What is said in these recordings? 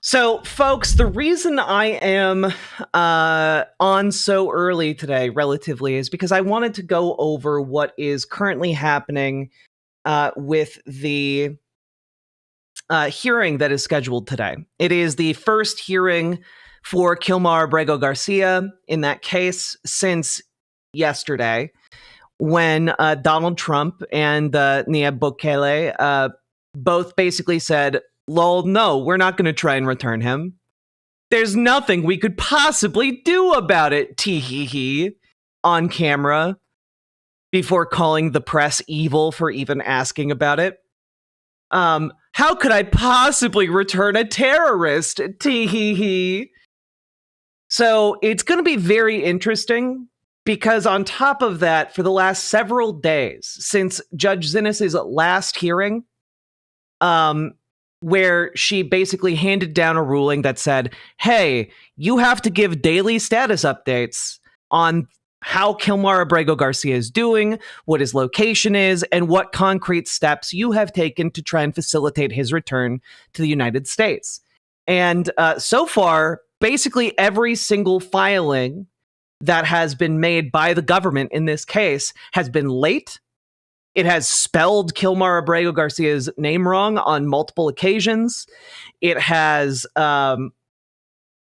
So, folks, the reason I am on so early today, relatively, is because I wanted to go over what is currently happening with the hearing that is scheduled today. It is the first hearing for Kilmar Abrego Garcia in that case since yesterday, when Donald Trump and Nayib Bukele both basically said, lol, no, we're not going to try and return him. There's nothing we could possibly do about it, tee-hee-hee, on camera, before calling the press evil for even asking about it. How could I possibly return a terrorist, tee-hee-hee? So it's going to be very interesting, because on top of that, for the last several days, since Judge Zenis's last hearing, where she basically handed down a ruling that said, hey, you have to give daily status updates on how Kilmar Abrego Garcia is doing, what his location is, and what concrete steps you have taken to try and facilitate his return to the United States. And so far, basically every single filing that has been made by the government in this case has been late. It has spelled Kilmar Abrego Garcia's name wrong on multiple occasions. It has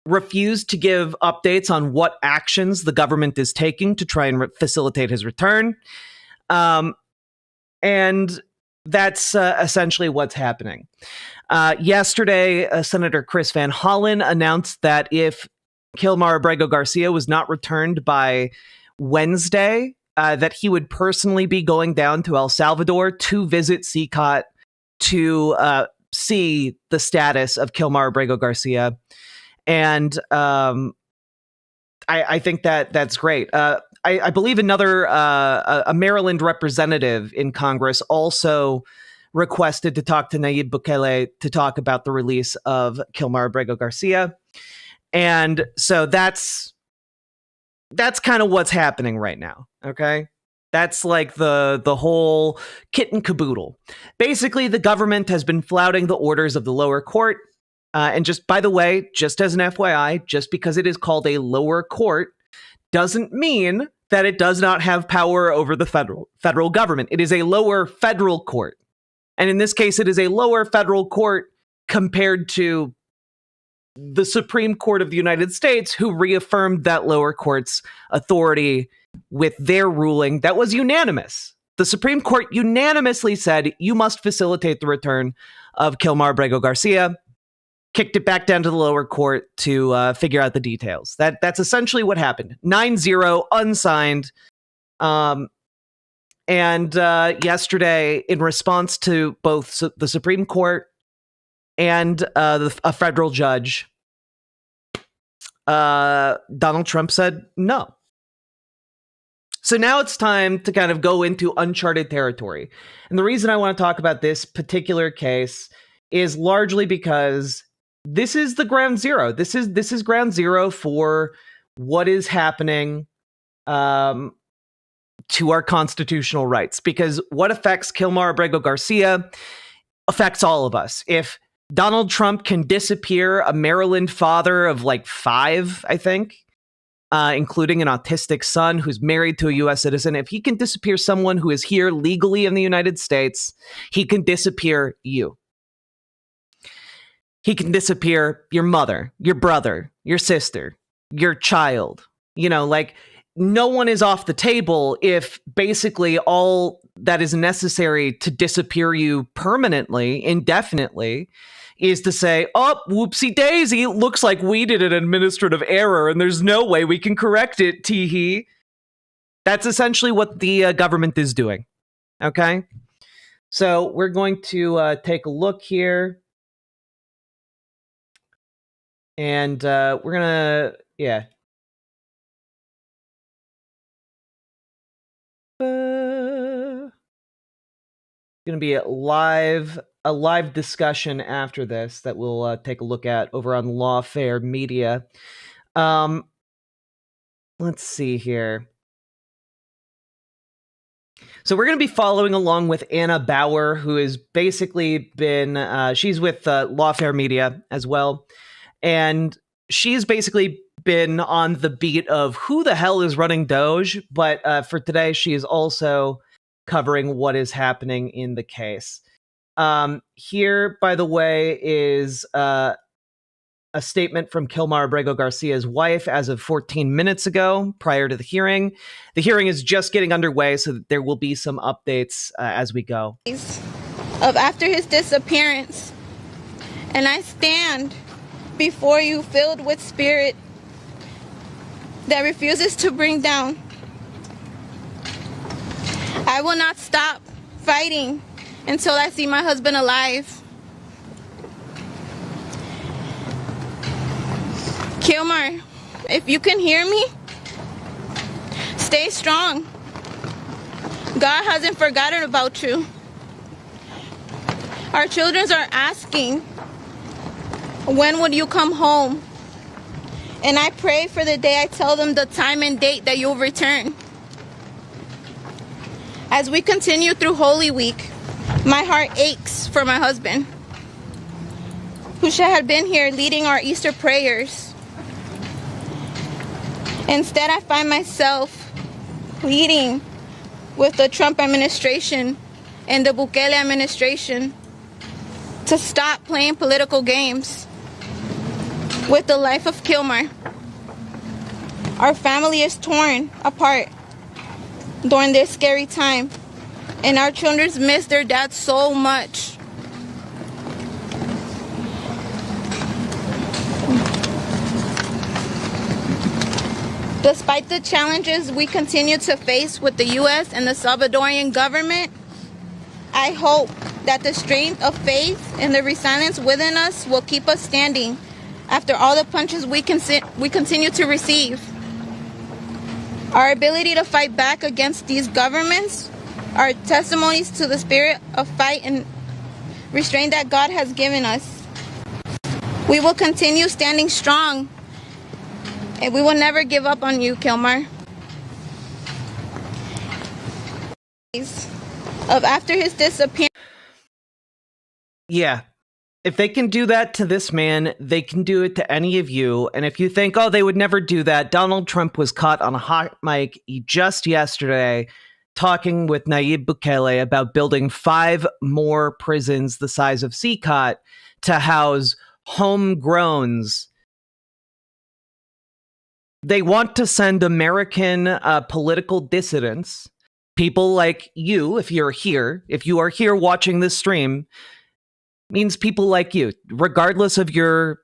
refused to give updates on what actions the government is taking to try and facilitate his return. And that's essentially what's happening. Yesterday, Senator Chris Van Hollen announced that if Kilmar Abrego Garcia was not returned by Wednesday, that he would personally be going down to El Salvador to visit CCOT to see the status of Kilmar Abrego Garcia. And I think that's great. I believe another, a Maryland representative in Congress also requested to talk to Nayib Bukele to talk about the release of Kilmar Abrego Garcia. And so that's kind of what's happening right now. Okay. That's like the whole kit and caboodle. Basically, the government has been flouting the orders of the lower court. And just, by the way, just as an FYI, just because it is called a lower court doesn't mean that it does not have power over the federal government. It is a lower federal court. And in this case, it is a lower federal court compared to the Supreme Court of the United States, who reaffirmed that lower court's authority with their ruling that was unanimous. The Supreme Court unanimously said, you must facilitate the return of Kilmar Abrego Garcia, kicked it back down to the lower court to figure out the details. That's essentially what happened. 9-0, unsigned. And yesterday, in response to both the Supreme Court and a federal judge, Donald Trump said no. So now it's time to kind of go into uncharted territory. And the reason I want to talk about this particular case is largely because this is the ground zero. This is ground zero for what is happening to our constitutional rights. Because what affects Kilmar Abrego Garcia affects all of us. If Donald Trump can disappear a Maryland father of like 5, I think, including an autistic son who's married to a U.S. citizen, if he can disappear someone who is here legally in the United States, he can disappear you. He can disappear your mother, your brother, your sister, your child. You know, like, no one is off the table if basically all that is necessary to disappear you permanently, indefinitely, is to say, oh, whoopsie daisy, it looks like we did an administrative error and there's no way we can correct it, tee-hee. That's essentially what the government is doing. Okay? So we're going to take a look here. And we're going to, yeah. Going to be a live discussion after this that we'll take a look at over on Lawfare Media. Let's see here. So we're going to be following along with Anna Bauer, who has basically been, she's with Lawfare Media as well. And she's basically been on the beat of who the hell is running Doge. But for today, she is also covering what is happening in the case. Here, by the way, is a statement from Kilmar Garcia's wife as of 14 minutes ago, prior to the hearing. The hearing is just getting underway, so there will be some updates as we go. Of after his disappearance, and I stand before you filled with spirit that refuses to bring down. I will not stop fighting until I see my husband alive. Kilmar, if you can hear me, stay strong. God hasn't forgotten about you. Our children are asking, when would you come home? And I pray for the day I tell them the time and date that you'll return. As we continue through Holy Week, my heart aches for my husband, who should have been here leading our Easter prayers. Instead, I find myself pleading with the Trump administration and the Bukele administration to stop playing political games with the life of Kilmar. Our family is torn apart during this scary time, and our children miss their dad so much. Despite the challenges we continue to face with the U.S. and the Salvadorian government, I hope that the strength of faith and the resilience within us will keep us standing after all the punches we continue to receive. Our ability to fight back against these governments are testimonies to the spirit of fight and restraint that God has given us. We will continue standing strong, and we will never give up on you, Kilmar. Of after his disappearance. Yeah. If they can do that to this man, they can do it to any of you. And if you think, oh, they would never do that, Donald Trump was caught on a hot mic just yesterday talking with Nayib Bukele about building 5 more prisons the size of CCOT to house homegrowns. They want to send American political dissidents, people like you, if you are here watching this stream, means people like you, regardless of your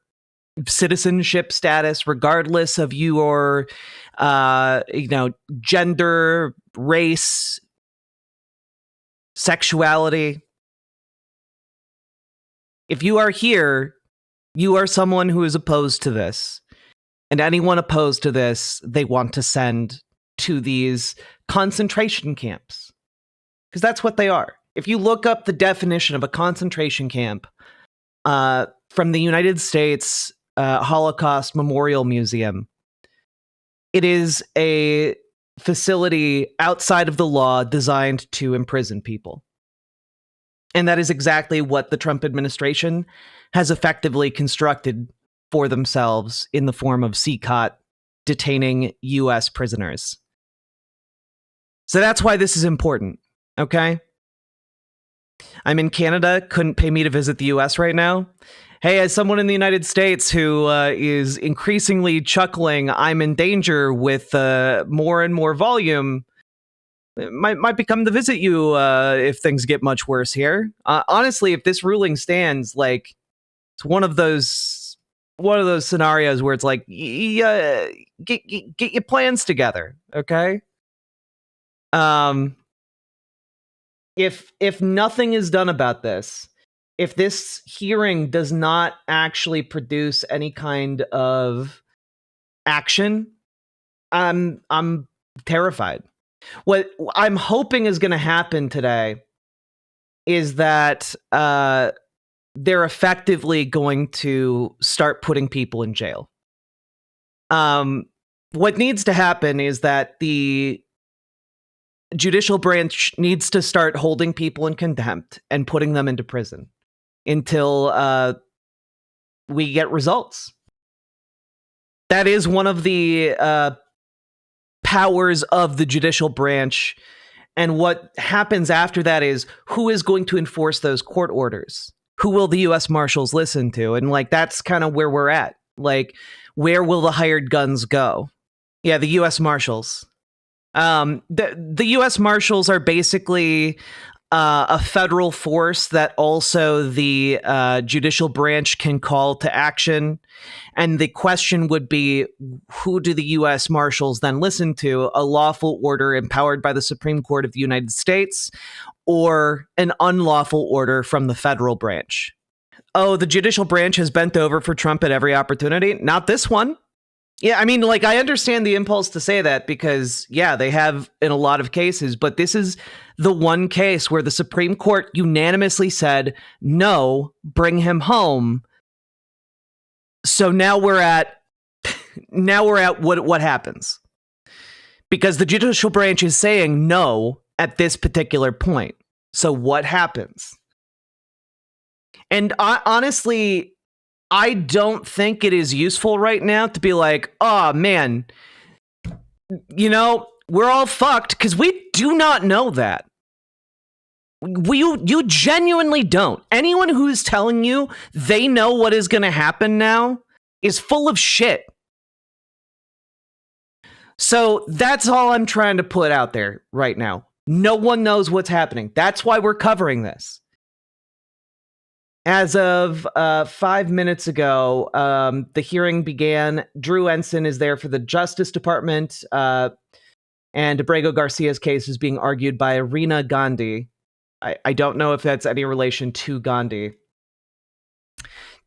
citizenship status, regardless of your, gender, race, sexuality. If you are here, you are someone who is opposed to this. And anyone opposed to this, they want to send to these concentration camps. Because that's what they are. If you look up the definition of a concentration camp from the United States Holocaust Memorial Museum, it is a facility outside of the law designed to imprison people. And that is exactly what the Trump administration has effectively constructed for themselves in the form of CCOT detaining U.S. prisoners. So that's why this is important, okay? I'm in Canada, couldn't pay me to visit the U.S. right now. Hey, as someone in the United States who is increasingly chuckling, I'm in danger with more and more volume, might be come to visit you if things get much worse here. Honestly, if this ruling stands, like, it's one of those scenarios where it's like, get your plans together, okay? If nothing is done about this, if this hearing does not actually produce any kind of action, I'm terrified. What I'm hoping is going to happen today is that they're effectively going to start putting people in jail. What needs to happen is that the judicial branch needs to start holding people in contempt and putting them into prison until we get results. That is one of the powers of the judicial branch. And what happens after that is, who is going to enforce those court orders? Who will the U.S. Marshals listen to? And like, that's kind of where we're at. Like, where will the hired guns go? Yeah, the U.S. Marshals. The U.S. Marshals are basically a federal force that also the judicial branch can call to action. And the question would be, who do the U.S. Marshals then listen to? A lawful order empowered by the Supreme Court of the United States, or an unlawful order from the federal branch? Oh, the judicial branch has bent over for Trump at every opportunity. Not this one. Yeah, I mean, like, I understand the impulse to say that because, yeah, they have in a lot of cases, but this is the one case where the Supreme Court unanimously said, no, bring him home. So now we're at what happens? Because the judicial branch is saying no at this particular point. So what happens? And honestly, I don't think it is useful right now to be like, oh man, you know, we're all fucked, because we do not know that. You genuinely don't. Anyone who's telling you they know what is going to happen now is full of shit. So that's all I'm trying to put out there right now. No one knows what's happening. That's why we're covering this. As of 5 minutes ago, the hearing began. Drew Ensign is there for the Justice Department, and Abrego Garcia's case is being argued by Irina Gandhi. I don't know if that's any relation to Gandhi.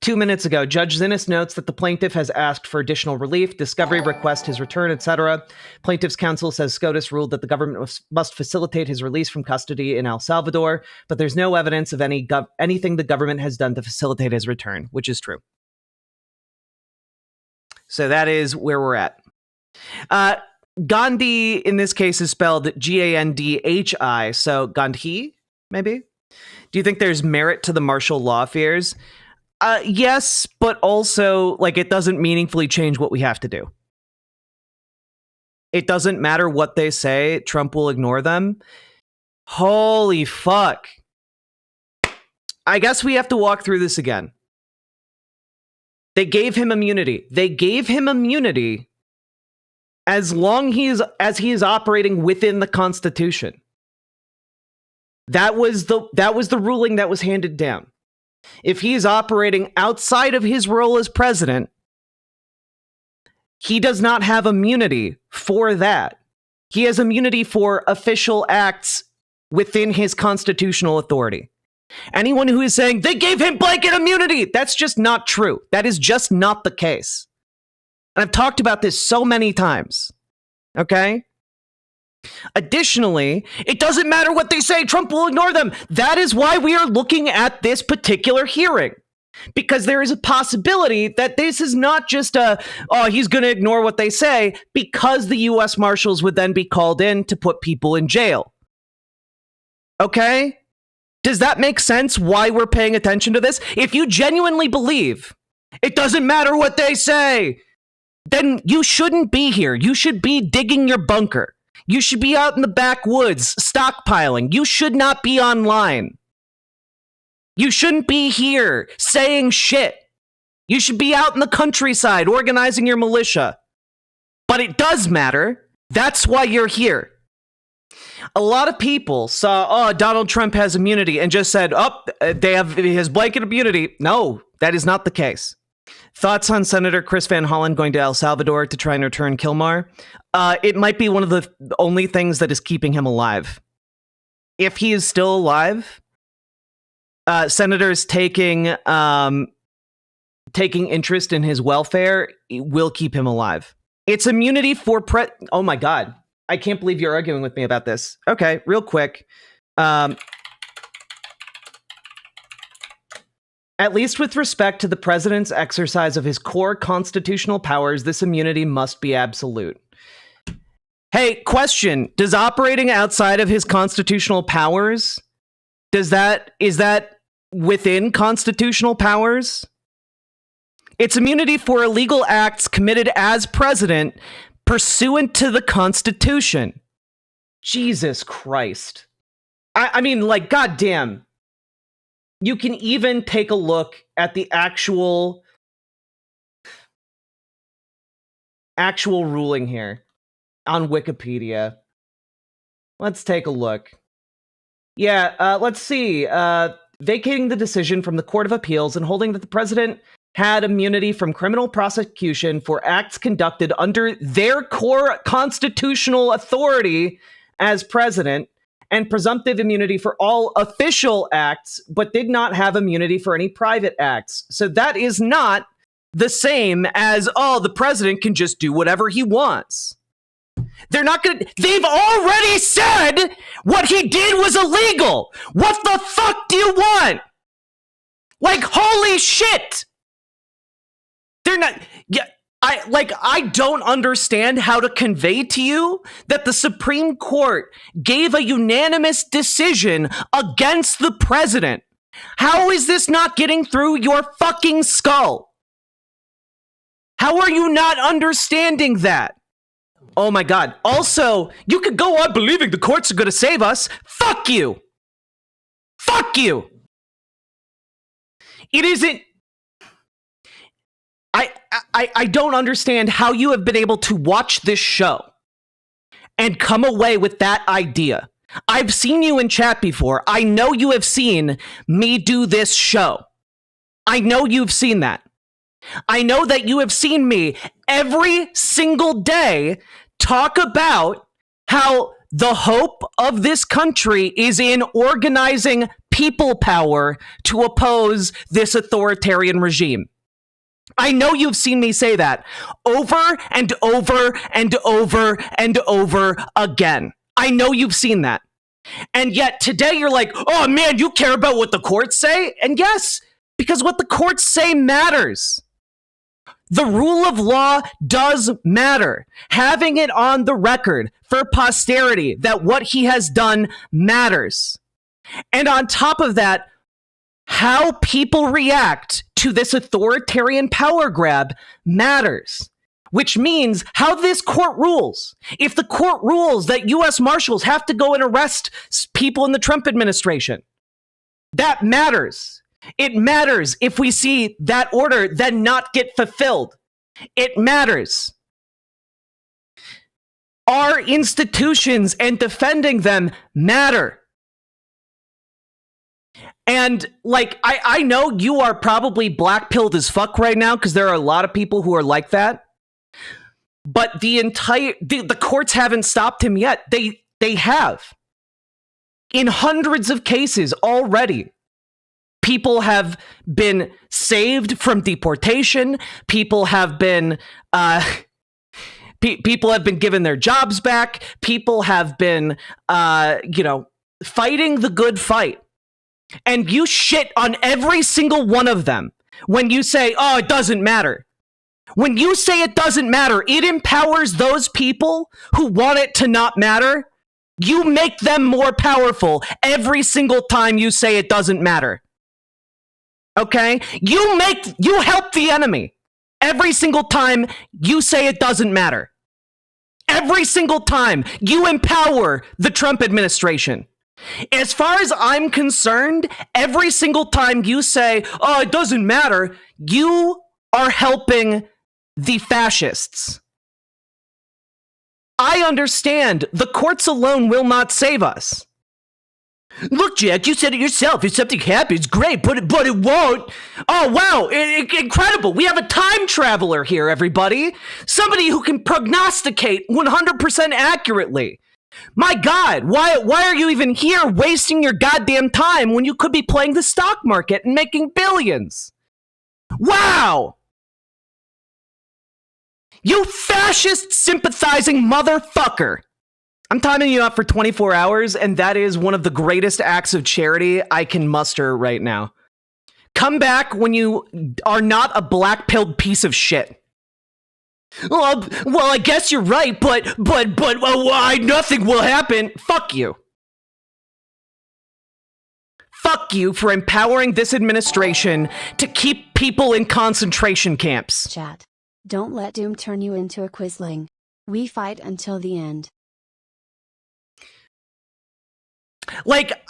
2 minutes ago, Judge Zenis notes that the plaintiff has asked for additional relief, discovery request his return, etc. Plaintiff's counsel says SCOTUS ruled that the government must facilitate his release from custody in El Salvador, but there's no evidence of anything the government has done to facilitate his return, which is true. So that is where we're at. Gandhi, in this case, is spelled Gandhi, so Gandhi, maybe? Do you think there's merit to the martial law fears? Yes, but also, like, it doesn't meaningfully change what we have to do. It doesn't matter what they say, Trump will ignore them. Holy fuck. I guess we have to walk through this again. They gave him immunity. They gave him immunity as long as he is operating within the Constitution. That was the ruling that was handed down. If he's operating outside of his role as president, he does not have immunity for that. He has immunity for official acts within his constitutional authority. Anyone who is saying they gave him blanket immunity, that's just not true. That is just not the case. And I've talked about this so many times. Okay? Additionally, it doesn't matter what they say, Trump will ignore them. That is why we are looking at this particular hearing. Because there is a possibility that this is not just he's going to ignore what they say, because the U.S. Marshals would then be called in to put people in jail. Okay? Does that make sense why we're paying attention to this? If you genuinely believe it doesn't matter what they say, then you shouldn't be here. You should be digging your bunker. You should be out in the backwoods, stockpiling. You should not be online. You shouldn't be here saying shit. You should be out in the countryside organizing your militia. But it does matter. That's why you're here. A lot of people saw, Donald Trump has immunity and just said, they have his blanket immunity. No, that is not the case. Thoughts on Senator Chris Van Hollen going to El Salvador to try and return Kilmar? It might be one of the only things that is keeping him alive. If he is still alive, senators taking interest in his welfare will keep him alive. It's immunity for oh my God. I can't believe you're arguing with me about this. Okay, real quick. At least with respect to the president's exercise of his core constitutional powers, this immunity must be absolute. Hey, question. Does operating outside of his constitutional powers, is that within constitutional powers? It's immunity for illegal acts committed as president pursuant to the Constitution. Jesus Christ. I mean, like, goddamn. You can even take a look at the actual ruling here on Wikipedia. Let's take a look. Yeah, let's see. Vacating the decision from the Court of Appeals and holding that the president had immunity from criminal prosecution for acts conducted under their core constitutional authority as president, and presumptive immunity for all official acts, but did not have immunity for any private acts. So that is not the same as, oh, the president can just do whatever he wants. They're not gonna, they've already said what he did was illegal. What the fuck do you want? Like, holy shit. They're not, yeah, I don't understand how to convey to you that the Supreme Court gave a unanimous decision against the president. How is this not getting through your fucking skull? How are you not understanding that? Oh my God. Also, you could go on believing the courts are going to save us. Fuck you. Fuck you. It isn't. I don't understand how you have been able to watch this show and come away with that idea. I've seen you in chat before. I know you have seen me do this show. I know you've seen that. I know that you have seen me every single day talk about how the hope of this country is in organizing people power to oppose this authoritarian regime. I know you've seen me say that over and over and over and over again. I know you've seen that. And yet today you're like, oh man, you care about what the courts say? And yes, because what the courts say matters. The rule of law does matter. Having it on the record for posterity that what he has done matters. And on top of that, how people react to this authoritarian power grab matters. Which means how this court rules. If the court rules that U.S. Marshals have to go and arrest people in the Trump administration, that matters. It matters if we see that order then not get fulfilled. It matters. Our institutions and defending them matter. And like, I know you are probably black-pilled as fuck right now because there are a lot of people who are like that. But the courts haven't stopped him yet. They have. In hundreds of cases already. People have been saved from deportation. People have been given their jobs back. People have been fighting the good fight. And you shit on every single one of them when you say, oh, it doesn't matter. When you say it doesn't matter, it empowers those people who want it to not matter. You make them more powerful every single time you say it doesn't matter. Okay? You help the enemy every single time you say it doesn't matter. Every single time you empower the Trump administration. As far as I'm concerned, every single time you say, oh, it doesn't matter, you are helping the fascists. I understand the courts alone will not save us. Look, Jack, you said it yourself. If something happens, great, but it won't. Oh, wow, incredible. We have a time traveler here, everybody. Somebody who can prognosticate 100% accurately. My God, why are you even here wasting your goddamn time when you could be playing the stock market and making billions? Wow! You fascist sympathizing motherfucker! I'm timing you up for 24 hours, and that is one of the greatest acts of charity I can muster right now. Come back when you are not a black-pilled piece of shit. Well, I guess you're right, but nothing will happen. Fuck you. Fuck you for empowering this administration to keep people in concentration camps. Chat. Don't let doom turn you into a quisling. We fight until the end. Like,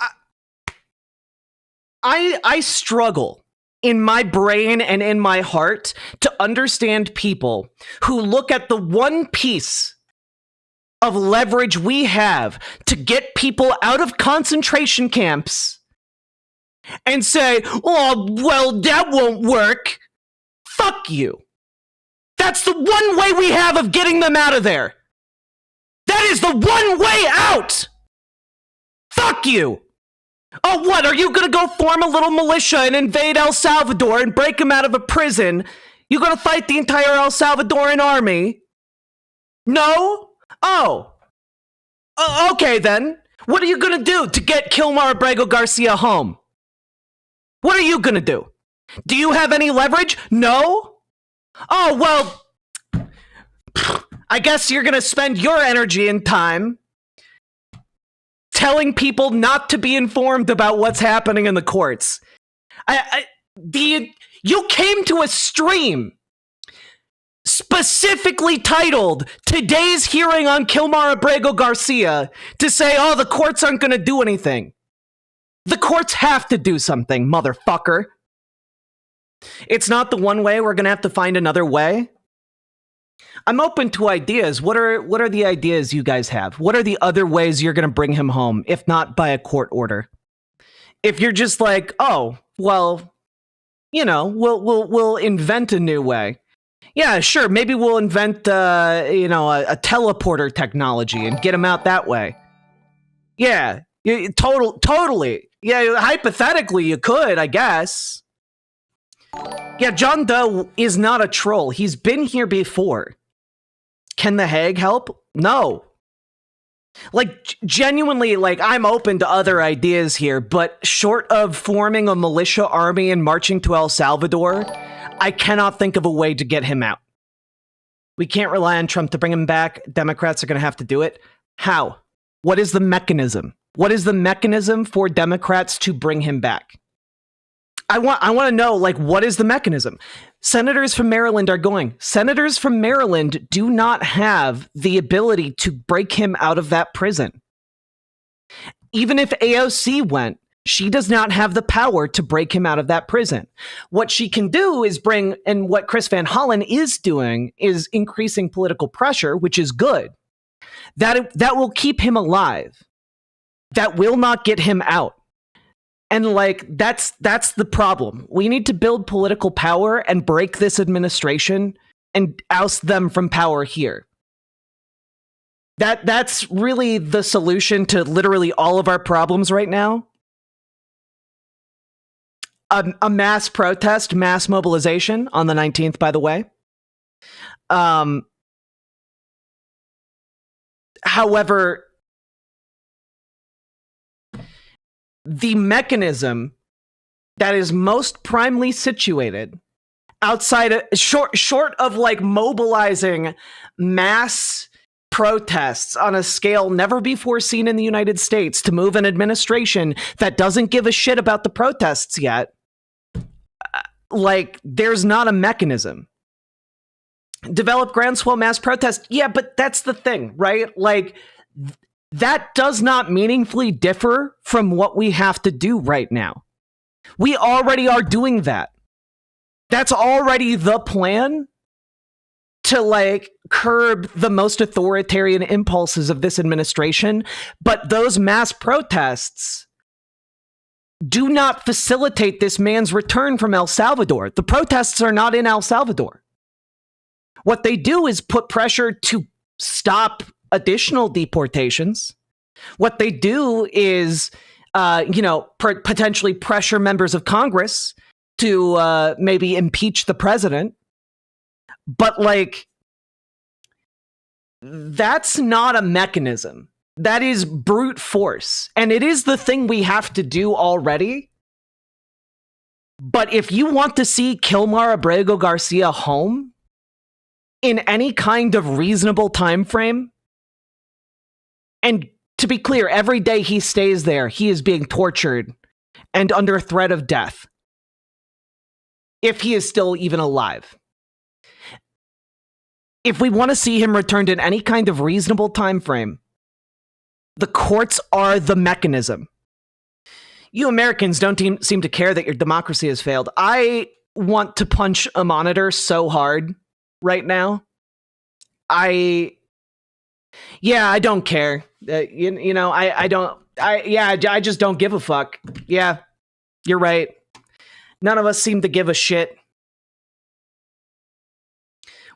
I struggle in my brain and in my heart to understand people who look at the one piece of leverage we have to get people out of concentration camps and say, oh, well, that won't work. Fuck you. That's the one way we have of getting them out of there. That is the one way out. Fuck you. Oh, what? Are you gonna go form a little militia and invade El Salvador and break them out of a prison? You gonna fight the entire El Salvadoran army? No? Oh. Okay then. What are you gonna do to get Kilmar Abrego Garcia home? What are you gonna do? Do you have any leverage? No? Oh, well, I guess you're gonna spend your energy and time telling people not to be informed about what's happening in the courts. You came to a stream specifically titled Today's Hearing on Kilmar Abrego Garcia to say, oh, the courts aren't going to do anything. The courts have to do something, motherfucker. It's not the one way. We're going to have to find another way. I'm open to ideas. What are the ideas you guys have? What are the other ways you're going to bring him home, if not by a court order? If you're just like, oh, well, you know, we'll invent a new way. Yeah, sure. Maybe we'll invent, a teleporter technology and get him out that way. Yeah, totally. Yeah, hypothetically, you could, I guess. Yeah, John Doe is not a troll. He's been here before. Can the Hague help? No. Like, genuinely, like, I'm open to other ideas here, but short of forming a militia army and marching to El Salvador, I cannot think of a way to get him out. We can't rely on Trump to bring him back. Democrats are going to have to do it. How? What is the mechanism? What is the mechanism for Democrats to bring him back? I want to know, like, what is the mechanism? Senators from Maryland are going. Senators from Maryland do not have the ability to break him out of that prison. Even if AOC went, she does not have the power to break him out of that prison. What she can do is bring, and what Chris Van Hollen is doing, is increasing political pressure, which is good. That will keep him alive. That will not get him out. And like, that's the problem. We need to build political power and break this administration and oust them from power here. That's really the solution to literally all of our problems right now. A mass protest, mass mobilization on the 19th, by the way. However, the mechanism that is most primely situated outside of, short of like mobilizing mass protests on a scale never before seen in the United States to move an administration that doesn't give a shit about the protests yet, like, there's not a mechanism. Develop groundswell mass protest. Yeah, but that's the thing, right? Like, that does not meaningfully differ from what we have to do right now. We already are doing that. That's already the plan to, like, curb the most authoritarian impulses of this administration. But those mass protests do not facilitate this man's return from El Salvador. The protests are not in El Salvador. What they do is put pressure to stop additional deportations. What they do is, potentially pressure members of Congress to maybe impeach the president. But, like, that's not a mechanism. That is brute force. And it is the thing we have to do already. But if you want to see Kilmar Abrego Garcia home, in any kind of reasonable time frame. And to be clear, every day he stays there, he is being tortured and under threat of death, if he is still even alive. If we want to see him returned in any kind of reasonable time frame, the courts are the mechanism. You Americans don't seem to care that your democracy has failed. I want to punch a monitor so hard right now. I don't care. I just don't give a fuck. Yeah, you're right. None of us seem to give a shit.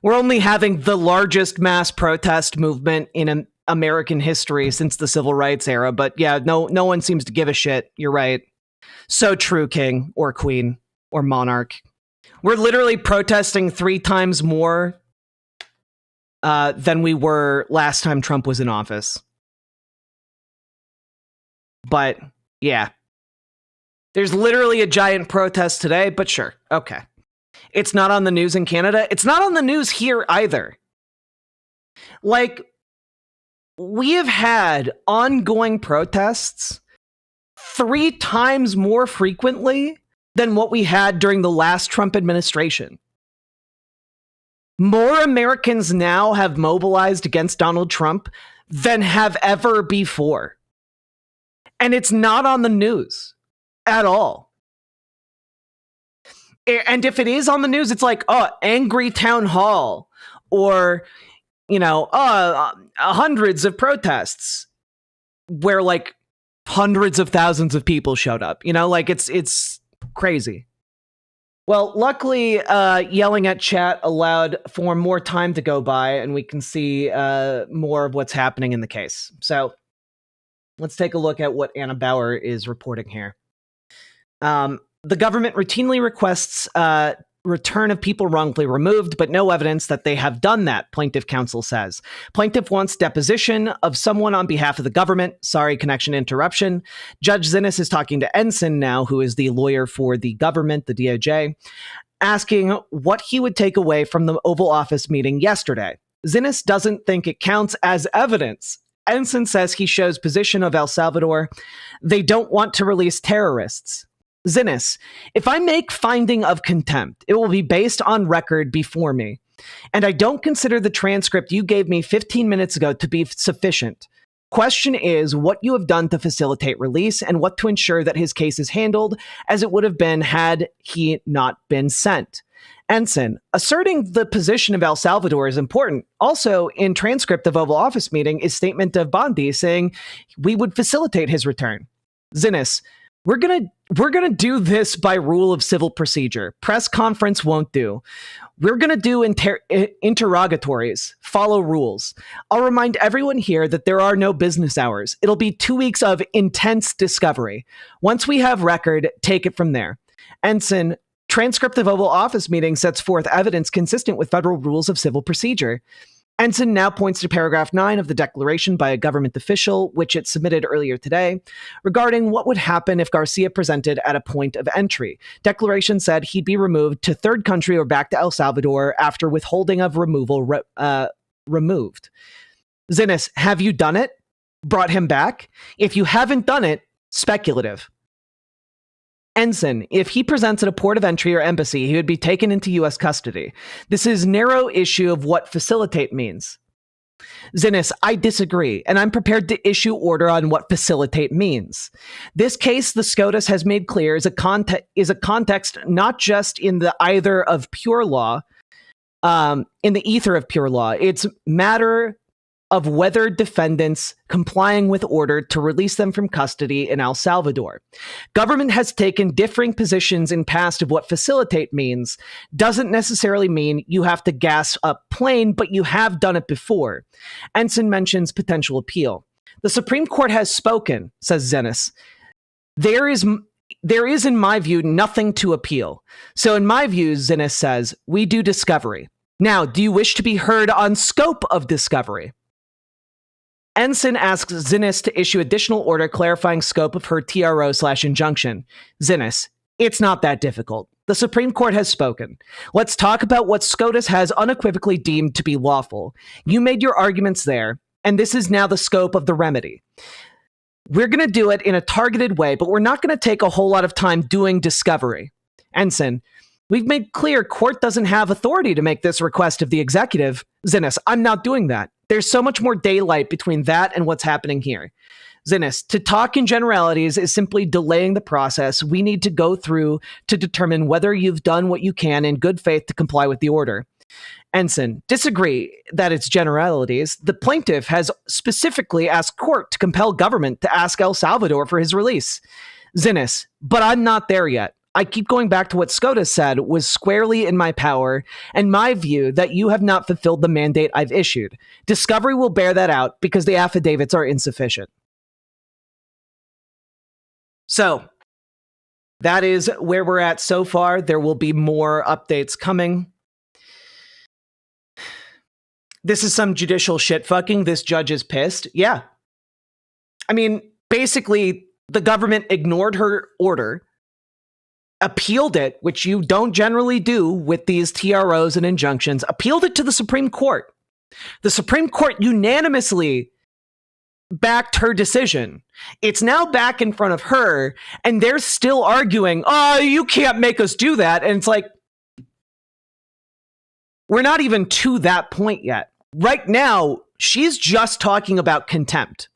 We're only having the largest mass protest movement in American history since the Civil Rights era, but yeah, no one seems to give a shit. You're right. So true, king or queen or monarch. We're literally protesting 3 times more than we were last time Trump was in office. But yeah, there's literally a giant protest today, but sure. Okay. It's not on the news in Canada. It's not on the news here either. Like, we have had ongoing protests 3 times more frequently than what we had during the last Trump administration. More Americans now have mobilized against Donald Trump than have ever before. And it's not on the news at all. And if it is on the news, it's like, angry town hall, or, hundreds of protests where like hundreds of thousands of people showed up. It's crazy. Well, luckily, yelling at chat allowed for more time to go by, and we can see more of what's happening in the case. So let's take a look at what Anna Bauer is reporting here. The government routinely requests return of people wrongfully removed, but no evidence that they have done that, plaintiff counsel says. Plaintiff wants deposition of someone on behalf of the government. Sorry, connection interruption. Judge Zenis is talking to Ensign now, who is the lawyer for the government, the DOJ, asking what he would take away from the Oval Office meeting yesterday. Zenis doesn't think it counts as evidence. Ensign says he shows position of El Salvador. They don't want to release terrorists. Zenis, if I make finding of contempt, it will be based on record before me, and I don't consider the transcript you gave me 15 minutes ago to be sufficient. Question is what you have done to facilitate release and what to ensure that his case is handled as it would have been had he not been sent. Ensign, asserting the position of El Salvador is important. Also, in transcript of Oval Office meeting is statement of Bondi saying we would facilitate his return. Zenis, we're gonna do this by rule of civil procedure. Press conference won't do. We're gonna do interrogatories. Follow rules. I'll remind everyone here that there are no business hours. It'll be 2 weeks of intense discovery. Once we have record, take it from there. Ensign, transcript of Oval Office meeting sets forth evidence consistent with federal rules of civil procedure. Ensign now points to paragraph 9 of the declaration by a government official, which it submitted earlier today, regarding what would happen if Garcia presented at a point of entry. Declaration said he'd be removed to third country or back to El Salvador after withholding of removal removed. Zenis, have you done it? Brought him back? If you haven't done it, speculative. Ensign, if he presents at a port of entry or embassy, he would be taken into U.S. custody. This is narrow issue of what facilitate means. Zenis, I disagree, and I'm prepared to issue order on what facilitate means. This case, the SCOTUS has made clear, is a context not just in the either of pure law, in the ether of pure law. It's matter of whether defendants complying with order to release them from custody in El Salvador. Government has taken differing positions in past of what facilitate means. Doesn't necessarily mean you have to gas up plane, but you have done it before. Ensign mentions potential appeal. The Supreme Court has spoken, says Zenis. There is, in my view, nothing to appeal. So in my view, Zenis says, we do discovery. Now, do you wish to be heard on scope of discovery? Ensign asks Zenis to issue additional order clarifying scope of her TRO/injunction. Zenis, it's not that difficult. The Supreme Court has spoken. Let's talk about what SCOTUS has unequivocally deemed to be lawful. You made your arguments there, and this is now the scope of the remedy. We're going to do it in a targeted way, but we're not going to take a whole lot of time doing discovery. Ensign, we've made clear court doesn't have authority to make this request of the executive. Zenis, I'm not doing that. There's so much more daylight between that and what's happening here. Zenis, to talk in generalities is simply delaying the process we need to go through to determine whether you've done what you can in good faith to comply with the order. Ensign, disagree that it's generalities. The plaintiff has specifically asked court to compel government to ask El Salvador for his release. Zenis, but I'm not there yet. I keep going back to what SCOTUS said was squarely in my power and my view that you have not fulfilled the mandate I've issued. Discovery will bear that out because the affidavits are insufficient. So, that is where we're at so far. There will be more updates coming. This is some judicial shit fucking. This judge is pissed. Yeah. I mean, basically, the government ignored her order, appealed it, which you don't generally do with these TROs and injunctions, appealed it to the Supreme Court. The Supreme Court unanimously backed her decision. It's now back in front of her, and they're still arguing, oh, you can't make us do that. And it's like, we're not even to that point yet. Right now, she's just talking about contempt.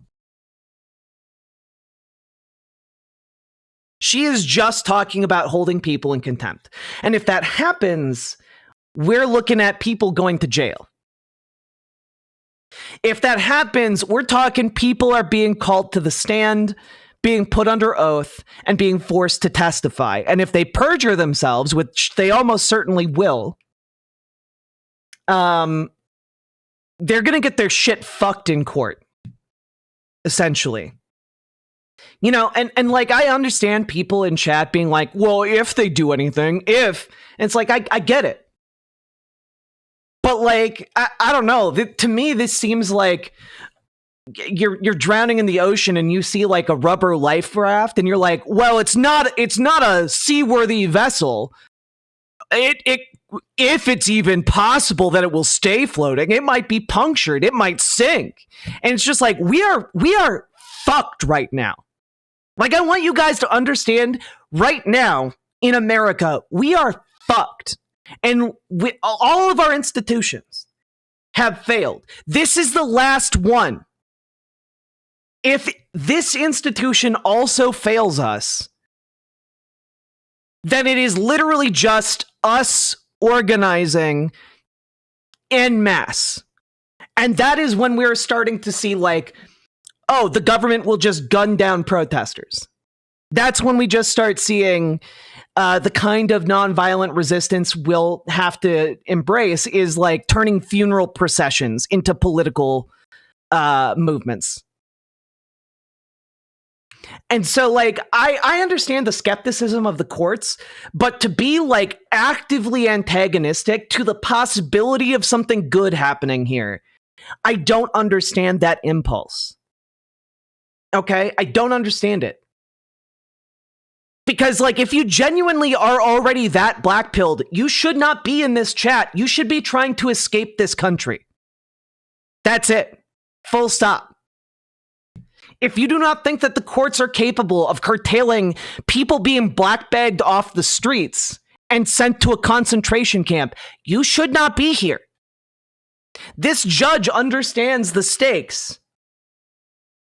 She is just talking about holding people in contempt. And if that happens, we're looking at people going to jail. If that happens, we're talking people are being called to the stand, being put under oath, and being forced to testify. And if they perjure themselves, which they almost certainly will, they're going to get their shit fucked in court, essentially. You know, and like, I understand people in chat being like, well, if they do anything, if, and it's like, I get it. But like, I don't know. To me, this seems like you're drowning in the ocean and you see like a rubber life raft and you're like, well, it's not a seaworthy vessel. If it's even possible that it will stay floating, it might be punctured, it might sink. And it's just like, we are fucked right now. Like, I want you guys to understand right now in America, we are fucked. And all of our institutions have failed. This is the last one. If this institution also fails us, then it is literally just us organizing en masse. And that is when we're starting to see like, oh, the government will just gun down protesters. That's when we just start seeing the kind of nonviolent resistance we'll have to embrace is like turning funeral processions into political movements. And so, like, I understand the skepticism of the courts, but to be, like, actively antagonistic to the possibility of something good happening here, I don't understand that impulse. Okay? I don't understand it. Because, like, if you genuinely are already that black-pilled, you should not be in this chat. You should be trying to escape this country. That's it. Full stop. If you do not think that the courts are capable of curtailing people being black-bagged off the streets and sent to a concentration camp, you should not be here. This judge understands the stakes.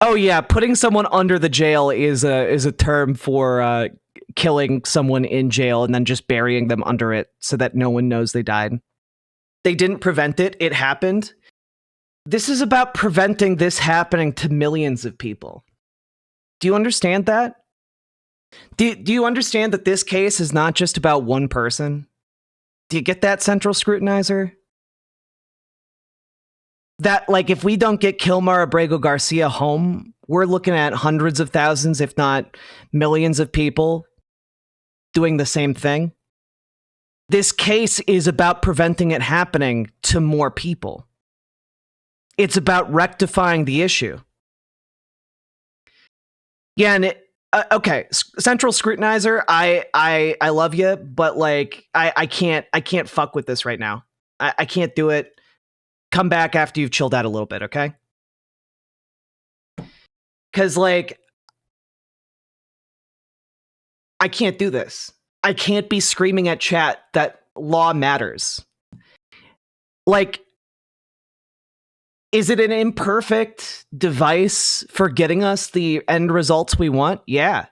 Oh yeah, putting someone under the jail is a term for killing someone in jail and then just burying them under it so that no one knows they died. They didn't prevent it. It happened. This is about preventing this happening to millions of people. Do you understand that? Do you understand that this case is not just about one person? Do you get that, Central Scrutinizer? That, like, if we don't get Kilmar Abrego Garcia home, we're looking at hundreds of thousands, if not millions of people doing the same thing. This case is about preventing it happening to more people. It's about rectifying the issue. Yeah, and okay, central scrutinizer, I love you, but like I can't fuck with this right now. I can't do it. Come back after you've chilled out a little bit, okay? Because like I can't do this. I can't be screaming at chat that law matters. Like, is it an imperfect device for getting us the end results we want? Yeah.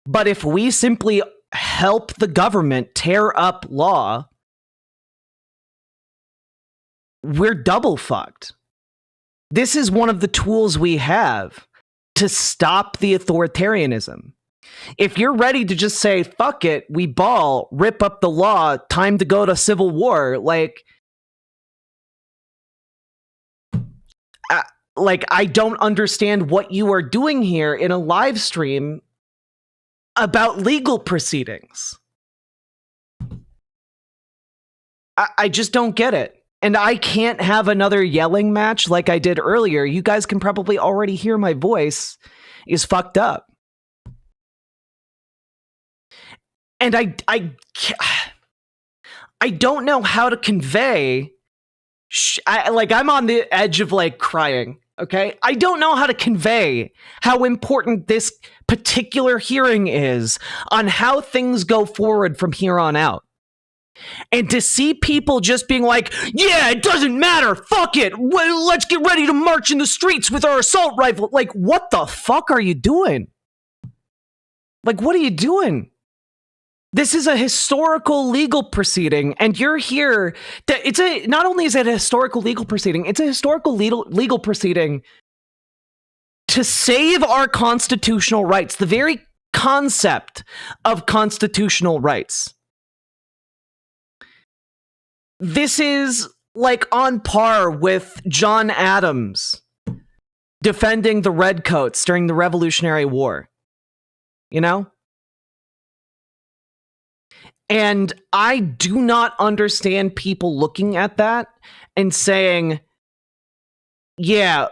But if we simply help the government tear up law, we're double fucked. This is one of the tools we have to stop the authoritarianism. If you're ready to just say, fuck it, we ball, rip up the law, time to go to civil war, like I don't understand what you are doing here in a live stream about legal proceedings. I just don't get it. And I can't have another yelling match like I did earlier. You guys can probably already hear my voice is fucked up. And I don't know how to convey. I'm on the edge of like crying. Okay, I don't know how to convey how important this particular hearing is on how things go forward from here on out. And to see people just being like, yeah, it doesn't matter, fuck it, let's get ready to march in the streets with our assault rifle. Like, what the fuck are you doing? Like, what are you doing? This is a historical legal proceeding, and you're here. Not only is it a historical legal proceeding, it's a historical legal proceeding to save our constitutional rights, the very concept of constitutional rights. This is like on par with John Adams defending the Redcoats during the Revolutionary War. You know? And I do not understand people looking at that and saying, yeah,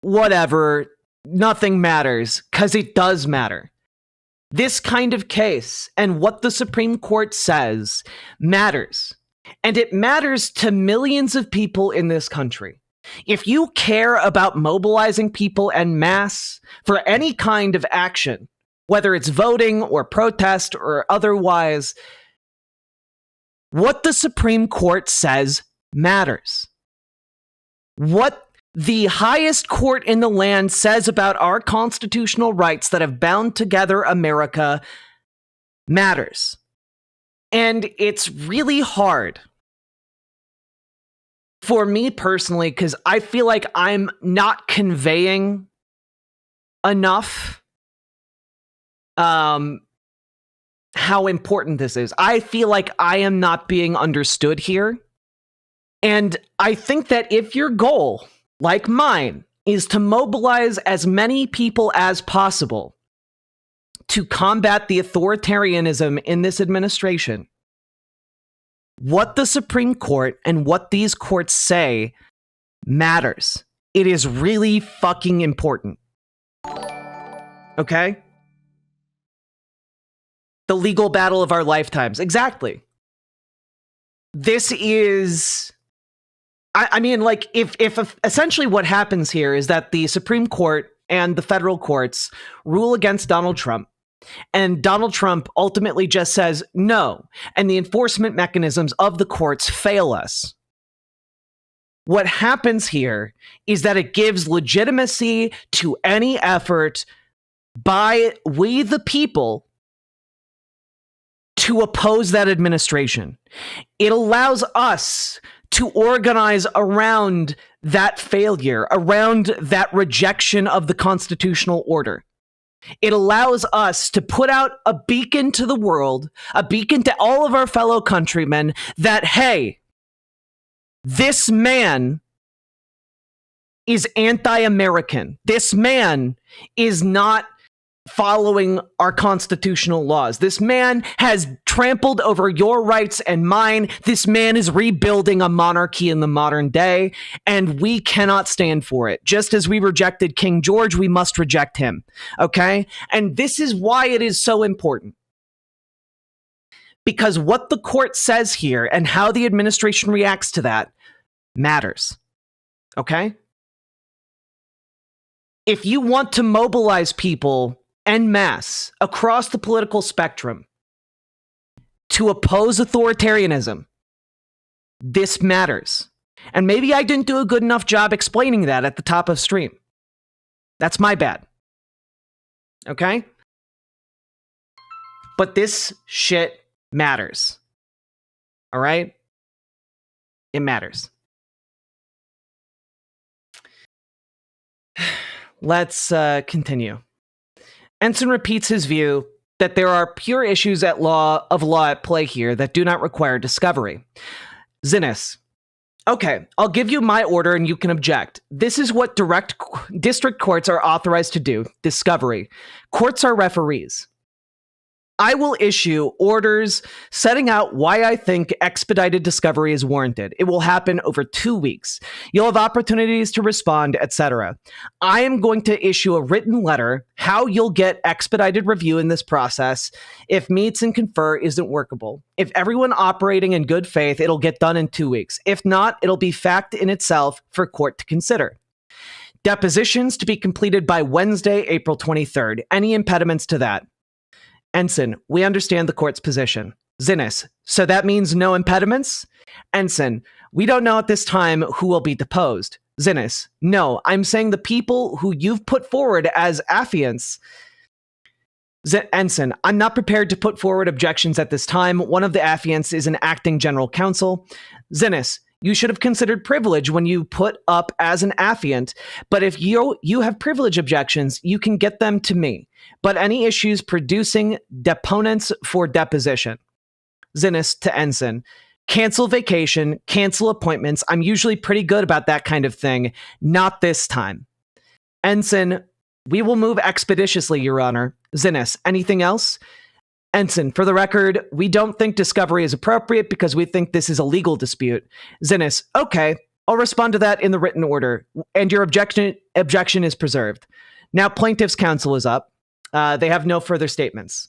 whatever, nothing matters, because it does matter. This kind of case and what the Supreme Court says matters. And it matters to millions of people in this country. If you care about mobilizing people en masse for any kind of action, whether it's voting or protest or otherwise, what the Supreme Court says matters. What the highest court in the land says about our constitutional rights that have bound together America matters. And it's really hard for me personally, because I feel like I'm not conveying enough how important this is. I feel like I am not being understood here. And I think that if your goal, like mine, is to mobilize as many people as possible to combat the authoritarianism in this administration, what the Supreme Court and what these courts say matters. It is really fucking important. Okay? The legal battle of our lifetimes. Exactly. This is... I mean, like, if essentially what happens here is that the Supreme Court and the federal courts rule against Donald Trump, and Donald Trump ultimately just says no, and the enforcement mechanisms of the courts fail us. What happens here is that it gives legitimacy to any effort by we the people to oppose that administration. It allows us to organize around that failure, around that rejection of the constitutional order. It allows us to put out a beacon to the world, a beacon to all of our fellow countrymen that, hey, this man is anti-American. This man is not following our constitutional laws. This man has trampled over your rights and mine. This man is rebuilding a monarchy in the modern day, and we cannot stand for it. Just as we rejected King George, we must reject him. Okay? And this is why it is so important. Because what the court says here and how the administration reacts to that matters. Okay? If you want to mobilize people en masse across the political spectrum to oppose authoritarianism, this matters. And maybe I didn't do a good enough job explaining that at the top of stream. That's my bad. Okay? But this shit matters. All right? It matters. Let's continue. Ensign repeats his view that there are pure issues of law at play here that do not require discovery. Zenis, okay, I'll give you my order and you can object. This is what district courts are authorized to do, discovery. Courts are referees. I will issue orders setting out why I think expedited discovery is warranted. It will happen over 2 weeks. You'll have opportunities to respond, etc. I am going to issue a written letter how you'll get expedited review in this process if meets and confer isn't workable. If everyone operating in good faith, it'll get done in 2 weeks. If not, it'll be fact in itself for court to consider. Depositions to be completed by Wednesday, April 23rd. Any impediments to that? Ensign, we understand the court's position. Zenis, so that means no impediments? Ensign, we don't know at this time who will be deposed. Zenis, no, I'm saying the people who you've put forward as affiants. Ensign, I'm not prepared to put forward objections at this time. One of the affiants is an acting general counsel. Zenis, you should have considered privilege when you put up as an affiant, but if you have privilege objections, you can get them to me. But any issues producing deponents for deposition. Zenis to Ensign, cancel vacation, cancel appointments. I'm usually pretty good about that kind of thing. Not this time. Ensign, we will move expeditiously, Your Honor. Zenis, anything else? Ensign, for the record, we don't think discovery is appropriate because we think this is a legal dispute. Zenis, okay, I'll respond to that in the written order, and your objection is preserved. Now plaintiff's counsel is up. They have no further statements.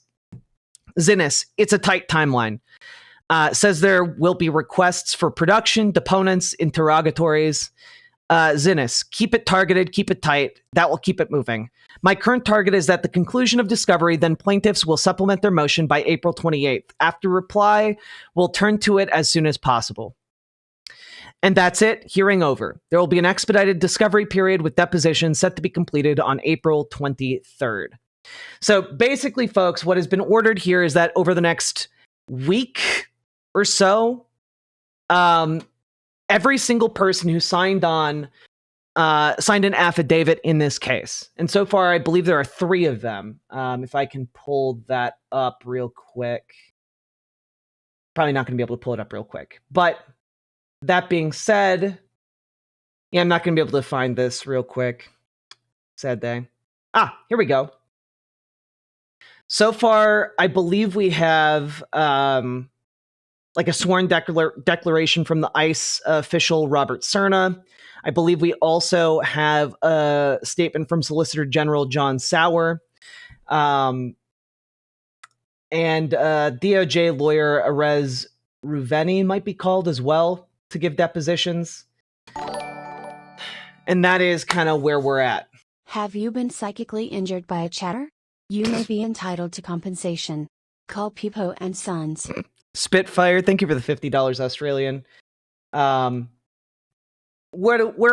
Zenis, it's a tight timeline. Says there will be requests for production, deponents, interrogatories. Zenis, keep it targeted, keep it tight. That will keep it moving. My current target is at the conclusion of discovery, then plaintiffs will supplement their motion by April 28th. After reply, we'll turn to it as soon as possible. And that's it. Hearing over. There will be an expedited discovery period with depositions set to be completed on April 23rd. So basically, folks, what has been ordered here is that over the next week or so, every single person who signed an affidavit in this case. And so far, I believe there are 3 of them. If I can pull that up real quick. Probably not going to be able to pull it up real quick. But that being said, yeah, I'm not going to be able to find this real quick. Sad day. Here we go. So far, I believe we have like a sworn declaration from the ICE official, Robert Cerna. I believe we also have a statement from Solicitor General John Sauer. And DOJ lawyer Arez Ruveni might be called as well to give depositions. And that is kind of where we're at. Have you been psychically injured by a chatter? You may be entitled to compensation. Call Peepo and Sons. Spitfire, thank you for the $50 Australian. Where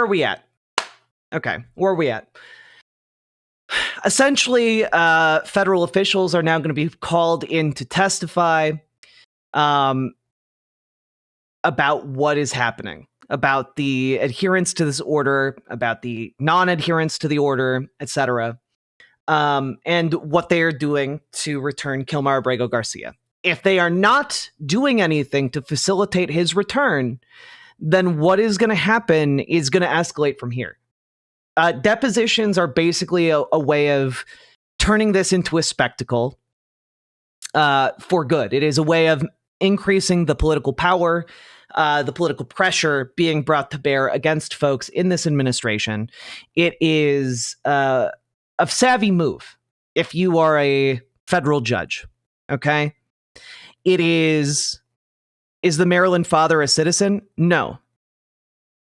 are we at? Okay, where are we at? Essentially, federal officials are now going to be called in to testify about what is happening, about the adherence to this order, about the non-adherence to the order, etc., and what they are doing to return Kilmar Abrego Garcia. If they are not doing anything to facilitate his return, then what is going to happen is going to escalate from here. Depositions are basically a way of turning this into a spectacle for good. It is a way of increasing the political power, the political pressure being brought to bear against folks in this administration. It is a savvy move if you are a federal judge, okay? Is the Maryland father a citizen? No.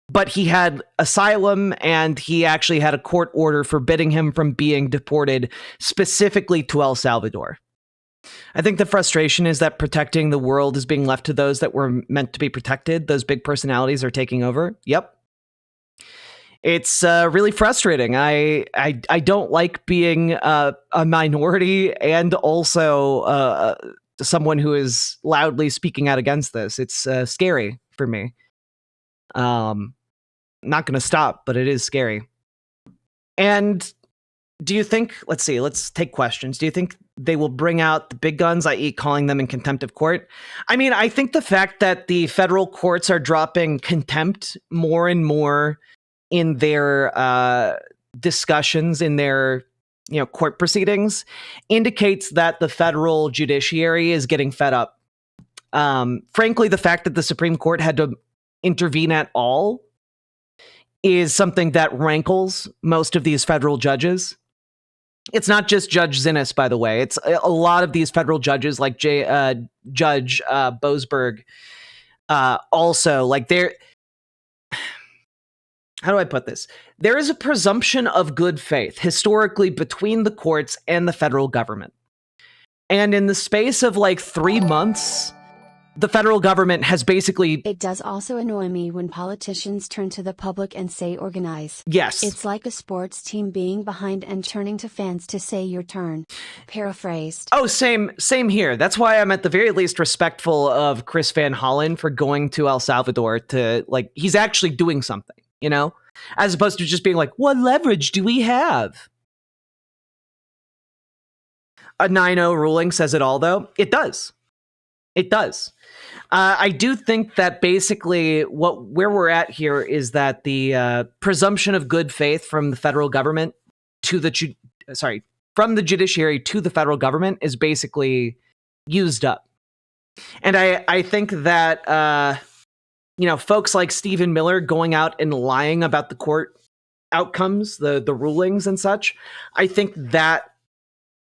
But he had asylum, and he actually had a court order forbidding him from being deported specifically to El Salvador. I think the frustration is that protecting the world is being left to those that were meant to be protected. Those big personalities are taking over. Yep. It's really frustrating. I don't like being a minority and also someone who is loudly speaking out against this. It's scary for me. Not going to stop, but it is scary. And do you think, let's take questions. Do you think they will bring out the big guns, i.e. calling them in contempt of court? I mean, I think the fact that the federal courts are dropping contempt more and more in their discussions, in their court proceedings, indicates that the federal judiciary is getting fed up. Frankly, the fact that the Supreme Court had to intervene at all is something that rankles most of these federal judges. It's not just Judge Zenis, by the way. It's a lot of these federal judges, like Judge Boasberg. Also, like how do I put this? There is a presumption of good faith historically between the courts and the federal government. And in the space of like 3 months, the federal government has basically... It does also annoy me when politicians turn to the public and say organize. Yes. It's like a sports team being behind and turning to fans to say your turn. Paraphrased. Oh, same here. That's why I'm at the very least respectful of Chris Van Hollen for going to El Salvador to, like, he's actually doing something, as opposed to just being like, what leverage do we have? A 9-0 ruling says it all, though. It does. It does. I do think that basically where we're at here is that the presumption of good faith from the federal government to from the judiciary to the federal government is basically used up. And I think that, folks like Stephen Miller going out and lying about the court outcomes, the rulings and such, I think that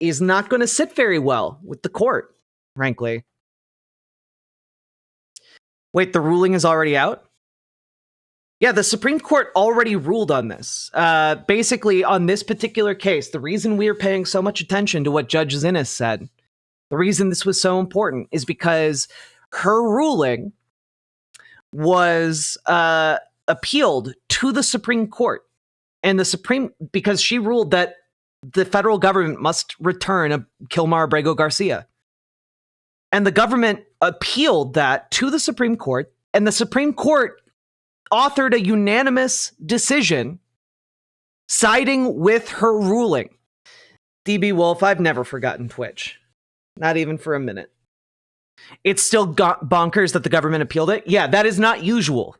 is not going to sit very well with the court, frankly. Wait, the ruling is already out? Yeah, the Supreme Court already ruled on this. Basically, on this particular case, the reason we are paying so much attention to what Judge Zenis said, the reason this was so important is because her ruling was appealed to the Supreme Court. And because she ruled that the federal government must return Kilmar Abrego Garcia. And the government appealed that to the Supreme Court, and the Supreme Court authored a unanimous decision siding with her ruling. DB Wolf, I've never forgotten Twitch. Not even for a minute. It's still bonkers that the government appealed it. Yeah, that is not usual.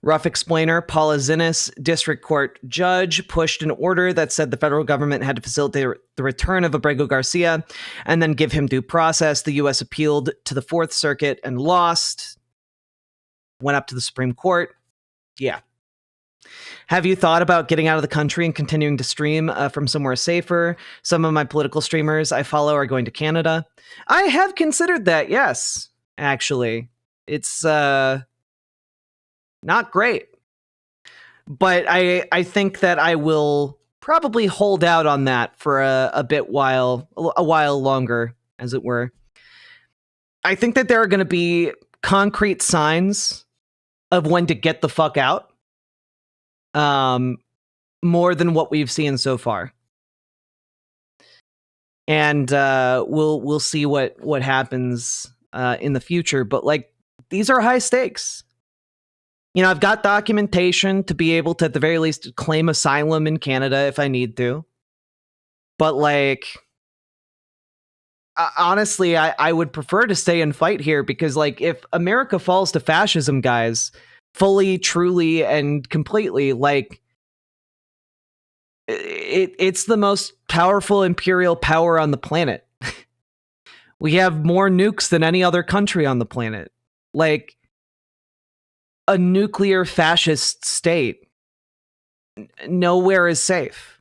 Rough explainer, Paula Zenis, district court judge, pushed an order that said the federal government had to facilitate the return of Abrego Garcia and then give him due process. The U.S. appealed to the Fourth Circuit and lost. Went up to the Supreme Court. Yeah. Have you thought about getting out of the country and continuing to stream from somewhere safer? Some of my political streamers I follow are going to Canada. I have considered that, yes, actually. It's not great. But I think that I will probably hold out on that for a while longer, as it were. I think that there are going to be concrete signs of when to get the fuck out. More than what we've seen so far. And we'll see what happens in the future. But like, these are high stakes. I've got documentation to be able to, at the very least, claim asylum in Canada if I need to. But like, honestly, I would prefer to stay and fight here because, like, if America falls to fascism, guys, fully, truly, and completely, like, It's the most powerful imperial power on the planet. We have more nukes than any other country on the planet. Like, a nuclear fascist state. Nowhere is safe.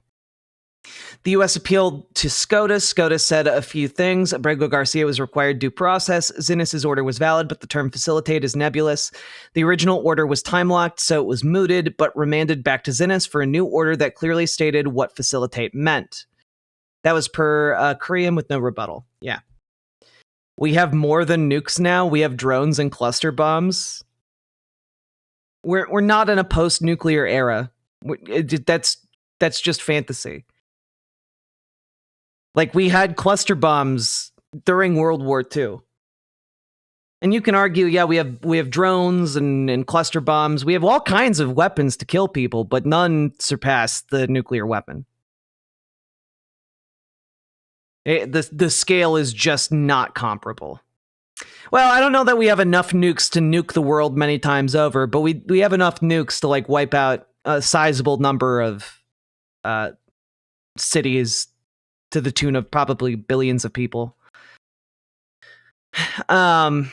The U.S. appealed to SCOTUS. SCOTUS said a few things. Abrego Garcia was required due process. Zenis' order was valid, but the term facilitate is nebulous. The original order was time-locked, so it was mooted, but remanded back to Zenis for a new order that clearly stated what facilitate meant. That was per Korean with no rebuttal. Yeah. We have more than nukes now. We have drones and cluster bombs. We're not in a post-nuclear era. That's just fantasy. Like, we had cluster bombs during World War II. And you can argue, yeah, we have drones and cluster bombs. We have all kinds of weapons to kill people, but none surpass the nuclear weapon. The scale is just not comparable. Well, I don't know that we have enough nukes to nuke the world many times over, but we have enough nukes to, like, wipe out a sizable number of cities to the tune of probably billions of people. They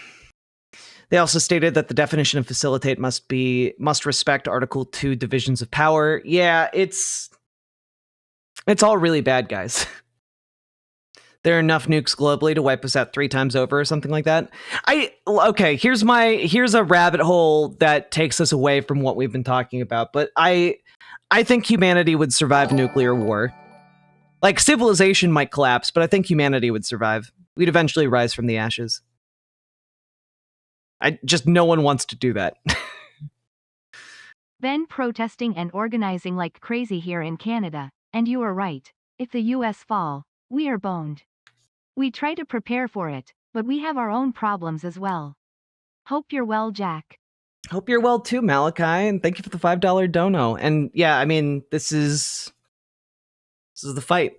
also stated that the definition of facilitate must respect Article 2 divisions of power. Yeah, it's all really bad, guys. There are enough nukes globally to wipe us out 3 times over or something like that. Okay, here's a rabbit hole that takes us away from what we've been talking about, but I think humanity would survive nuclear war. Like, civilization might collapse, but I think humanity would survive. We'd eventually rise from the ashes. No one wants to do that. Been protesting and organizing like crazy here in Canada, and you are right. If the US fall, we are boned. We try to prepare for it, but we have our own problems as well. Hope you're well, Jack. Hope you're well too, Malachi, and thank you for the $5 dono. And yeah, I mean, this is the fight.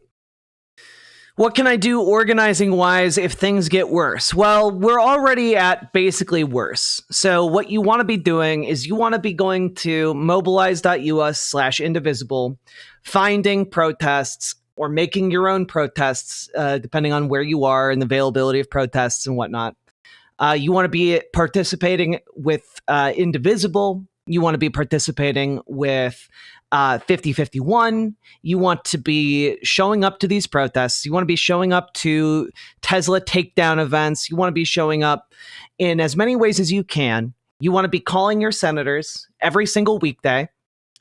What can I do organizing-wise if things get worse? Well, we're already at basically worse. So what you want to be doing is you want to be going to mobilize.us/indivisible, finding protests, or making your own protests, depending on where you are and the availability of protests and whatnot. You want to be participating with Indivisible. You want to be participating with 5051. You want to be showing up to these protests. You want to be showing up to Tesla takedown events. You want to be showing up in as many ways as you can. You want to be calling your senators every single weekday.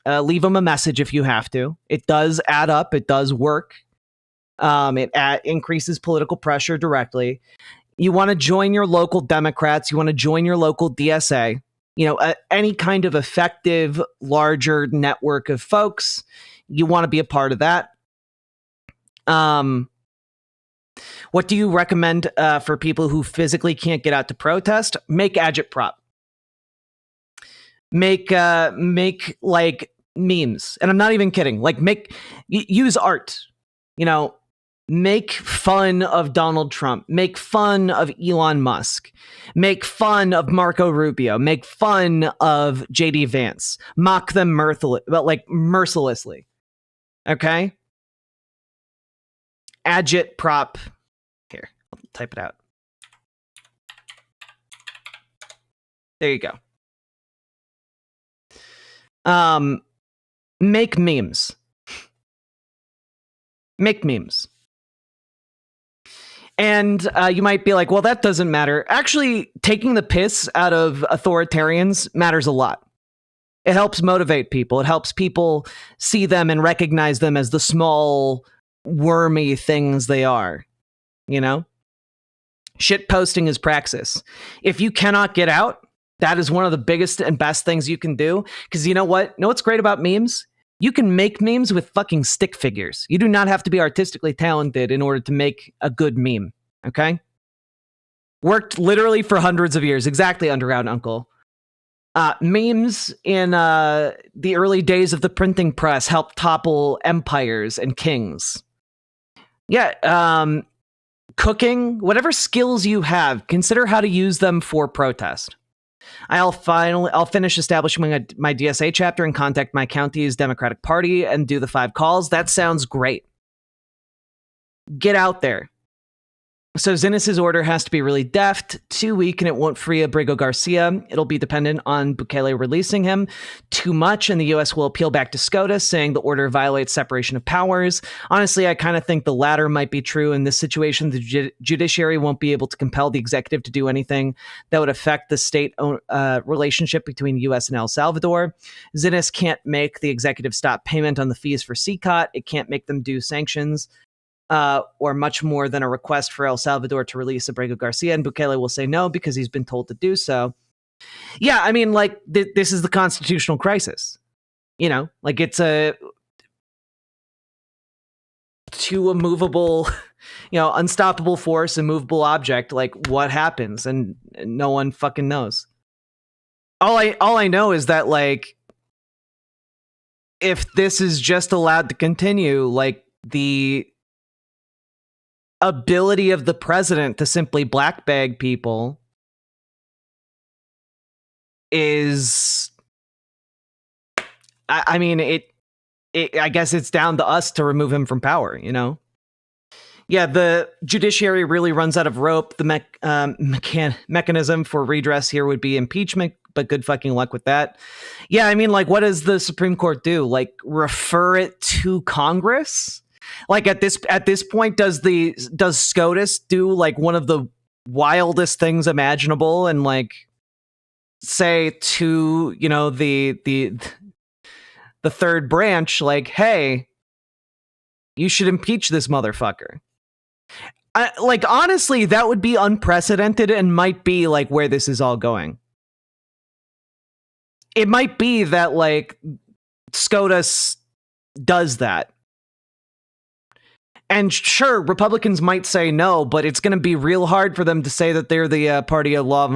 Leave them a message if you have to. It does add up. It does work. It increases political pressure directly. You want to join your local Democrats. You want to join your local DSA. Any kind of effective, larger network of folks. You want to be a part of that. What do you recommend for people who physically can't get out to protest? Make agitprop. Make like memes, and I'm not even kidding. Like, use art. Make fun of Donald Trump. Make fun of Elon Musk. Make fun of Marco Rubio. Make fun of JD Vance. Mock them mercilessly. Okay? Agitprop. Here, I'll type it out. There you go. Make memes. Make memes. And you might be like, well, that doesn't matter. Actually, taking the piss out of authoritarians matters a lot. It helps motivate people. It helps people see them and recognize them as the small, wormy things they are. Shit posting is praxis. If you cannot get out, that is one of the biggest and best things you can do. Because you know what? What's great about memes? You can make memes with fucking stick figures. You do not have to be artistically talented in order to make a good meme. Okay? Worked literally for hundreds of years. Exactly, Underground Uncle. Memes in the early days of the printing press helped topple empires and kings. Yeah, cooking, whatever skills you have, consider how to use them for protest. I'll finish establishing my DSA chapter and contact my county's Democratic Party and do the 5 calls. That sounds great. Get out there. So Zenis' order has to be really deft, too weak, and it won't free Abrigo Garcia. It'll be dependent on Bukele releasing him too much, and the U.S. will appeal back to SCOTUS, saying the order violates separation of powers. Honestly, I kind of think the latter might be true. In this situation, the judiciary won't be able to compel the executive to do anything that would affect the state relationship between the U.S. and El Salvador. Zenis can't make the executive stop payment on the fees for CCOT. It can't make them do sanctions. Or much more than a request for El Salvador to release Abrigo Garcia, and Bukele will say no because he's been told to do so. Yeah, I mean, like, this is the constitutional crisis. You know, like, it's to a movable, unstoppable force, immovable object. Like, what happens? And no one fucking knows. All I know is that, like, if this is just allowed to continue, like, the ability of the president to simply black bag people is, I mean, I guess it's down to us to remove him from power, Yeah, the judiciary really runs out of rope. The mechanism for redress here would be impeachment, but good fucking luck with that. Yeah, I mean, like, what does the Supreme Court do? Like, refer it to Congress? Like, at this point, does SCOTUS do like one of the wildest things imaginable and like say to the third branch, like, hey, you should impeach this motherfucker? Like, honestly, that would be unprecedented and might be like where this is all going. It might be that like SCOTUS does that. And sure, Republicans might say no, but it's going to be real hard for them to say that they're the party of law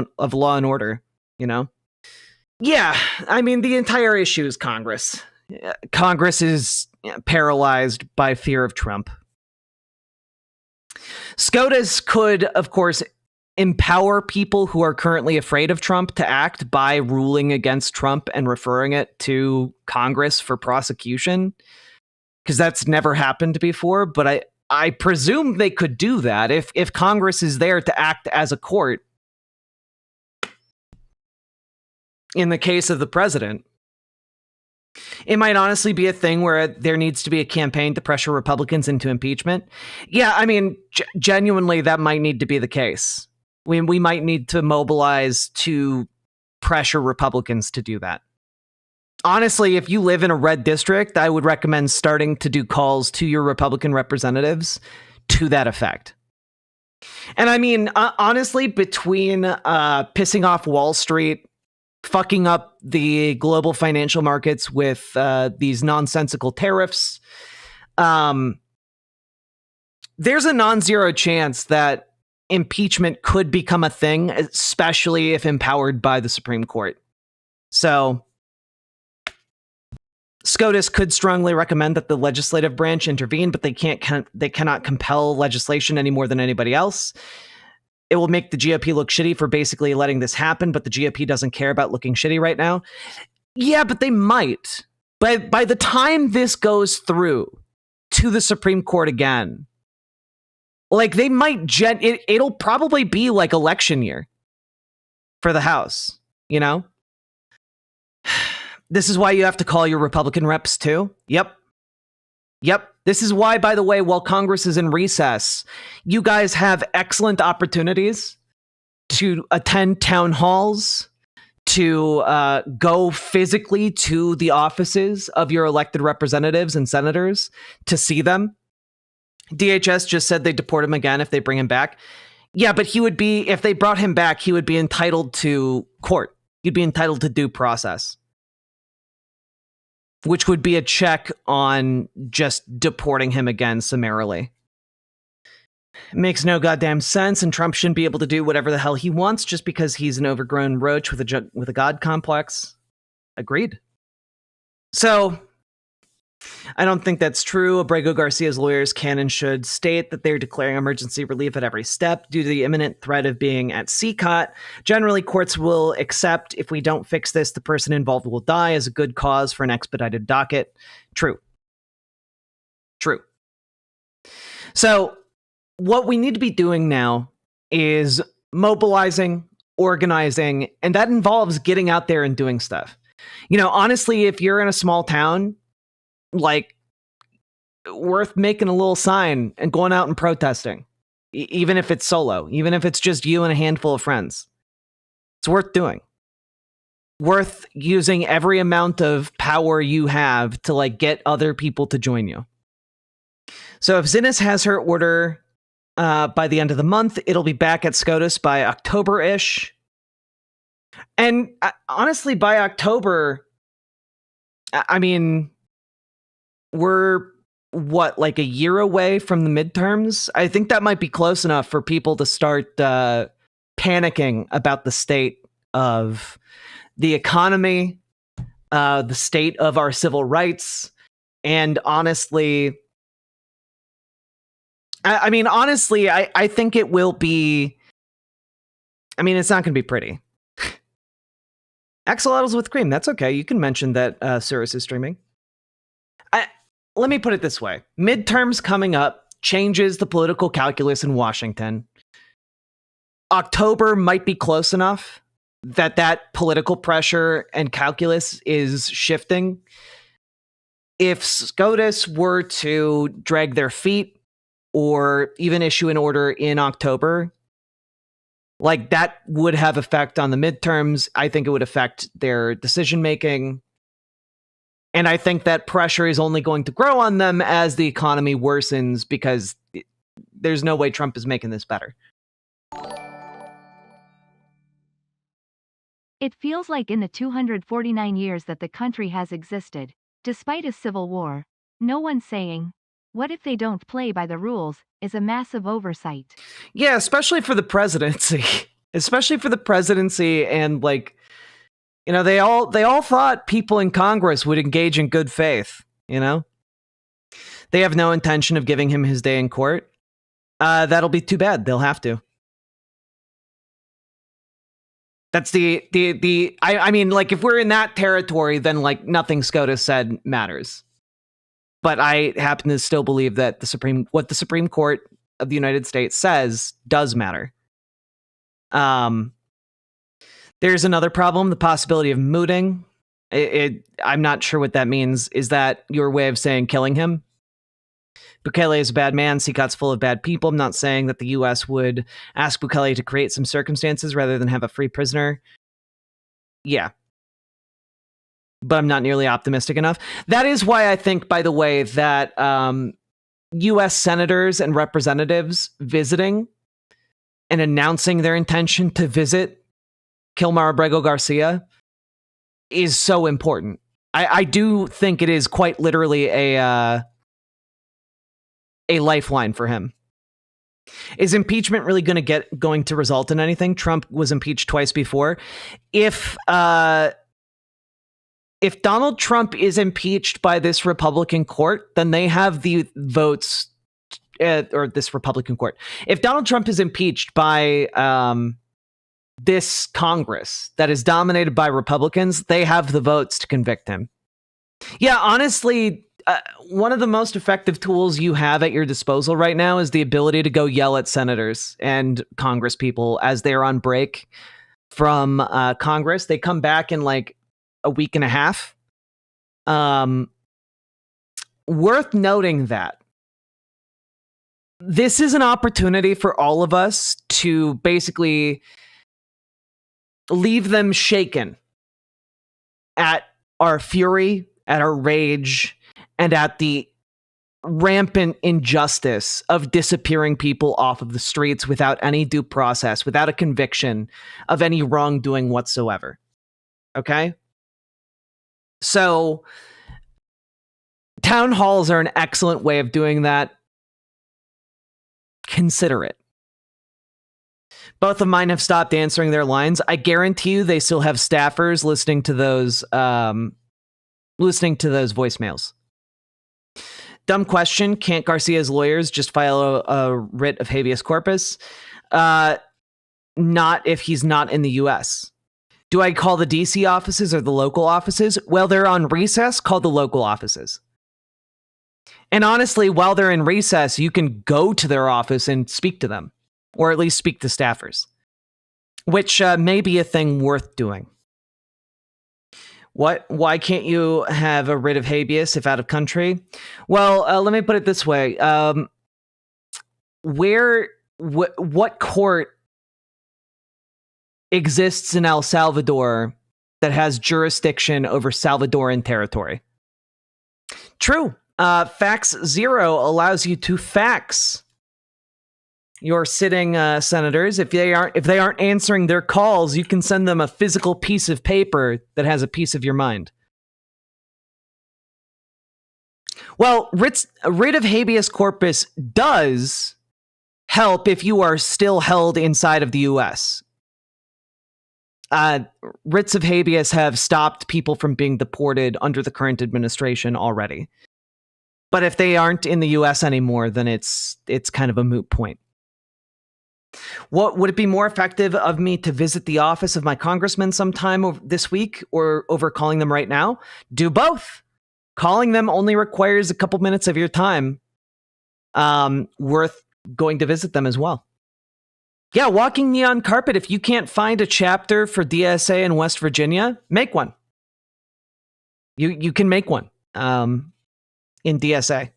and order, Yeah, I mean, the entire issue is Congress. Congress is paralyzed by fear of Trump. SCOTUS could, of course, empower people who are currently afraid of Trump to act by ruling against Trump and referring it to Congress for prosecution. Because that's never happened before, but I presume they could do that if Congress is there to act as a court in the case of the president. It might honestly be a thing where there needs to be a campaign to pressure Republicans into impeachment. Yeah, I mean, genuinely, that might need to be the case. We might need to mobilize to pressure Republicans to do that. Honestly, if you live in a red district, I would recommend starting to do calls to your Republican representatives to that effect. And I mean, honestly, between pissing off Wall Street, fucking up the global financial markets with these nonsensical tariffs, there's a non-zero chance that impeachment could become a thing, especially if empowered by the Supreme Court. So SCOTUS could strongly recommend that the legislative branch intervene, but they cannot compel legislation any more than anybody else. It will make the GOP look shitty for basically letting this happen, but the GOP doesn't care about looking shitty right now. Yeah, but they might. But by the time this goes through to the Supreme Court again, like, they might it'll probably be like election year for the House, This is why you have to call your Republican reps too. Yep. This is why, by the way, while Congress is in recess, you guys have excellent opportunities to attend town halls, to go physically to the offices of your elected representatives and senators to see them. DHS just said they'd deport him again if they bring him back. Yeah, but if they brought him back, he would be entitled to court. He'd be entitled to due process, which would be a check on just deporting him again summarily. It makes no goddamn sense, and Trump shouldn't be able to do whatever the hell he wants just because he's an overgrown roach with a god complex. Agreed. So, I don't think that's true. Abrego Garcia's lawyers can and should state that they're declaring emergency relief at every step due to the imminent threat of being at CCOT. Generally, courts will accept if we don't fix this, the person involved will die as a good cause for an expedited docket. True. So what we need to be doing now is mobilizing, organizing, and that involves getting out there and doing stuff. Honestly, if you're in a small town, like, worth making a little sign and going out and protesting, even if it's solo, even if it's just you and a handful of friends. It's worth doing. Worth using every amount of power you have to get other people to join you. So if Zenis has her order by the end of the month, it'll be back at SCOTUS by October-ish. And honestly, by October, I mean, we're a year away from the midterms? I think that might be close enough for people to start panicking about the state of the economy, the state of our civil rights, and honestly, I think it will be. It's not going to be pretty. Axolotls with cream. That's okay. You can mention that Cirrus is streaming. Let me put it this way. Midterms coming up changes the political calculus in Washington. October might be close enough that political pressure and calculus is shifting. If SCOTUS were to drag their feet or even issue an order in October, that would have effect on the midterms. I think it would affect their decision-making. And I think that pressure is only going to grow on them as the economy worsens, because there's no way Trump is making this better. It feels like in the 249 years that the country has existed, despite a civil war, no one saying, "What if they don't play by the rules?" is a massive oversight. Yeah, especially for the presidency. And they all thought people in Congress would engage in good faith, They have no intention of giving him his day in court. That'll be too bad. They'll have to. That's if we're in that territory, then nothing SCOTUS said matters. But I happen to still believe that what the Supreme Court of the United States says does matter. There's another problem, the possibility of mooting. I'm not sure what that means. Is that your way of saying killing him? Bukele is a bad man. CCOT's full of bad people. I'm not saying that the U.S. would ask Bukele to create some circumstances rather than have a free prisoner. Yeah. But I'm not nearly optimistic enough. That is why I think, by the way, that U.S. senators and representatives visiting and announcing their intention to visit Kilmar Abrego Garcia is so important. I do think it is quite literally a lifeline for him. Is impeachment really going to result in anything? Trump was impeached twice before. If Donald Trump is impeached by this Republican court, then they have the votes, or this Republican court. If Donald Trump is impeached by this Congress that is dominated by Republicans, they have the votes to convict him. Yeah, honestly, one of the most effective tools you have at your disposal right now is the ability to go yell at senators and Congress people as they're on break from Congress. They come back in a week and a half. Worth noting that this is an opportunity for all of us to basically leave them shaken at our fury, at our rage, and at the rampant injustice of disappearing people off of the streets without any due process, without a conviction of any wrongdoing whatsoever. Okay? So, town halls are an excellent way of doing that. Consider it. Both of mine have stopped answering their lines. I guarantee you they still have staffers listening to those voicemails. Dumb question. Can't Garcia's lawyers just file a writ of habeas corpus? Not if he's not in the U.S. Do I call the D.C. offices or the local offices? Well, they're on recess. Call the local offices. And honestly, while they're in recess, you can go to their office and speak to them, or at least speak to staffers, which may be a thing worth doing. What? Why can't you have a writ of habeas if out of country? Well, let me put it this way. What court exists in El Salvador that has jurisdiction over Salvadoran territory? True. Fax Zero allows you to fax your sitting senators. If they aren't answering their calls, you can send them a physical piece of paper that has a piece of your mind. Well, writ of habeas corpus does help if you are still held inside of the U.S. Writs of habeas have stopped people from being deported under the current administration already. But if they aren't in the U.S. anymore, then it's kind of a moot point. What would it be more effective of me to visit the office of my congressman sometime this week or over calling them right now? Do both. Calling them only requires a couple minutes of your time. Worth going to visit them as well. Yeah, walking neon carpet. If you can't find a chapter for DSA in West Virginia, make one. You can make one. In DSA.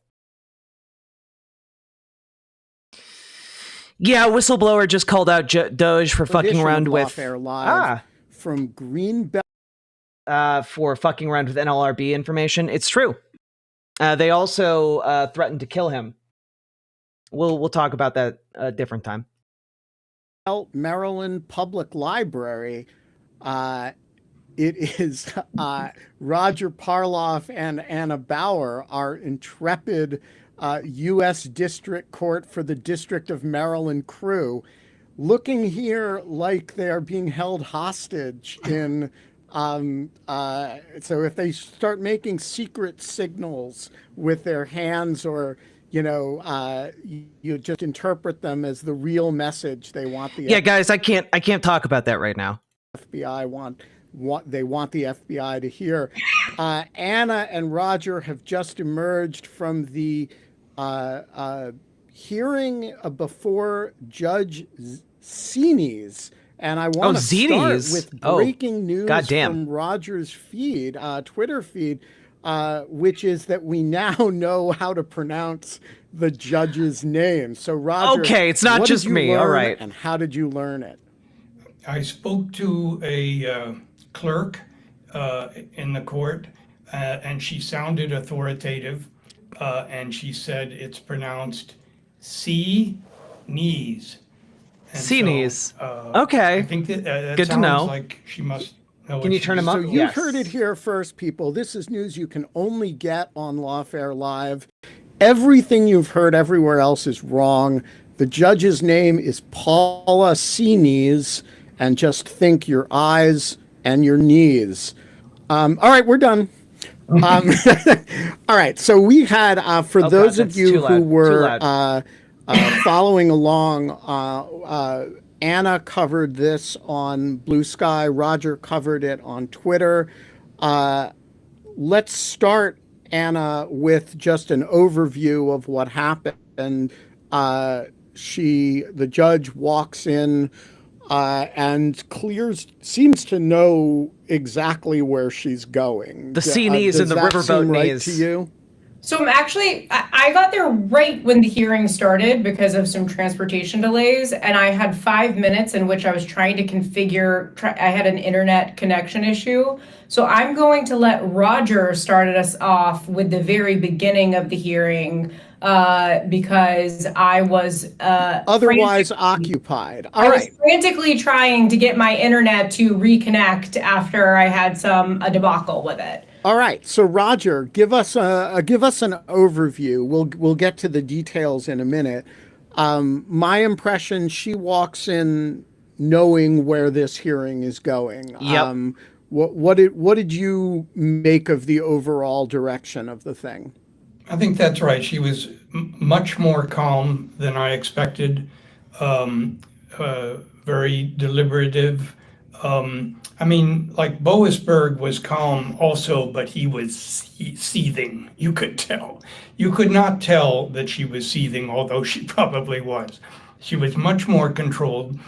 Yeah, whistleblower just called out Doge for fucking around with from Greenbelt for fucking around with NLRB information. It's true. They also threatened to kill him. We'll talk about that a different time. Maryland Public Library. It is Roger Parloff and Anna Bauer, our intrepid U.S. District Court for the District of Maryland crew, looking here like they are being held hostage in. So if they start making secret signals with their hands, or you just interpret them as the real message they want. Guys, I can't talk about that right now. FBI they want the FBI to hear. Anna and Roger have just emerged from the hearing before Judge Zenis, and I want to start with breaking news from Roger's feed, Twitter feed, which is that we now know how to pronounce the judge's name. So, Roger, okay, it's not just me. All right, and how did you learn it? I spoke to a clerk in the court, and she sounded authoritative, and she said it's pronounced C-knees. C-knees. Okay. I think that good to know. Like she must know. Can you turn him up? So you heard it here first, people. This is news you can only get on Lawfare Live. Everything you've heard everywhere else is wrong. The judge's name is Paula C-knees, and just think your eyes and your knees. All right, we're done. All right, so we had, for those of you who were following along, Anna covered this on Blue Sky. Roger covered it on Twitter. Let's start, Anna, with just an overview of what happened. The judge walks in and seems to know exactly where she's going. The C-knees and the riverboat knees. To you? So I got there right when the hearing started because of some transportation delays, and I had 5 minutes in which I was trying to configure. I had an internet connection issue. So I'm going to let Roger start us off with the very beginning of the hearing because I was otherwise occupied. I was frantically trying to get my internet to reconnect after I had a debacle with it. All right, so Roger, give us an overview. We'll get to the details in a minute. My impression: she walks in knowing where this hearing is going. Yep. What did you make of the overall direction of the thing? I think that's right. She was much more calm than I expected, very deliberative. I mean, like Boasberg was calm also, but he was seething. You could tell. You could not tell that she was seething, although she probably was. She was much more controlled.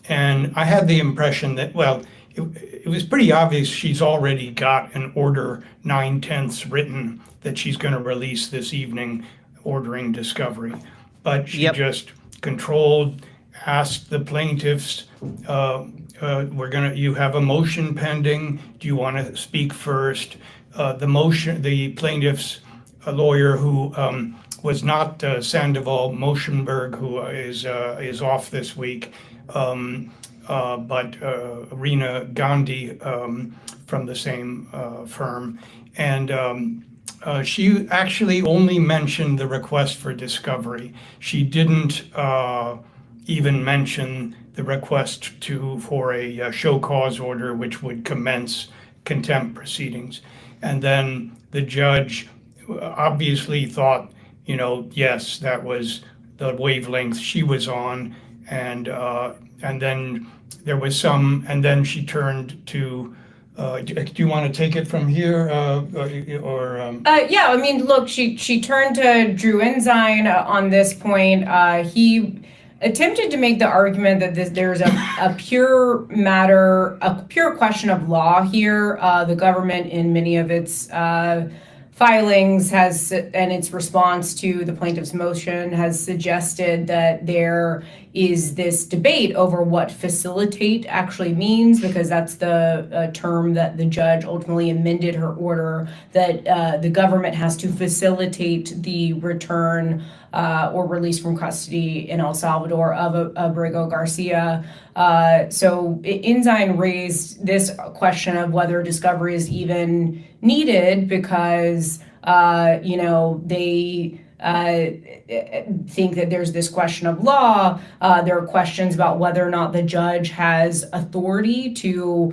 And I had the impression that, well, it was pretty obvious she's already got an order 9/10 written that she's going to release this evening, ordering discovery. But she just controlled, asked the plaintiffs, you have a motion pending. Do you want to speak first? The plaintiff's lawyer, who was not Sandoval Motionberg, who is off this week, but Rina Gandhi from the same firm. And she actually only mentioned the request for discovery. She didn't even mention the request for a show cause order, which would commence contempt proceedings. And then the judge obviously thought, yes, that was the wavelength she was on. And then there was and then she turned to, do you want to take it from here? Yeah, I mean, look, she turned to Drew Ensign on this point. He attempted to make the argument that there's a pure question of law here. The government, in many of its filings, and its response to the plaintiff's motion, has suggested that there is this debate over what facilitate actually means, because that's the term that the judge ultimately amended her order, that the government has to facilitate the return or release from custody in El Salvador of Abrigo Garcia. So Ensign raised this question of whether discovery is even needed because, they think that there's this question of law. There are questions about whether or not the judge has authority to,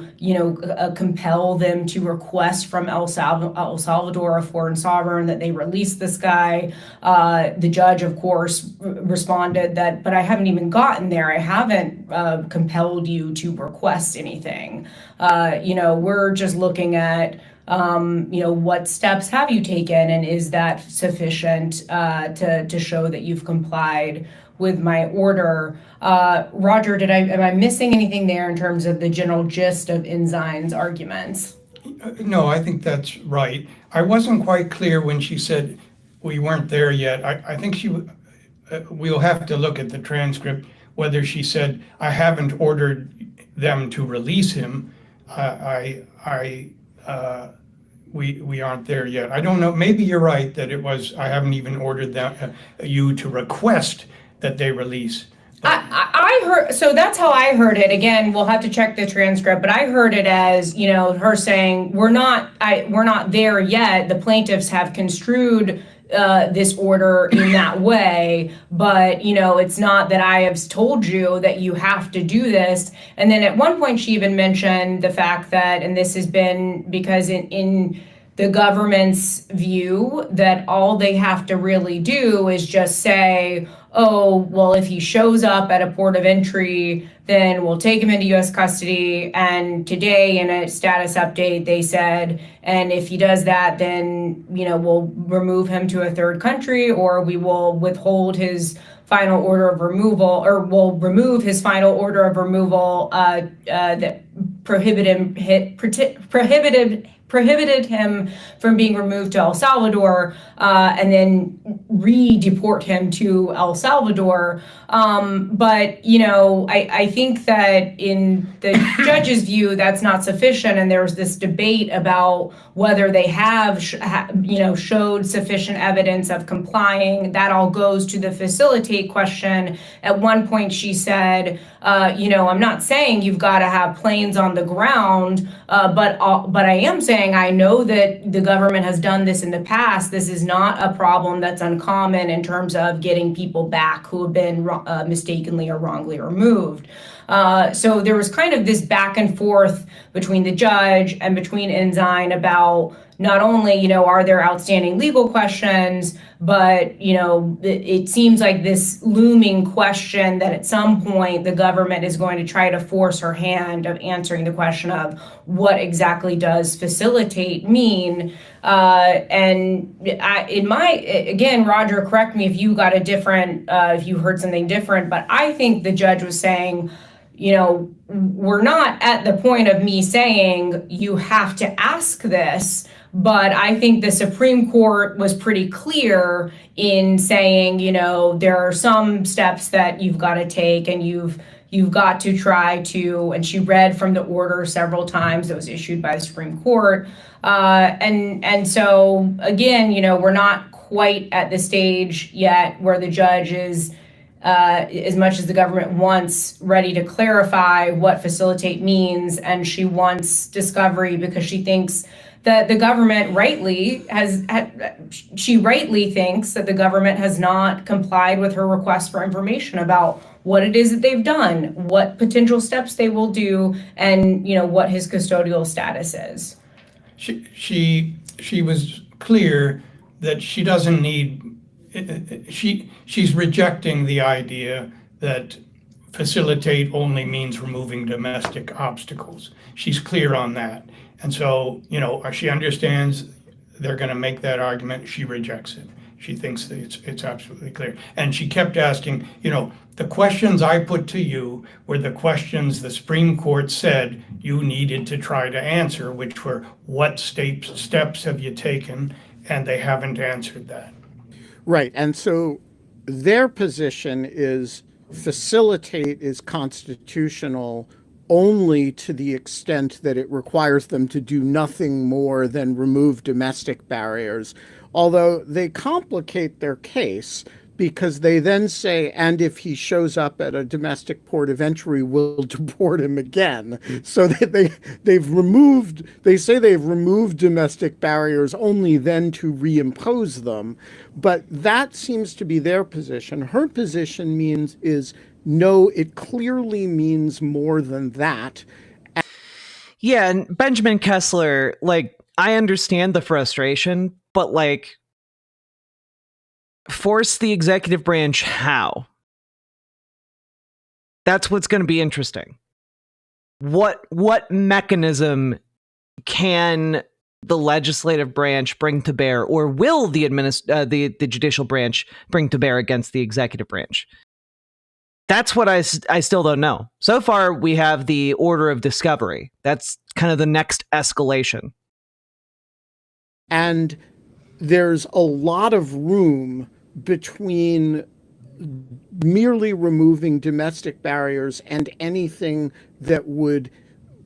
compel them to request from El Salvador, a foreign sovereign, that they release this guy. The judge, of course, responded that, but I haven't even gotten there. I haven't compelled you to request anything. We're just looking at what steps have you taken, and is that sufficient to show that you've complied with my order? Roger, am I missing anything there in terms of the general gist of Ensign's arguments? No, I think that's right. I wasn't quite clear when she said we weren't there yet. I think we'll have to look at the transcript whether she said I haven't ordered them to release him. We aren't there yet. I don't know. Maybe you're right that it was, I haven't even ordered you to request that they release. I heard, so that's how I heard it. Again, we'll have to check the transcript, but I heard it as, her saying, we're not there yet. The plaintiffs have construed this order in that way, but it's not that I have told you that you have to do this. And then at one point she even mentioned the fact that, and this has been because in the government's view, that all they have to really do is just say, oh, well, if he shows up at a port of entry, then we'll take him into U.S. custody. And today in a status update, they said, and if he does that, then, we'll remove him to a third country, or we will withhold his final order of removal, or we'll remove his final order of removal that prohibited him from being removed to El Salvador, and then redeport him to El Salvador. But, I think that in the judge's view, that's not sufficient. And there's this debate about whether they have, showed sufficient evidence of complying. That all goes to the facilitate question. At one point she said, I'm not saying you've got to have planes on the ground, but I am saying I know that the government has done this in the past. This is not a problem that's uncommon in terms of getting people back who have been mistakenly or wrongly removed. So there was kind of this back and forth between the judge and between Ensign about not only, are there outstanding legal questions, but, it seems like this looming question that at some point the government is going to try to force her hand of answering the question of what exactly does facilitate mean. Again, Roger, correct me if you got if you heard something different, but I think the judge was saying, we're not at the point of me saying you have to ask this, but I think the Supreme Court was pretty clear in saying, there are some steps that you've got to take, and you've got to try to, and she read from the order several times that was issued by the Supreme Court. And so again, we're not quite at the stage yet where the judge is, as much as the government wants, ready to clarify what facilitate means, and she wants discovery because she thinks that the government rightly thinks that the government has not complied with her request for information about what it is that they've done, what potential steps they will do, and what his custodial status is. She was clear that she doesn't need. She's rejecting the idea that facilitate only means removing domestic obstacles. She's clear on that. And so, she understands they're going to make that argument. She rejects it. She thinks that it's absolutely clear. And she kept asking, the questions I put to you were the questions the Supreme Court said you needed to try to answer, which were what steps have you taken? And they haven't answered that. Right. And so their position is facilitate is constitutional only to the extent that it requires them to do nothing more than remove domestic barriers, although they complicate their case because they then say, and if he shows up at a domestic port of entry, we'll deport him again. So they say they've removed domestic barriers only then to reimpose them. But that seems to be their position. Her position is no, it clearly means more than that. Yeah, and Benjamin Kessler, I understand the frustration, but force the executive branch how? That's what's going to be interesting. What mechanism can the legislative branch bring to bear, or will the judicial branch bring to bear against the executive branch? That's what I still don't know. So far, we have the order of discovery. That's kind of the next escalation. And there's a lot of room between merely removing domestic barriers and anything that would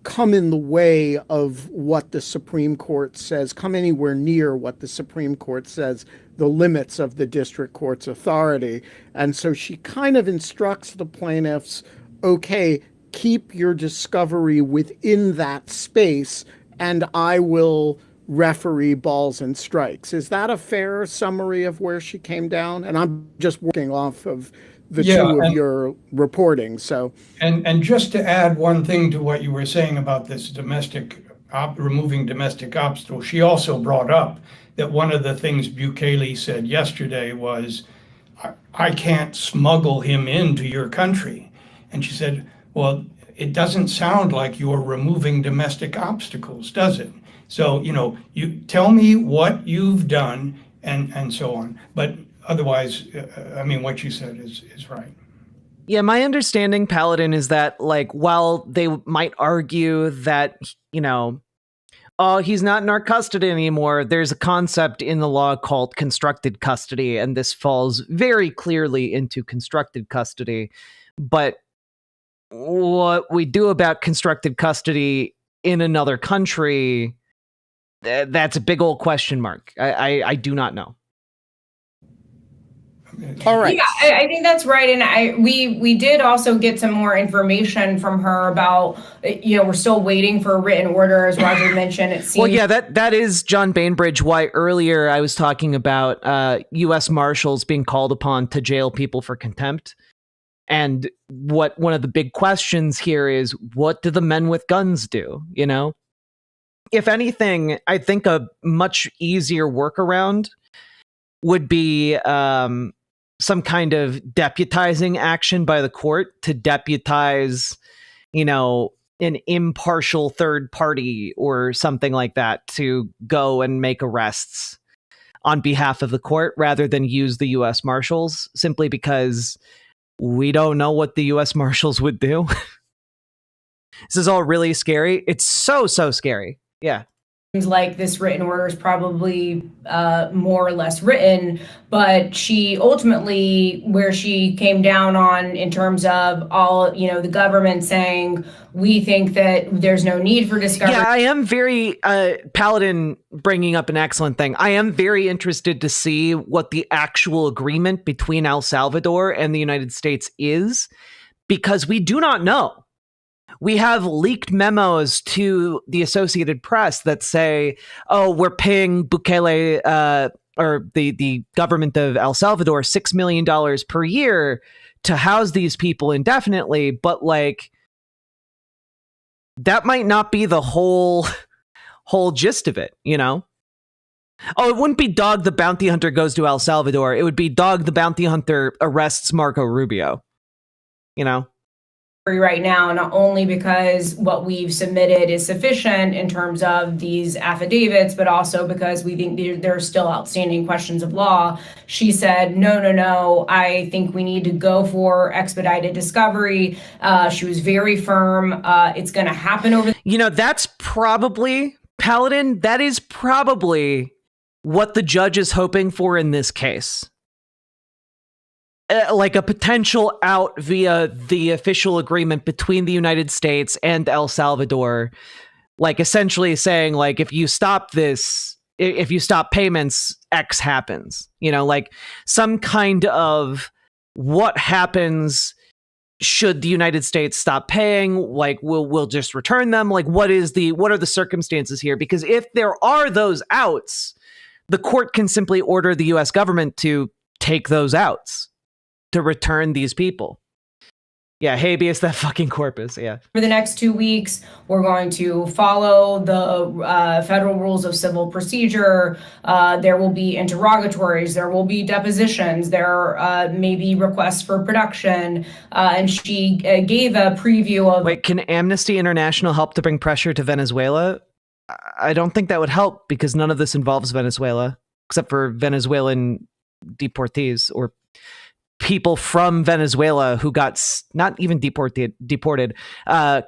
come in the way of what the Supreme Court says, come anywhere near what the Supreme Court says, the limits of the district court's authority. And so she kind of instructs the plaintiffs, okay, keep your discovery within that space, and I will referee balls and strikes. Is that a fair summary of where she came down? And I'm just working off of the two of your reporting. So, and just to add one thing to what you were saying about this removing domestic obstacles, she also brought up that one of the things Bukele said yesterday was, I can't smuggle him into your country. And she said, well, it doesn't sound like you're removing domestic obstacles, does it? So, you tell me what you've done and so on. But otherwise, what you said is right. Yeah, my understanding, Paladin, is that while they might argue that, oh, he's not in our custody anymore, there's a concept in the law called constructed custody, and this falls very clearly into constructed custody. But what we do about constructed custody in another country, that's a big old question mark. I do not know. All right. Yeah, I think that's right. And we did also get some more information from her about, we're still waiting for a written order, as Roger mentioned. It seems. Well, yeah, that is John Bainbridge. Why earlier I was talking about U.S. Marshals being called upon to jail people for contempt. And one of the big questions here is, what do the men with guns do? You know, if anything, I think a much easier workaround would be some kind of deputizing action by the court to deputize, you know, an impartial third party or something like that to go and make arrests on behalf of the court rather than use the U.S. Marshals, simply because we don't know what the U.S. Marshals would do. This is all really scary. It's so scary. Yeah. Like this written order is probably more or less written, but she ultimately, where she came down on in terms of all, you know, the government saying, we think that there's no need for discovery. Yeah, I am very, Paladin bringing up an excellent thing. I am very interested to see what the actual agreement between El Salvador and the United States is, because we do not know. We have leaked memos to the Associated Press that say, oh, we're paying Bukele, or the government of El Salvador, $6 million per year to house these people indefinitely. But like, that might not be the whole gist of it, you know? Oh, it wouldn't be Dog the Bounty Hunter goes to El Salvador. It would be Dog the Bounty Hunter arrests Marco Rubio, you know? Right now, not only because what we've submitted is sufficient in terms of these affidavits, but also because we think there are still outstanding questions of law. She said, no, I think we need to go for expedited discovery. She was very firm. It's going to happen over. You know, that's probably, Paladin, that is probably what the judge is hoping for in this case. Like a potential out via the official agreement between the United States and El Salvador, like essentially saying, like, if you stop this, if you stop payments, X happens, you know, like some kind of what happens should the United States stop paying, like we'll just return them. Like, what are the circumstances here? Because if there are those outs, the court can simply order the US government to take those outs, to return these people. Yeah, habeas that fucking corpus, yeah. For the next 2 weeks, we're going to follow the federal rules of civil procedure. There will be interrogatories, there will be depositions, there may be requests for production, and she gave a preview of... Wait, can Amnesty International help to bring pressure to Venezuela? I don't think that would help, because none of this involves Venezuela, except for Venezuelan deportees, or people from Venezuela who got not even deported,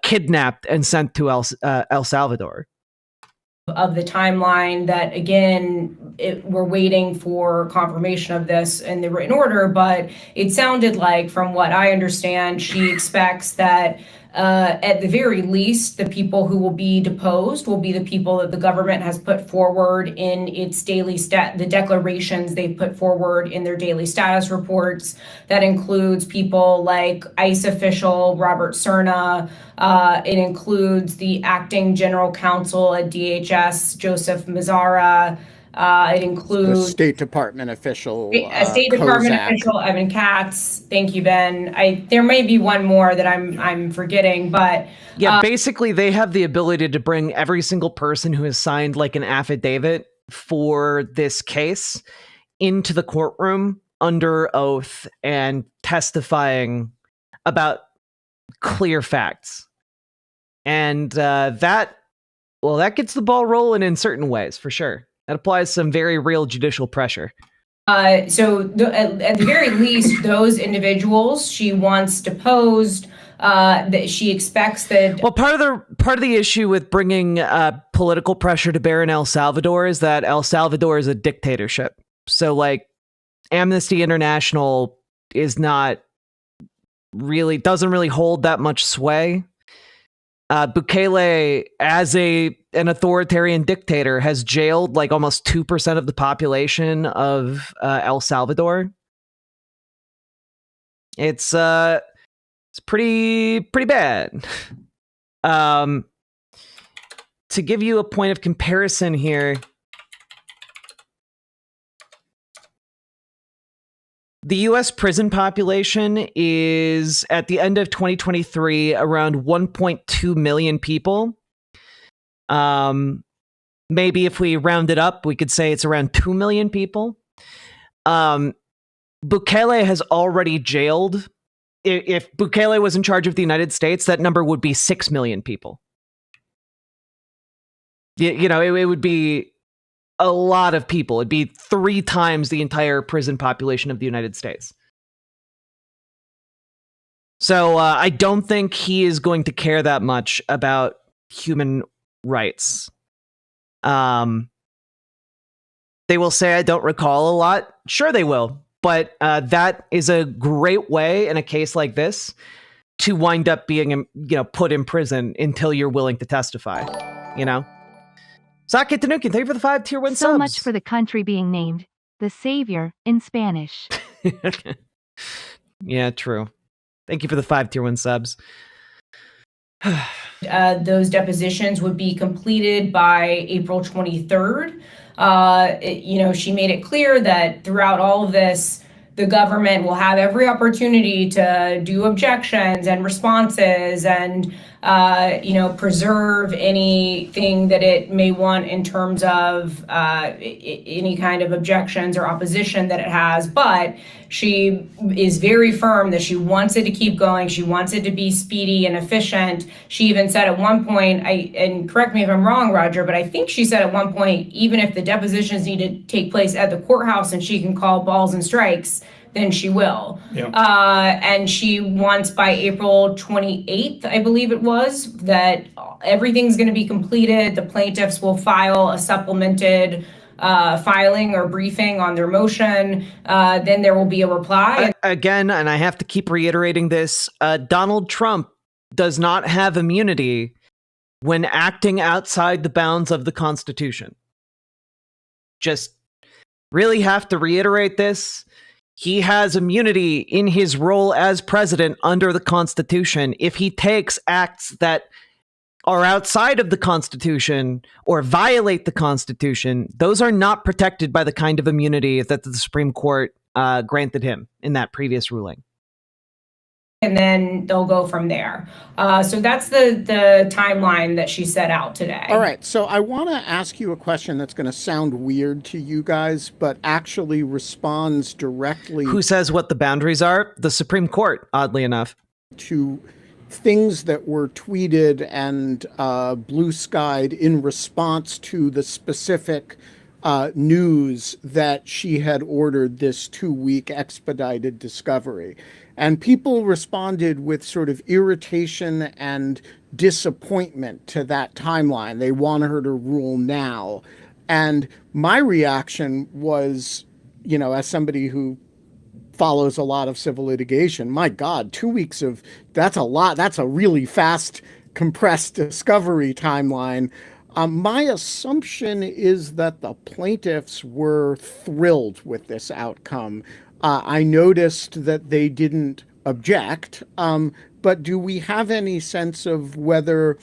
kidnapped and sent to El Salvador. Of the timeline that, again, we're waiting for confirmation of this in the written order, but it sounded like, from what I understand, she expects that at the very least, the people who will be deposed will be the people that the government has put forward in its daily the declarations they put forward in their daily status reports. That includes people like ICE official Robert Cerna. It includes the acting general counsel at DHS, Joseph Mazzara. It includes the State Department official, State Department official Evan Katz. Thank you, Ben. There may be one more that I'm forgetting, but yeah, basically they have the ability to bring every single person who has signed like an affidavit for this case into the courtroom under oath and testifying about clear facts, and that gets the ball rolling in certain ways for sure. That applies some very real judicial pressure. So at the very least, those individuals she wants deposed. That she expects that. Well, part of the issue with bringing political pressure to bear in El Salvador is that El Salvador is a dictatorship. So, like, Amnesty International doesn't really hold that much sway. Bukele, as an authoritarian dictator, has jailed like almost 2% of the population of El Salvador. It's pretty bad. To give you a point of comparison here, The U.S. prison population is, at the end of 2023, around 1.2 million people. Maybe if we round it up, we could say it's around 2 million people. Bukele has already jailed. If Bukele was in charge of the United States, that number would be 6 million people. It would be a lot of people. It'd be 3 times the entire prison population of the United States. So I don't think he is going to care that much about human rights. They will say, I don't recall a lot. Sure, they will. But that is a great way in a case like this to wind up being, put in prison until you're willing to testify, Sake Tanuki, thank you for the 5 tier 1 subs. So much for the country being named the Savior in Spanish. Yeah, true. Thank you for the 5 tier 1 subs. Those depositions would be completed by April 23rd. She made it clear that throughout all of this, the government will have every opportunity to do objections and responses and, preserve anything that it may want in terms of any kind of objections or opposition that it has. But she is very firm that she wants it to keep going. She wants it to be speedy and efficient. She even said at one point, and correct me if I'm wrong, Roger, but I think she said at one point, even if the depositions need to take place at the courthouse and she can call balls and strikes, then she will. Yeah. And she wants by April 28th, I believe it was, that everything's going to be completed. The plaintiffs will file a supplemented filing or briefing on their motion. Then there will be a reply. Again, and I have to keep reiterating this, Donald Trump does not have immunity when acting outside the bounds of the Constitution. Just really have to reiterate this. He has immunity in his role as president under the Constitution. If he takes acts that are outside of the Constitution or violate the Constitution, those are not protected by the kind of immunity that the Supreme Court granted him in that previous ruling. And then they'll go from there. So that's the timeline that she set out today. All right. So I want to ask you a question that's going to sound weird to you guys, but actually responds directly. Who says what the boundaries are? The Supreme Court, oddly enough. To things that were tweeted and blue-skied in response to the specific news that she had ordered this 2-week expedited discovery. And people responded with sort of irritation and disappointment to that timeline. They want her to rule now. And my reaction was, as somebody who follows a lot of civil litigation, my God, 2 weeks that's a lot. That's a really fast, compressed discovery timeline. My assumption is that the plaintiffs were thrilled with this outcome. I noticed that they didn't object, but do we have any sense of whether,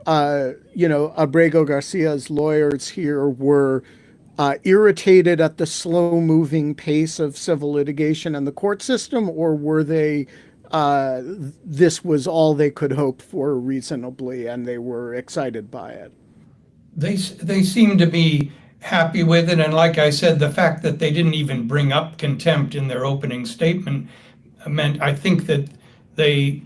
Abrego Garcia's lawyers here were irritated at the slow-moving pace of civil litigation and the court system, or were they, this was all they could hope for reasonably, and they were excited by it? They seem to be happy with it. And like I said, the fact that they didn't even bring up contempt in their opening statement meant, I think, that they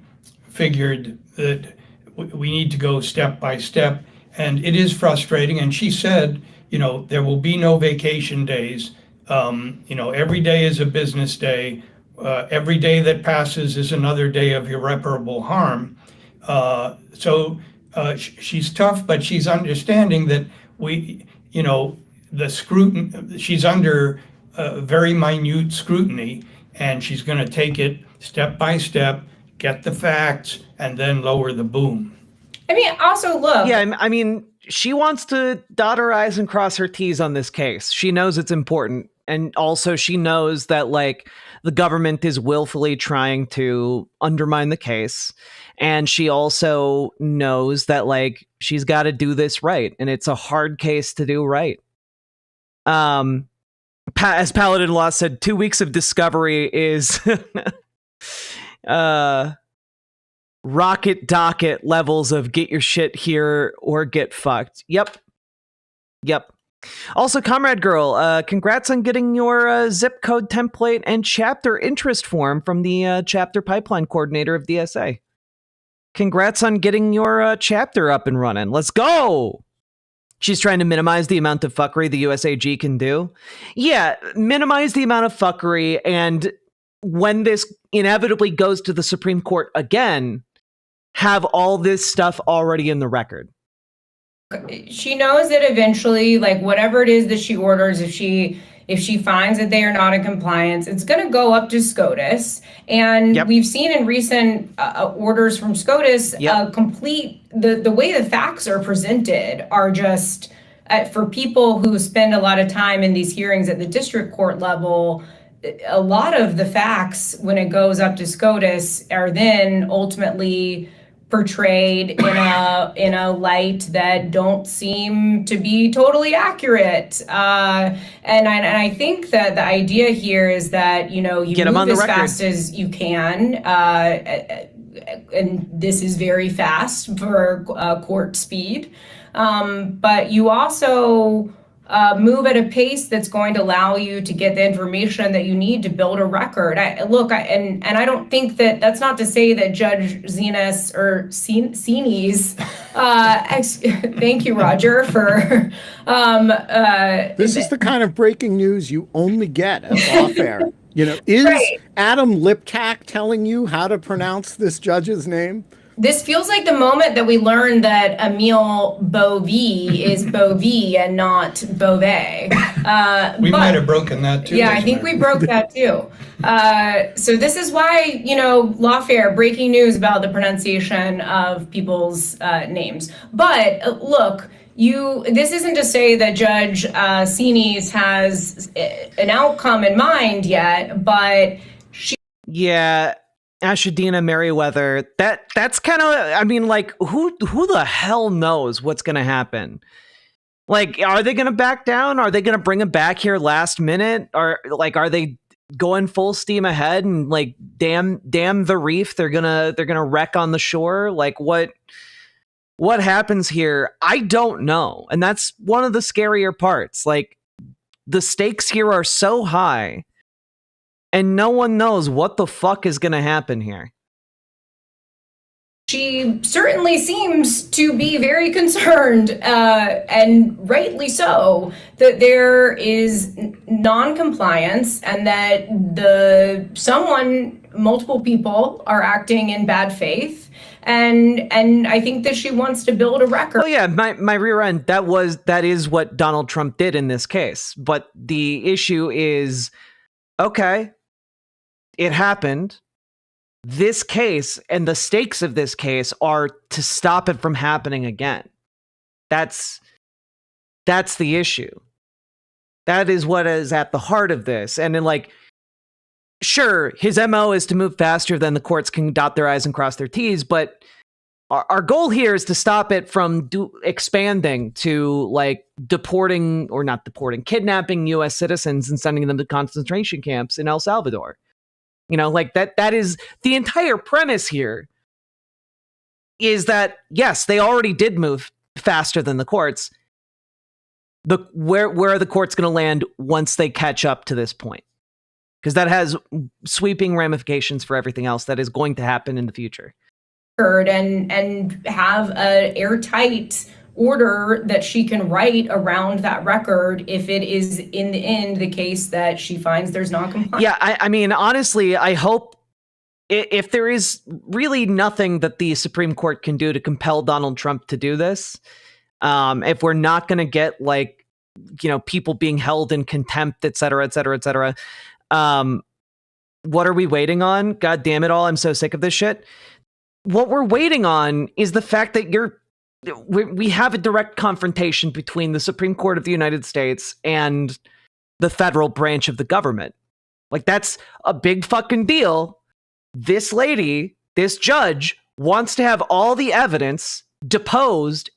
figured that we need to go step by step. And it is frustrating. And she said, there will be no vacation days. Every day is a business day. Every day that passes is another day of irreparable harm. She's tough, but she's understanding that the scrutiny, she's under very minute scrutiny, and she's going to take it step by step, get the facts, and then lower the boom. I mean, also look. Yeah, I mean, she wants to dot her I's and cross her T's on this case. She knows it's important. And also she knows that the government is willfully trying to undermine the case. And she also knows that she's got to do this right. And it's a hard case to do right. As Paladin Law said, 2 weeks of discovery is rocket docket levels of get your shit here or get fucked. Yep. Also, Comrade Girl, congrats on getting your zip code template and chapter interest form from the chapter pipeline coordinator of DSA. Congrats on getting your chapter up and running. Let's go! She's trying to minimize the amount of fuckery the USAG can do. Yeah, minimize the amount of fuckery, and when this inevitably goes to the Supreme Court again, have all this stuff already in the record. She knows that eventually, like, whatever it is that she orders, if she finds that they are not in compliance, it's going to go up to SCOTUS. And we've seen in recent orders from SCOTUS, the way the facts are presented are just, for people who spend a lot of time in these hearings at the district court level, a lot of the facts, when it goes up to SCOTUS, are then ultimately portrayed in a light that don't seem to be totally accurate. And I think that the idea here is that, you move as fast as you can. And this is very fast for court speed. But you also move at a pace that's going to allow you to get the information that you need to build a record. I don't think that's not to say that Judge Zenis or Zenis, thank you, Roger, for this is the kind of breaking news you only get at Lawfare. Is Adam Liptak telling you how to pronounce this judge's name? This feels like the moment that we learned that Emile Bovee is Bovee and not Beauvais. We might have broken that too. Yeah, I think we broke that too. So this is why, Lawfare, breaking news about the pronunciation of people's names. But look, this isn't to say that Judge Zenis has an outcome in mind yet, but she... Yeah. Ashadina Merriweather, that's kind of, who the hell knows what's going to happen? Like, are they going to back down? Are they going to bring him back here last minute? Or are they going full steam ahead and like, damn the reef? They're gonna wreck on the shore. Like, what happens here? I don't know. And that's one of the scarier parts. Like, the stakes here are so high, and no one knows what the fuck is going to happen here. She certainly seems to be very concerned, and rightly so, that there is non-compliance and that multiple people are acting in bad faith. And I think that she wants to build a record. Oh yeah, my rear end, that is what Donald Trump did in this case. But the issue is, okay, it happened. This case and the stakes of this case are to stop it from happening again. That's the issue. That is what is at the heart of this. And then, sure, his MO is to move faster than the courts can dot their I's and cross their T's, but our goal here is to stop it from expanding to kidnapping U.S. citizens and sending them to concentration camps in El Salvador. That is the entire premise here, is that, yes, they already did move faster than the courts. Where are the courts going to land once they catch up to this point? Because that has sweeping ramifications for everything else that is going to happen in the future. And have an airtight order that she can write around that record if it is in the end the case that she finds there's non-compliance. Yeah, I mean, honestly, I hope if there is really nothing that the Supreme Court can do to compel Donald Trump to do this, if we're not going to get people being held in contempt, et cetera, et cetera, et cetera, what are we waiting on? God damn it all, I'm so sick of this shit. What we're waiting on is the fact that we have a direct confrontation between the Supreme Court of the United States and the federal branch of the government. That's a big fucking deal. This lady, this judge, wants to have all the evidence deposed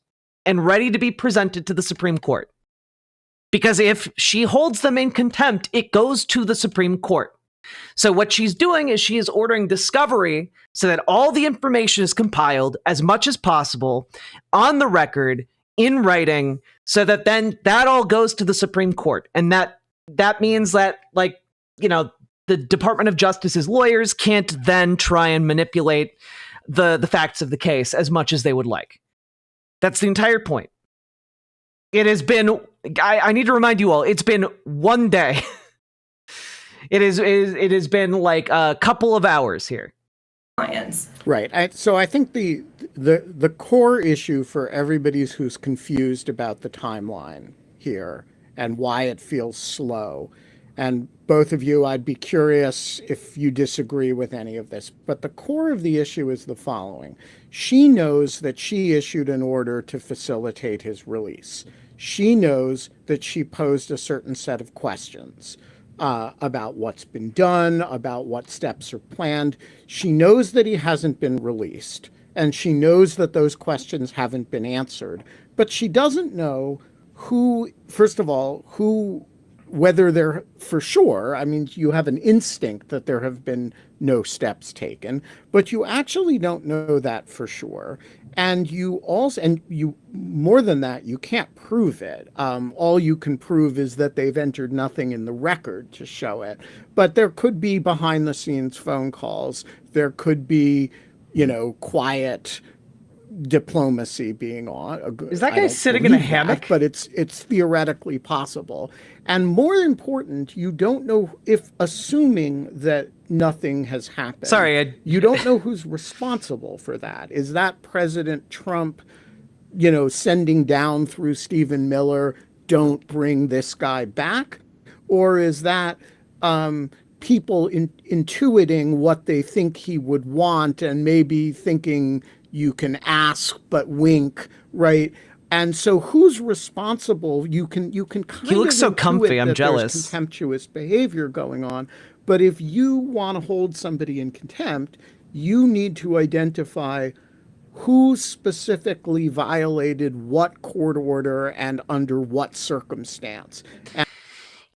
and ready to be presented to the Supreme Court. Because if she holds them in contempt, it goes to the Supreme Court. So what she's doing is she is ordering discovery so that all the information is compiled as much as possible on the record, in writing, so that then that all goes to the Supreme Court. And that means that, like, you know, the Department of Justice's lawyers can't then try and manipulate the facts of the case as much as they would like. That's the entire point. It has been, I need to remind you all, it's been one day. It has been like a couple of hours here. Right. So I think the core issue for everybody who's confused about the timeline here and why it feels slow, and both of you, I'd be curious if you disagree with any of this, but the core of the issue is the following. She knows that she issued an order to facilitate his release. She knows that she posed a certain set of questions about what's been done, about what steps are planned. She knows that he hasn't been released, and she knows that those questions haven't been answered. But she doesn't know who, first of all, whether they're for sure. I mean, you have an instinct that there have been no steps taken, but you actually don't know that for sure. And more than that, you can't prove it. All you can prove is that they've entered nothing in the record to show it. But there could be behind the scenes phone calls. There could be, quiet diplomacy being on. Is that guy sitting in a hammock? But it's theoretically possible. And more important, you don't know assuming that nothing has happened. Sorry, you don't know who's responsible for that. Is that President Trump, sending down through Stephen Miller, don't bring this guy back? Or is that people intuiting what they think he would want and maybe thinking you can ask but wink, right? And so who's responsible? You can kind he looks of so comfy. I'm jealous. There's contemptuous behavior going on. But if you want to hold somebody in contempt, you need to identify who specifically violated what court order and under what circumstance.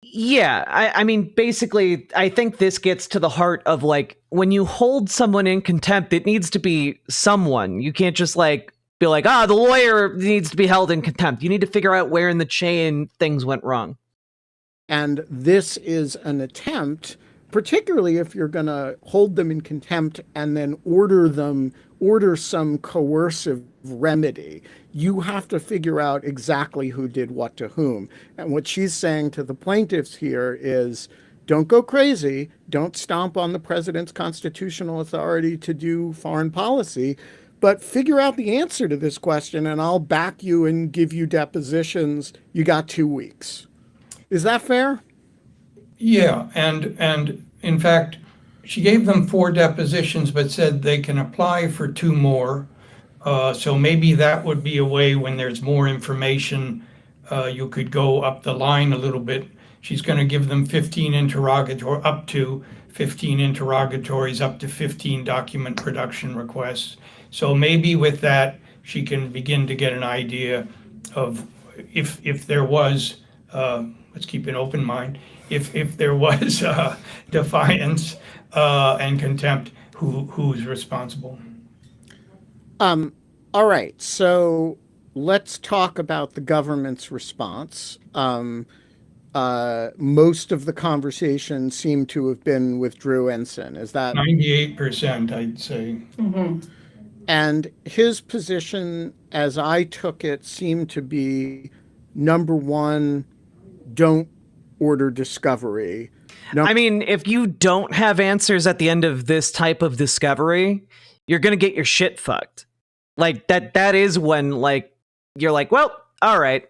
Yeah, I mean, basically, I think this gets to the heart of, like, when you hold someone in contempt, it needs to be someone. You can't just, like, be like, the lawyer needs to be held in contempt. You need to figure out where in the chain things went wrong. And this is an attempt, particularly if you're going to hold them in contempt and then order some coercive remedy. You have to figure out exactly who did what to whom. And what she's saying to the plaintiffs here is, don't go crazy. Don't stomp on the president's constitutional authority to do foreign policy, but figure out the answer to this question and I'll back you and give you depositions. You got 2 weeks. Is that fair? Yeah, and in fact, she gave them 4 depositions, but said they can apply for 2 more. So maybe that would be a way when there's more information, you could go up the line a little bit. She's going to give them up to 15 interrogatories, up to 15 document production requests. So maybe with that, she can begin to get an idea of if there was, let's keep an open mind, if there was defiance and contempt, who's responsible. All right, so let's talk about the government's response. Most of the conversation seemed to have been with Drew Ensign. Is that 98%, I'd say. Mm-hmm. And his position, as I took it, seemed to be, number one, don't order discovery. I mean, if you don't have answers at the end of this type of discovery, you're going to get your shit fucked. Like, that is when, like, you're like, well, all right,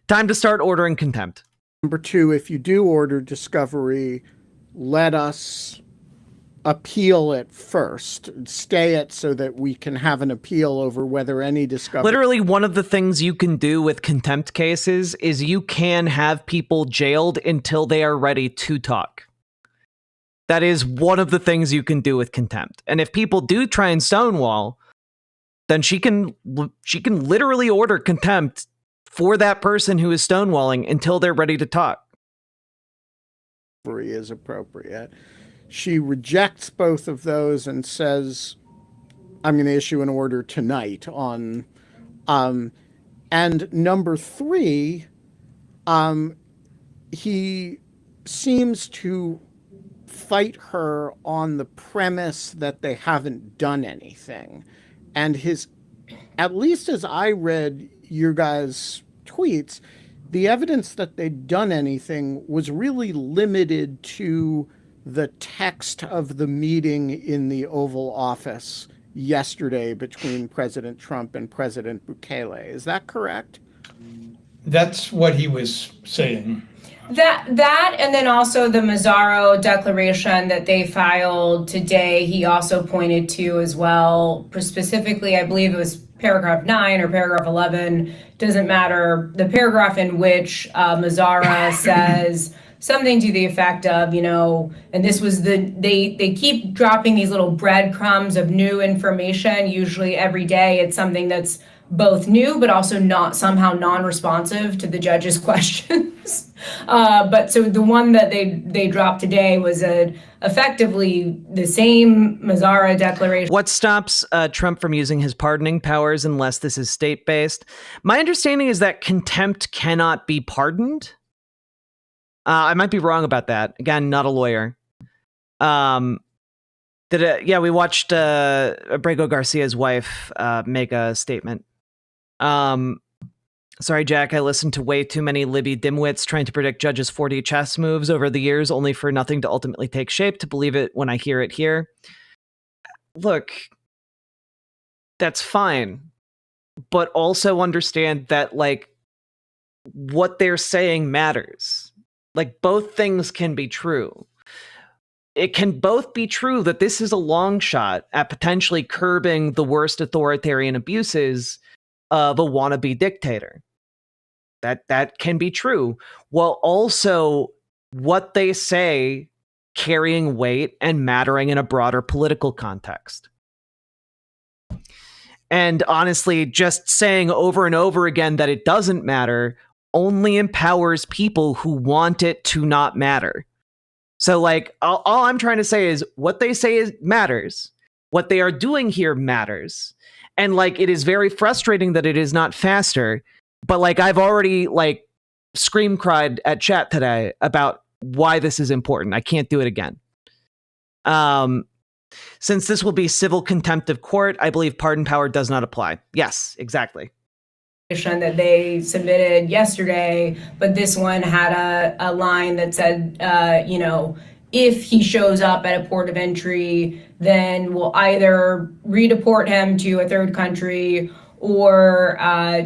time to start ordering contempt. Number two, if you do order discovery, let us appeal it first. Stay it so that we can have an appeal over whether any discovery... Literally, one of the things you can do with contempt cases is you can have people jailed until they are ready to talk. That is one of the things you can do with contempt. And if people do try and stonewall, then she can literally order contempt for that person who is stonewalling until they're ready to talk. Is appropriate. She rejects both of those and says, I'm going to issue an order tonight on, and number 3, he seems to fight her on the premise that they haven't done anything. And his, at least as I read your guys' tweets, the evidence that they'd done anything was really limited to the text of the meeting in the Oval Office yesterday between President Trump and President Bukele. Is that correct? That's what he was saying. That and then also the Mazzaro declaration that they filed today, he also pointed to as well. Specifically, I believe it was paragraph 9 or paragraph 11, doesn't matter. The paragraph in which Mazzara says something to the effect of, and this was they keep dropping these little breadcrumbs of new information. Usually every day it's something that's both new, but also not somehow non-responsive to the judge's questions. But so the one that they dropped today was effectively the same Mazzara declaration. What stops Trump from using his pardoning powers unless this is state-based? My understanding is that contempt cannot be pardoned. I might be wrong about that. Again, not a lawyer. We watched Abrego Garcia's wife make a statement. Sorry, Jack, I listened to way too many Libby dimwits trying to predict judges' 4D chess moves over the years, only for nothing to ultimately take shape, to believe it when I hear it here. Look, that's fine. But also understand that, what they're saying matters. Both things can be true. It can both be true that this is a long shot at potentially curbing the worst authoritarian abuses of a wannabe dictator. That can be true, while also what they say carrying weight and mattering in a broader political context. And honestly, just saying over and over again that it doesn't matter only empowers people who want it to not matter. So all I'm trying to say is what they say matters. What they are doing here matters. And it is very frustrating that it is not faster. But I've already scream cried at chat today about why this is important. I can't do it again. Since this will be civil contempt of court, I believe pardon power does not apply. Yes, exactly. That they submitted yesterday, but this one had a line that said, if he shows up at a port of entry, then we'll either redeport him to a third country or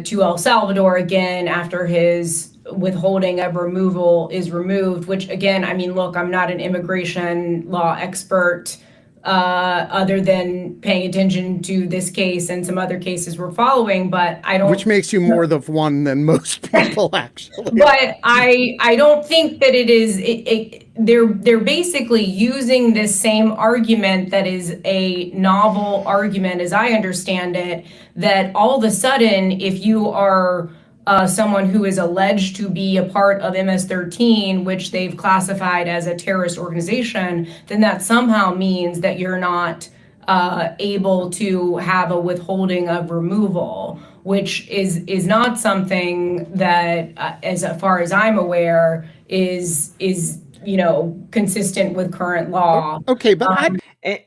to El Salvador again after his withholding of removal is removed, which again, look, I'm not an immigration law expert other than paying attention to this case and some other cases we're following, but I don't... Which makes you more of one than most people, actually. But I don't think that it is... They're basically using this same argument that is a novel argument, as I understand it, that all of a sudden, if you are someone who is alleged to be a part of MS-13, which they've classified as a terrorist organization, then that somehow means that you're not able to have a withholding of removal, which is not something that, as far as I'm aware, is consistent with current law. Okay, but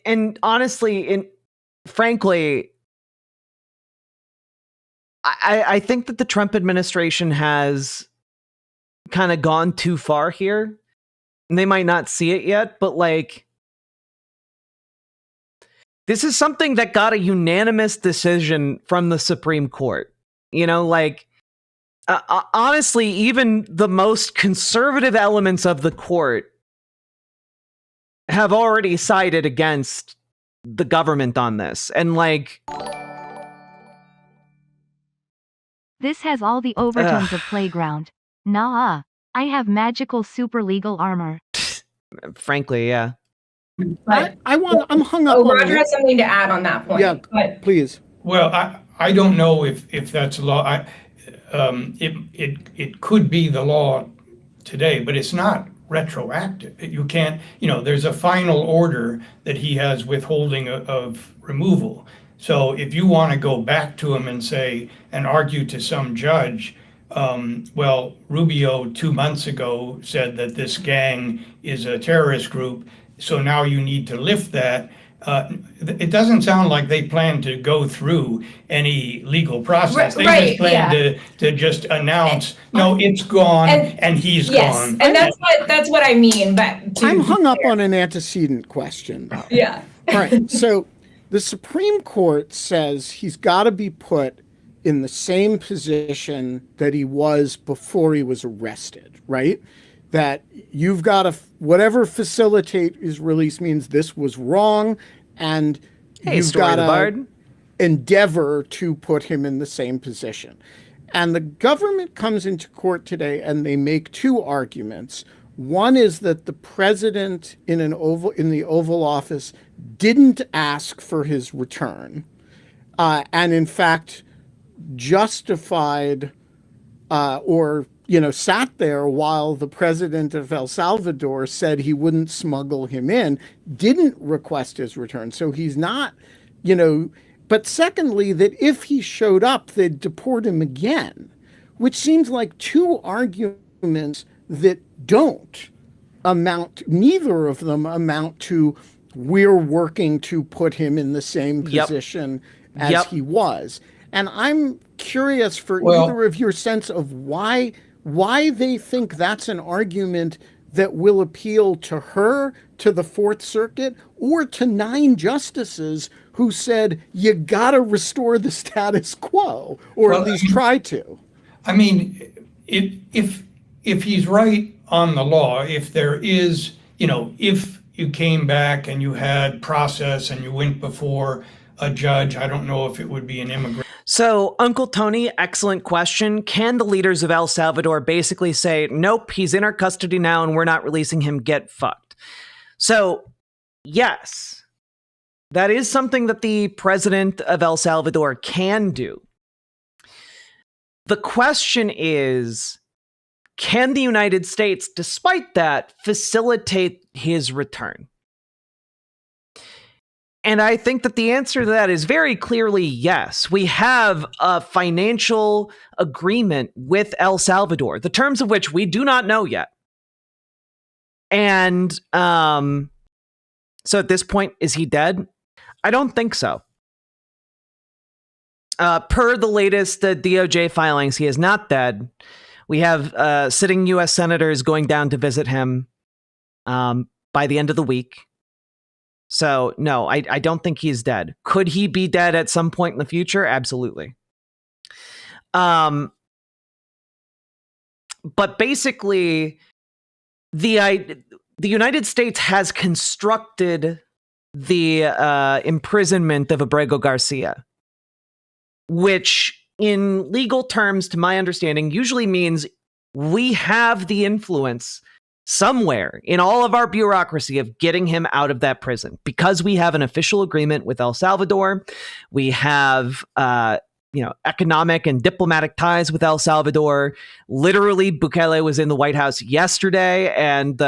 and honestly, frankly, I think that the Trump administration has kind of gone too far here. And they might not see it yet, but this is something that got a unanimous decision from the Supreme Court. Honestly, even the most conservative elements of the court have already sided against the government on this. And this has all the overtones of Playground. Nah, I have magical super legal armor. Frankly, yeah. But I'm hung up on Roger has something to add on that point. Yeah, please. Well, I don't know if that's law. it could be the law today, but it's not retroactive. You can't, there's a final order that he has withholding of removal. So if you want to go back to him and say, and argue to some judge, well, Rubio 2 months ago said that this gang is a terrorist group, so now you need to lift that. It doesn't sound like they plan to go through any legal process. They just plan to just announce, no, it's gone, and he's gone. And that's what I mean. But I'm hung up on an antecedent question, though. Yeah. All right. So the Supreme Court says he's got to be put in the same position that he was before he was arrested, right? That you've got to, whatever facilitate his release means this was wrong, and you've got to endeavor to put him in the same position. And the government comes into court today and they make two arguments. One is that the president in the Oval Office didn't ask for his return, and in fact justified or sat there while the president of El Salvador said he wouldn't smuggle him in, didn't request his return. So he's not, but secondly, that if he showed up, they'd deport him again, which seems like two arguments that neither of them amount to we're working to put him in the same position as he was. And I'm curious for either of your sense of why they think that's an argument that will appeal to her, to the Fourth Circuit, or to 9 justices who said you gotta restore the status quo, or at least try to. I mean, if he's right on the law, if there is, if you came back and you had process and you went before a judge, I don't know if it would be an immigrant. So, Uncle Tony, excellent question. Can the leaders of El Salvador basically say, nope, he's in our custody now and we're not releasing him, get fucked? So, yes, that is something that the president of El Salvador can do. The question is, can the United States, despite that, facilitate his return? And I think that the answer to that is very clearly yes. We have a financial agreement with El Salvador, the terms of which we do not know yet. And so at this point, is he dead? I don't think so. Per the latest DOJ filings, he is not dead. We have sitting U.S. senators going down to visit him by the end of the week. So, no, I don't think he's dead. Could he be dead at some point in the future? Absolutely. But basically, the United States has constructed the imprisonment of Abrego Garcia, which in legal terms, to my understanding, usually means we have the influence somewhere in all of our bureaucracy of getting him out of that prison because we have an official agreement with El Salvador. We have, economic and diplomatic ties with El Salvador. Literally, Bukele was in the White House yesterday and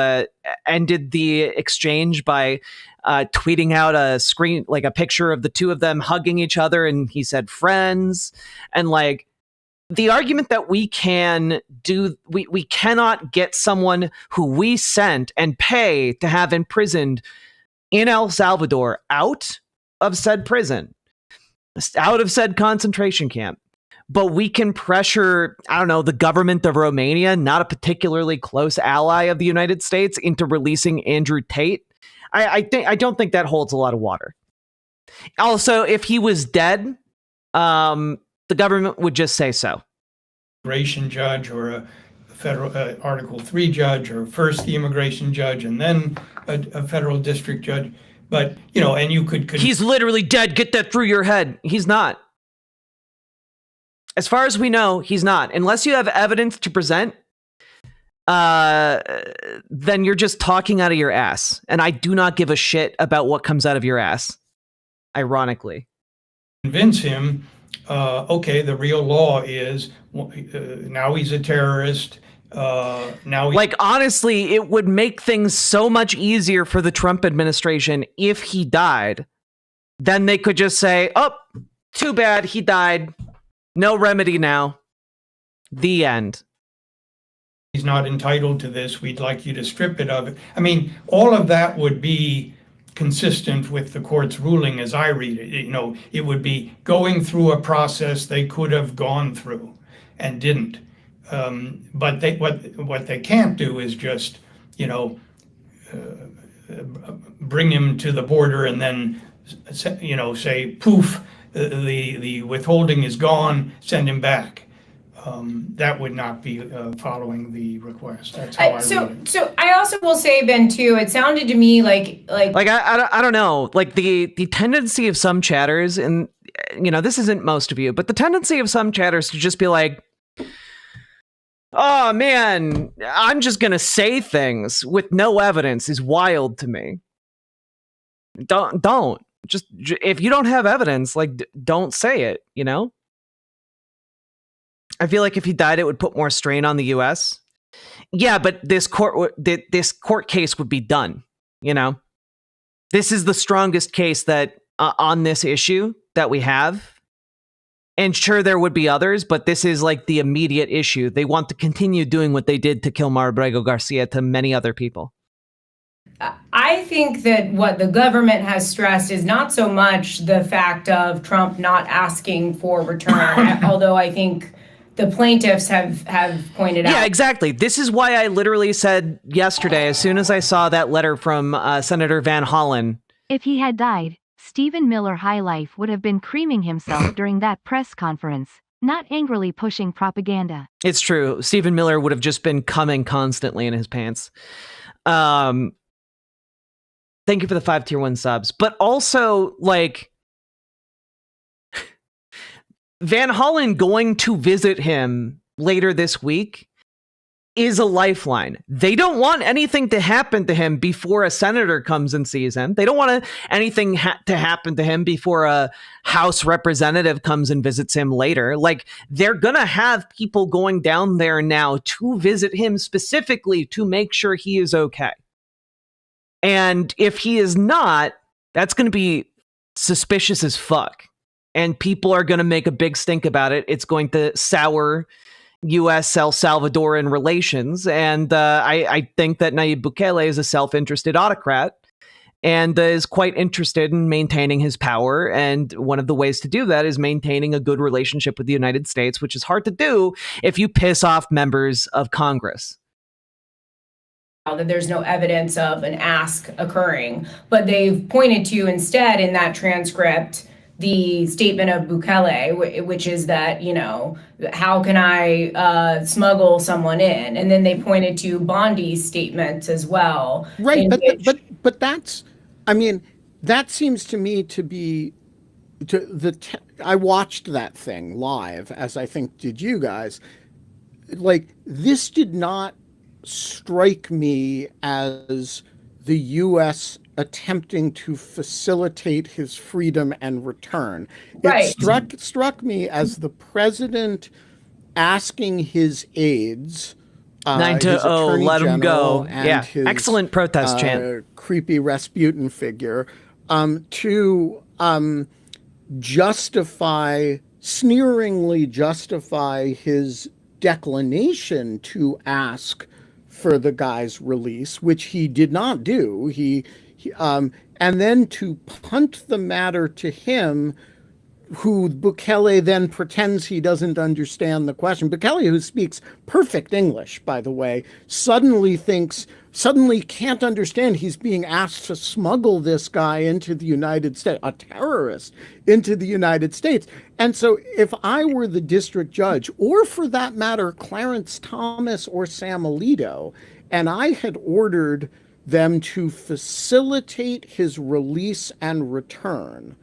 ended the exchange by tweeting out a picture of the two of them hugging each other. And he said, friends. And the argument that we can do, we cannot get someone who we sent and pay to have imprisoned in El Salvador out of said prison, out of said concentration camp. But we can pressure, the government of Romania, not a particularly close ally of the United States, into releasing Andrew Tate. I don't think that holds a lot of water. Also, if he was dead, the government would just say so. Immigration judge or a federal Article 3 judge, or first the immigration judge and then a federal district judge. But, and you could... He's literally dead. Get that through your head. He's not. As far as we know, he's not. Unless you have evidence to present, then you're just talking out of your ass. And I do not give a shit about what comes out of your ass, ironically. Convince him okay, the real law is now he's a terrorist. Now like, honestly, it would make things so much easier for the Trump administration if he died. Then they could just say, oh, too bad, he died. No remedy now. The end. He's not entitled to this. We'd like you to strip it of it. I mean, all of that would be consistent with the court's ruling as I read it. You know, it would be going through a process they could have gone through and didn't. But what they can't do is just, you know, bring him to the border and then, you know, say, poof, the withholding is gone, send him back. That would not be following the request. That's how I read it. So I also will say, Ben, too, it sounded to me like I don't know, like the tendency of some chatters, and you know, this isn't most of you, but the tendency of some chatters to just be like, oh man, I'm just gonna say things with no evidence is wild to me. Don't just, if you don't have evidence, like, don't say it, you know? I feel like if he died, it would put more strain on the U.S. Yeah, but this court case would be done. You know, this is the strongest case that on this issue that we have. And sure, there would be others, but this is like the immediate issue. They want to continue doing what they did to Kilmar Garcia to many other people. I think that what the government has stressed is not so much the fact of Trump not asking for return, although I think the plaintiffs have pointed out. Yeah, exactly. This is why I literally said yesterday, as soon as I saw that letter from Senator Van Hollen. If he had died, Stephen Miller High Life would have been creaming himself during that press conference, not angrily pushing propaganda. It's true. Stephen Miller would have just been coming constantly in his pants. Thank you for the 5 tier 1 subs. But also, like, Van Hollen going to visit him later this week is a lifeline. They don't want anything to happen to him before a senator comes and sees him. They don't want anything to happen to him before a House representative comes and visits him later. Like, they're gonna have people going down there now to visit him specifically to make sure he is okay. And if he is not, that's going to be suspicious as fuck. And people are going to make a big stink about it. It's going to sour U.S.-El Salvadoran relations. And I think that Nayib Bukele is a self-interested autocrat and is quite interested in maintaining his power. And one of the ways to do that is maintaining a good relationship with the United States, which is hard to do if you piss off members of Congress. That there's no evidence of an ask occurring, but they've pointed to instead in that transcript the statement of Bukele, which is that, you know, how can I smuggle someone in? And then they pointed to Bondi's statement as well. Right, but that's, I mean, that seems to me to be I watched that thing live, as I think did you guys. Like, this did not strike me as the U.S. attempting to facilitate his freedom and return. Right. It struck me as the president asking his aides, 9-0, let him go. Yeah, his, excellent protest chant. Creepy Rasputin figure, to sneeringly justify his declination to ask for the guy's release, which he did not do. He and then to punt the matter to him, who Bukele then pretends he doesn't understand the question. Bukele, who speaks perfect English, by the way, suddenly can't understand he's being asked to smuggle this guy into the United States, a terrorist, into the United States. And so if I were the district judge, or for that matter, Clarence Thomas or Sam Alito, and I had ordered them to facilitate his release and return,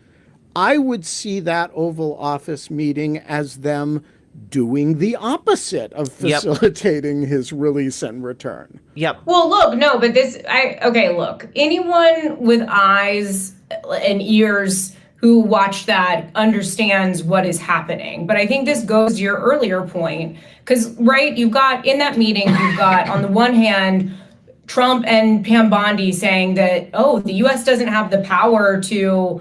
I would see that Oval Office meeting as them doing the opposite of facilitating his release and return. Yep. Well, look, no, but look, anyone with eyes and ears who watched that understands what is happening. But I think this goes to your earlier point, because, right, you've got in that meeting, you've got on the one hand, Trump and Pam Bondi saying that, oh, the U.S. doesn't have the power to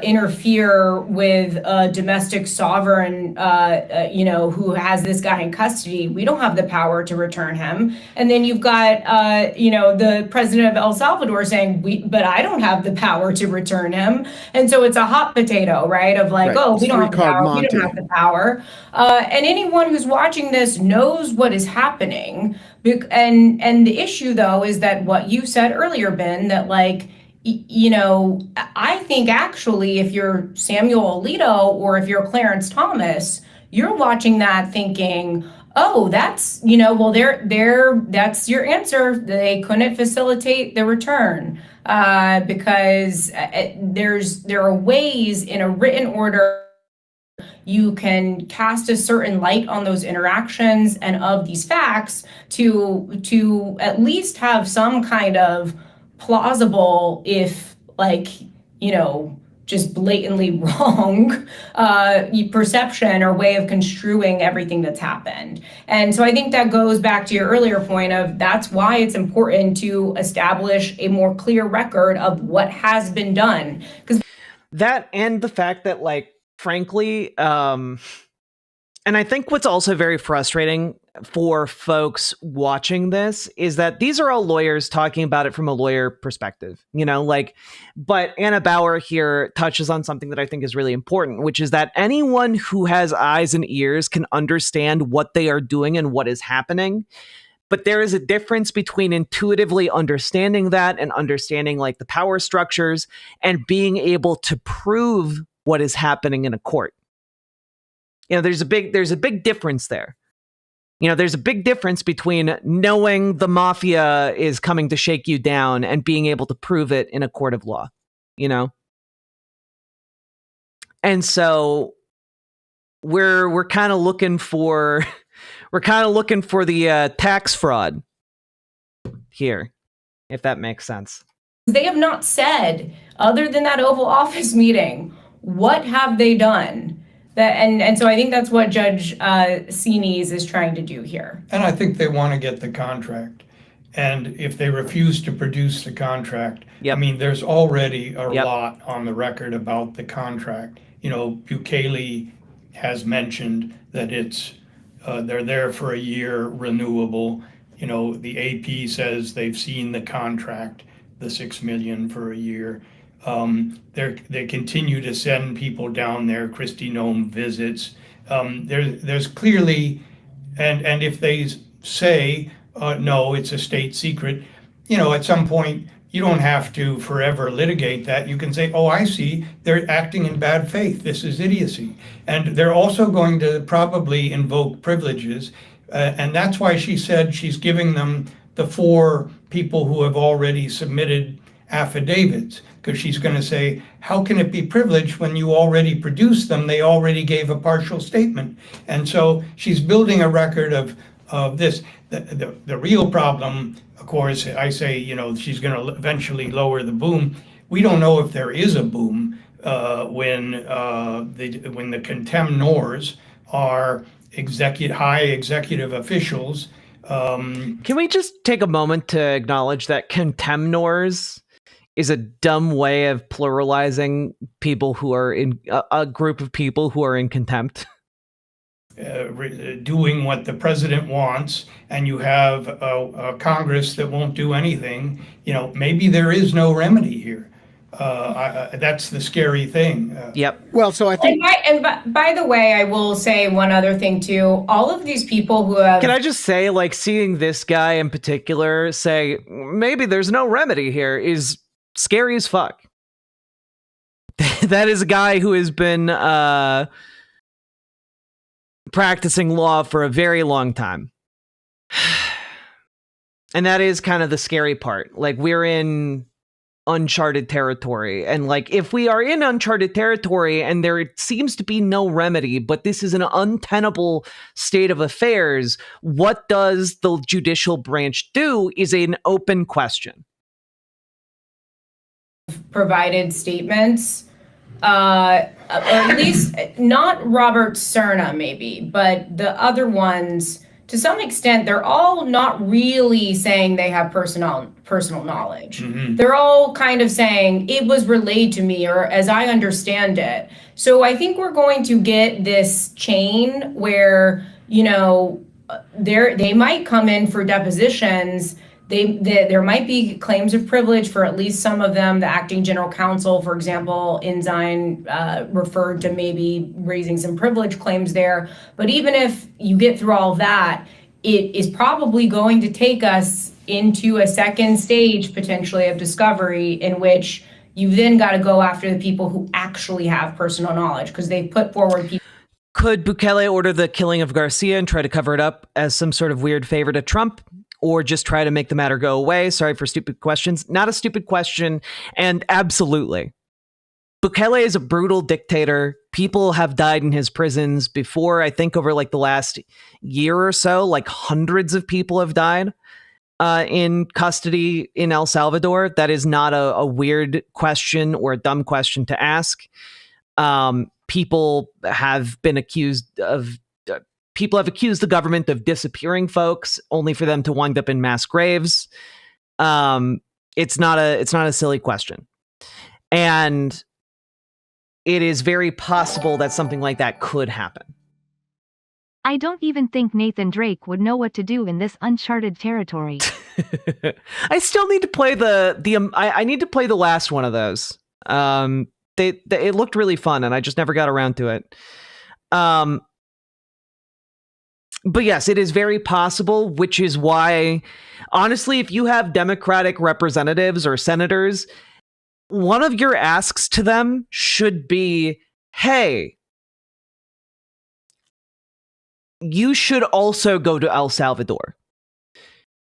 interfere with a domestic sovereign, who has this guy in custody. We don't have the power to return him. And then you've got, the president of El Salvador saying, but I don't have the power to return him. And so it's a hot potato, right? Of like, right. We don't have the power. We don't have the power. And anyone who's watching this knows what is happening. And the issue, though, is that what you said earlier, Ben, that like, I think actually if you're Samuel Alito or if you're Clarence Thomas, you're watching that thinking, oh, that's, that's your answer. They couldn't facilitate the return because there are ways in a written order you can cast a certain light on those interactions and of these facts to at least have some kind of plausible, if just blatantly wrong perception or way of construing everything that's happened. And so I think that goes back to your earlier point of that's why it's important to establish a more clear record of what has been done. Because that and the fact that, like, frankly, and I think what's also very frustrating for folks watching this is that these are all lawyers talking about it from a lawyer perspective, but Anna Bauer here touches on something that I think is really important, which is that anyone who has eyes and ears can understand what they are doing and what is happening. But there is a difference between intuitively understanding that and understanding like the power structures and being able to prove what is happening in a court. There's a big difference there. There's a big difference between knowing the mafia is coming to shake you down and being able to prove it in a court of law, And so we're kind of looking for the tax fraud here, if that makes sense. They have not said, other than that Oval Office meeting, what have they done? And so I think that's what Judge Zenis is trying to do here. And I think they want to get the contract. And if they refuse to produce the contract, yep. I mean, there's already a lot on the record about the contract. Bukele has mentioned that they're there for a year, renewable. The AP says they've seen the contract, the $6 million for a year. They continue to send people down there. Kristi Noem visits. There's clearly, and if they say no, it's a state secret, at some point you don't have to forever litigate that. You can say, oh, I see, they're acting in bad faith. This is idiocy, and they're also going to probably invoke privileges, and that's why she said she's giving them the 4 people who have already submitted affidavits, because she's going to say, how can it be privileged when you already produced them? They already gave a partial statement. And so she's building a record of this. The real problem, of course, I say, she's going to eventually lower the boom. We don't know if there is a boom when the contemnors are high executive officials. Can we just take a moment to acknowledge that contemnors is a dumb way of pluralizing people who are in a group of people who are in contempt? Doing what the president wants, and you have a Congress that won't do anything. Maybe there is no remedy here. That's the scary thing. Yep. Well, so I think. And by the way, I will say one other thing too. All of these people who have. Can I just say, like, seeing this guy in particular say maybe there's no remedy here is scary as fuck. That is a guy who has been practicing law for a very long time. And that is kind of the scary part. Like, we're in uncharted territory. And like, if we are in uncharted territory and there seems to be no remedy, but this is an untenable state of affairs, what does the judicial branch do is an open question. Provided statements or at least not Robert Cerna, maybe, but the other ones, to some extent, they're all not really saying they have personal knowledge. Mm-hmm. They're all kind of saying it was relayed to me, or as I understand it. So I think we're going to get this chain where, they might come in for depositions. There might be claims of privilege for at least some of them. The acting general counsel, for example, Ensign, referred to maybe raising some privilege claims there. But even if you get through all that, it is probably going to take us into a second stage, potentially, of discovery, in which you've then got to go after the people who actually have personal knowledge, because they put forward people. Could Bukele order the killing of Garcia and try to cover it up as some sort of weird favor to Trump? Or just try to make the matter go away? Sorry for stupid questions. Not a stupid question. And absolutely. Bukele is a brutal dictator. People have died in his prisons before. I think over the last year or so, hundreds of people have died in custody in El Salvador. That is not a weird question or a dumb question to ask. People have accused the government of disappearing folks only for them to wind up in mass graves. It's not a silly question. And it is very possible that something like that could happen. I don't even think Nathan Drake would know what to do in this uncharted territory. I still need to play I need to play the last one of those. It looked really fun and I just never got around to it. But yes, it is very possible, which is why, honestly, if you have Democratic representatives or senators, one of your asks to them should be, hey, you should also go to El Salvador.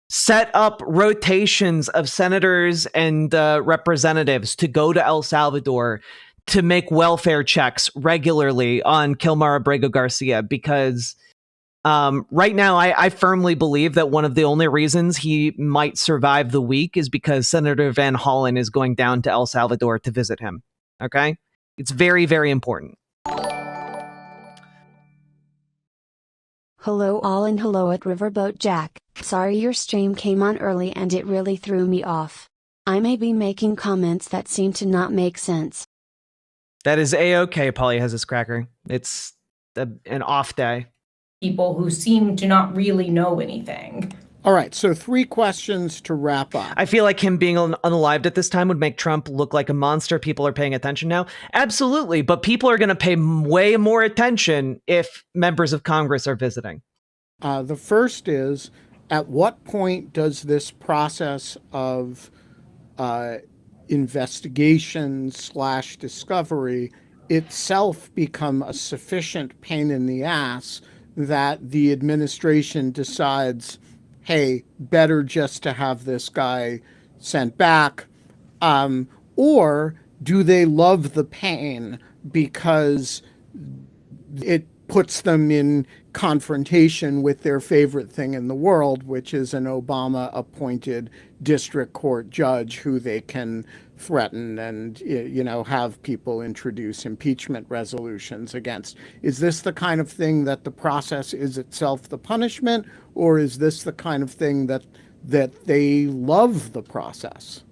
Set up rotations of senators and representatives to go to El Salvador to make welfare checks regularly on Kilmar Abrego Garcia, because right now, I firmly believe that one of the only reasons he might survive the week is because Senator Van Hollen is going down to El Salvador to visit him. Okay? It's very, very important. Hello all and hello at Riverboat Jack. Sorry your stream came on early and it really threw me off. I may be making comments that seem to not make sense. That is A-okay, Polyhesis Cracker. It's an off day. People who seem to not really know anything. All right, so 3 questions to wrap up. I feel like him being unalived at this time would make Trump look like a monster. People are paying attention now. Absolutely, but people are going to pay way more attention if members of Congress are visiting. The first is, at what point does this process of investigation/discovery itself become a sufficient pain in the ass that the administration decides, hey, better just to have this guy sent back? Or do they love the pain because it puts them in confrontation with their favorite thing in the world, which is an Obama-appointed district court judge who they can threaten and, have people introduce impeachment resolutions against? Is this the kind of thing that the process is itself the punishment, or is this the kind of thing that they love the process?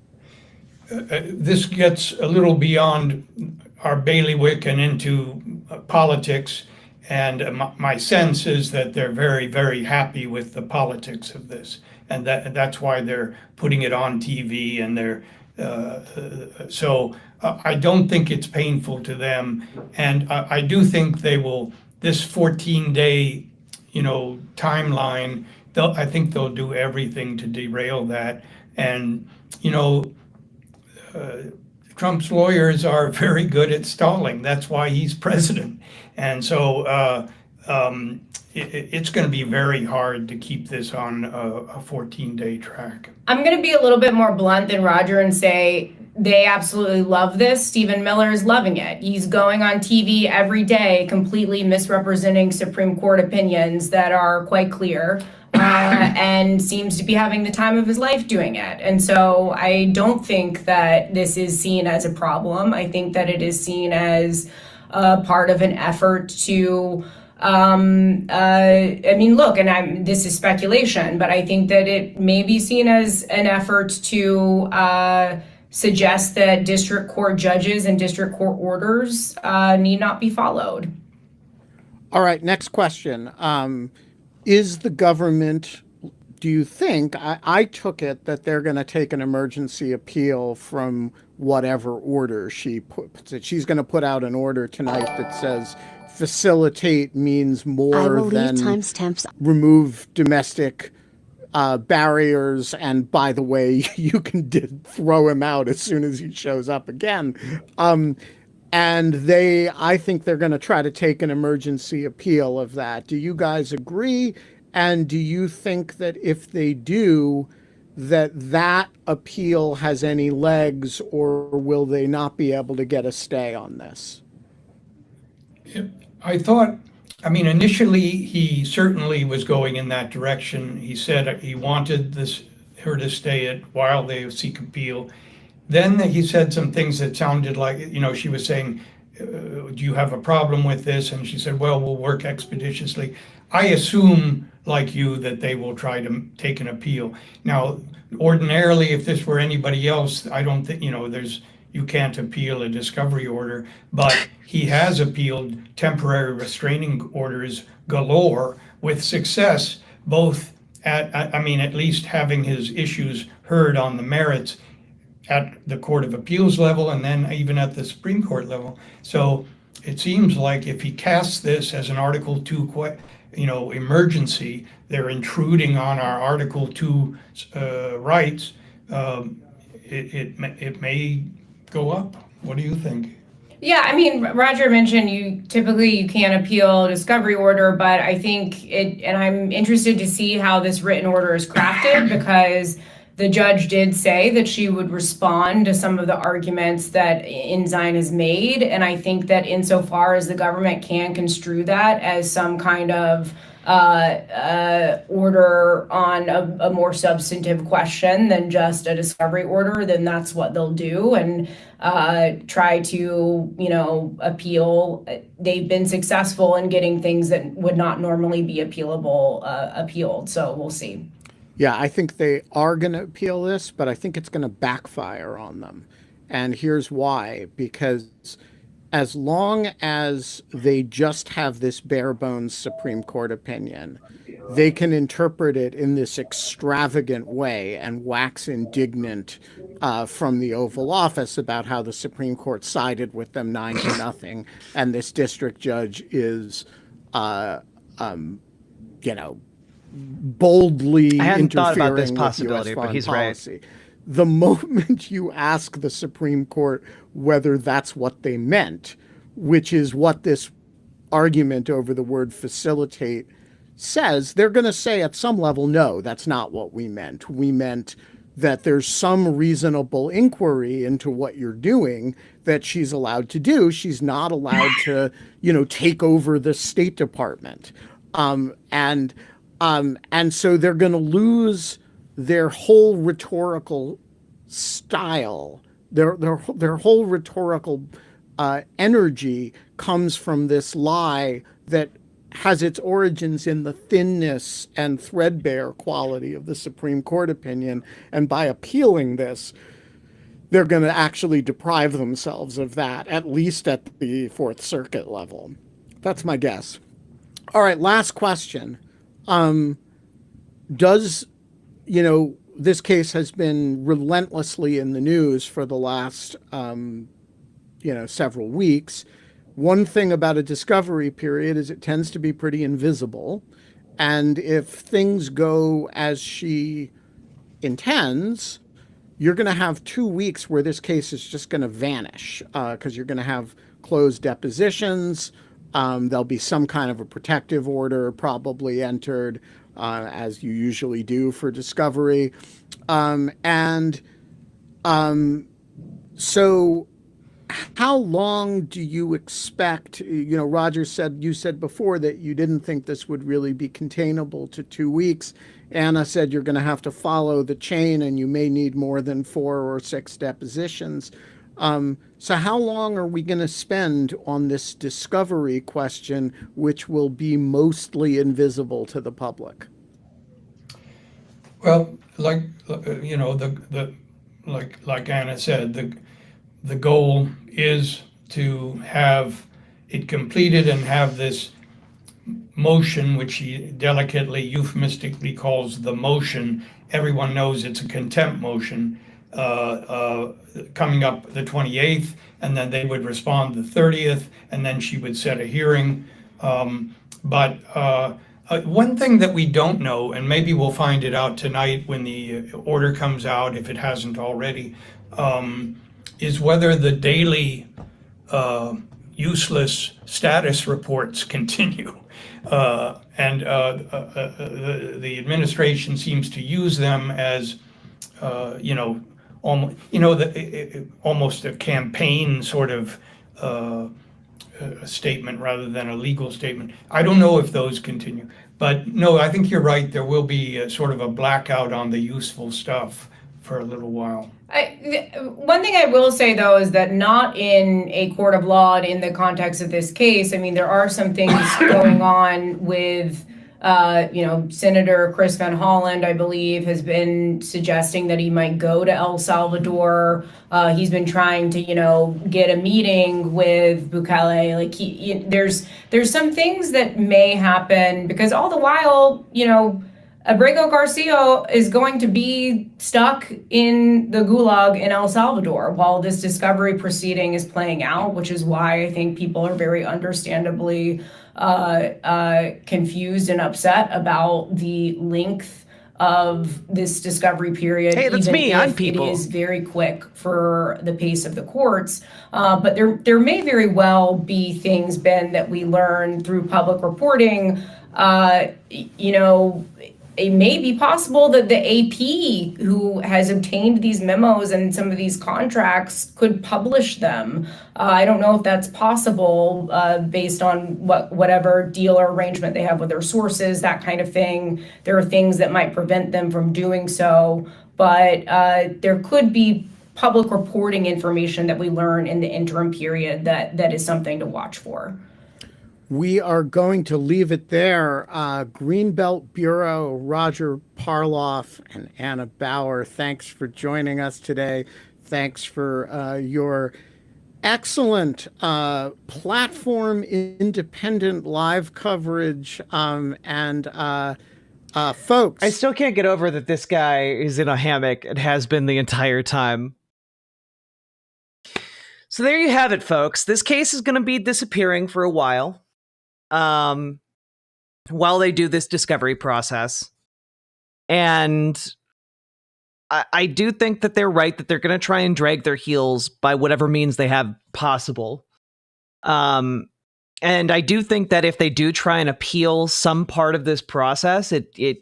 This gets a little beyond our bailiwick and into politics. And my sense is that they're very, very happy with the politics of this. And that's why they're putting it on TV. And so I don't think it's painful to them. And I do think they will, this 14-day, timeline, I think they'll do everything to derail that. And, Trump's lawyers are very good at stalling. That's why he's president. And so it's going to be very hard to keep this on a 14-day track. I'm going to be a little bit more blunt than Roger and say they absolutely love this. Stephen Miller is loving it. He's going on TV every day, completely misrepresenting Supreme Court opinions that are quite clear. and seems to be having the time of his life doing it. And so I don't think that this is seen as a problem. I think that it is seen as part of an effort to I mean, look, and this is speculation, but I think that it may be seen as an effort to suggest that district court judges and district court orders need not be followed. All right, next question. Is the government, do you think, I took it that they're going to take an emergency appeal from whatever order she puts it. She's going to put out an order tonight that says facilitate means more than timestamps. Remove domestic barriers, and by the way, you can throw him out as soon as he shows up again. And I think they're going to try to take an emergency appeal of that. Do you guys agree? And do you think that if they do, that appeal has any legs, or will they not be able to get a stay on this? I thought, I mean, initially he certainly was going in that direction. He said he wanted her to stay it while they seek appeal. Then he said some things that sounded like, she was saying, do you have a problem with this? And she said, well, we'll work expeditiously. I assume, like you, that they will try to take an appeal. Now, ordinarily, if this were anybody else, I don't think, you can't appeal a discovery order, but he has appealed temporary restraining orders galore with success, both at least having his issues heard on the merits at the Court of Appeals level and then even at the Supreme Court level. So it seems like if he casts this as an Article 2 emergency, they're intruding on our Article 2 rights. It may go up. What do you think? Yeah, I mean, Roger mentioned you can't appeal a discovery order, but I think and I'm interested to see how this written order is crafted, because the judge did say that she would respond to some of the arguments that Ensign has made. And I think that insofar as the government can construe that as some kind of order on a more substantive question than just a discovery order, then that's what they'll do and try to, appeal. They've been successful in getting things that would not normally be appealable appealed. So we'll see. Yeah, I think they are going to appeal this, but I think it's going to backfire on them. And here's why. Because as long as they just have this bare bones Supreme Court opinion, they can interpret it in this extravagant way and wax indignant from the Oval Office about how the Supreme Court sided with them 9-0, and this district judge is, boldly I hadn't thought interfering about this with possibility, US but foreign he's policy. right. The moment you ask the Supreme Court whether that's what they meant, which is what this argument over the word facilitate says, they're going to say at some level, no, that's not what we meant. We meant that there's some reasonable inquiry into what you're doing that she's allowed to do. She's not allowed to, take over the State Department. And so they're going to lose their whole rhetorical style. Their whole rhetorical energy comes from this lie that has its origins in the thinness and threadbare quality of the Supreme Court opinion. And by appealing this, they're going to actually deprive themselves of that, at least at the Fourth Circuit level. That's my guess. All right, last question. This case has been relentlessly in the news for the last, several weeks. One thing about a discovery period is it tends to be pretty invisible. And if things go as she intends, you're going to have 2 weeks where this case is just going to vanish because you're going to have closed depositions. There'll be some kind of a protective order probably entered, as you usually do for discovery. So how long do you expect, Roger you said before that you didn't think this would really be containable to 2 weeks. Anna said you're going to have to follow the chain and you may need more than 4 or 6 depositions. So how long are we going to spend on this discovery question, which will be mostly invisible to the public? Well, like Anna said, the goal is to have it completed and have this motion, which he delicately, euphemistically calls the motion. Everyone knows it's a contempt motion, coming up the 28th, and then they would respond the 30th, and then she would set a hearing. But one thing that we don't know, and maybe we'll find it out tonight when the order comes out, if it hasn't already, is whether the daily useless status reports continue. And the administration seems to use them as, almost a campaign sort of a statement rather than a legal statement. I don't know if those continue, but no, I think you're right. There will be a sort of a blackout on the useful stuff for a little while. One thing I will say, though, is that not in a court of law and in the context of this case. I mean, there are some things going on with, Senator Chris Van Hollen, I believe, has been suggesting that he might go to El Salvador. He's been trying to, get a meeting with Bukele. Like there's some things that may happen because all the while, Abrego Garcia is going to be stuck in the gulag in El Salvador while this discovery proceeding is playing out, which is why I think people are very understandably confused and upset about the length of this discovery period. Hey, that's me. I'm people. It is very quick for the pace of the courts. But there may very well be things, Ben, that we learn through public reporting. It may be possible that the AP, who has obtained these memos and some of these contracts, could publish them. I don't know if that's possible based on whatever deal or arrangement they have with their sources, that kind of thing. There are things that might prevent them from doing so, but there could be public reporting information that we learn in the interim period that is something to watch for. We are going to leave it there. Greenbelt Bureau, Roger Parloff and Anna Bauer, thanks for joining us today. Thanks for your excellent platform independent live coverage. And folks, I still can't get over that this guy is in a hammock and has been the entire time. So there you have it, folks. This case is going to be disappearing for a while. While they do this discovery process. And I do think that they're right, that they're going to try and drag their heels by whatever means they have possible. And I do think that if they do try and appeal some part of this process, the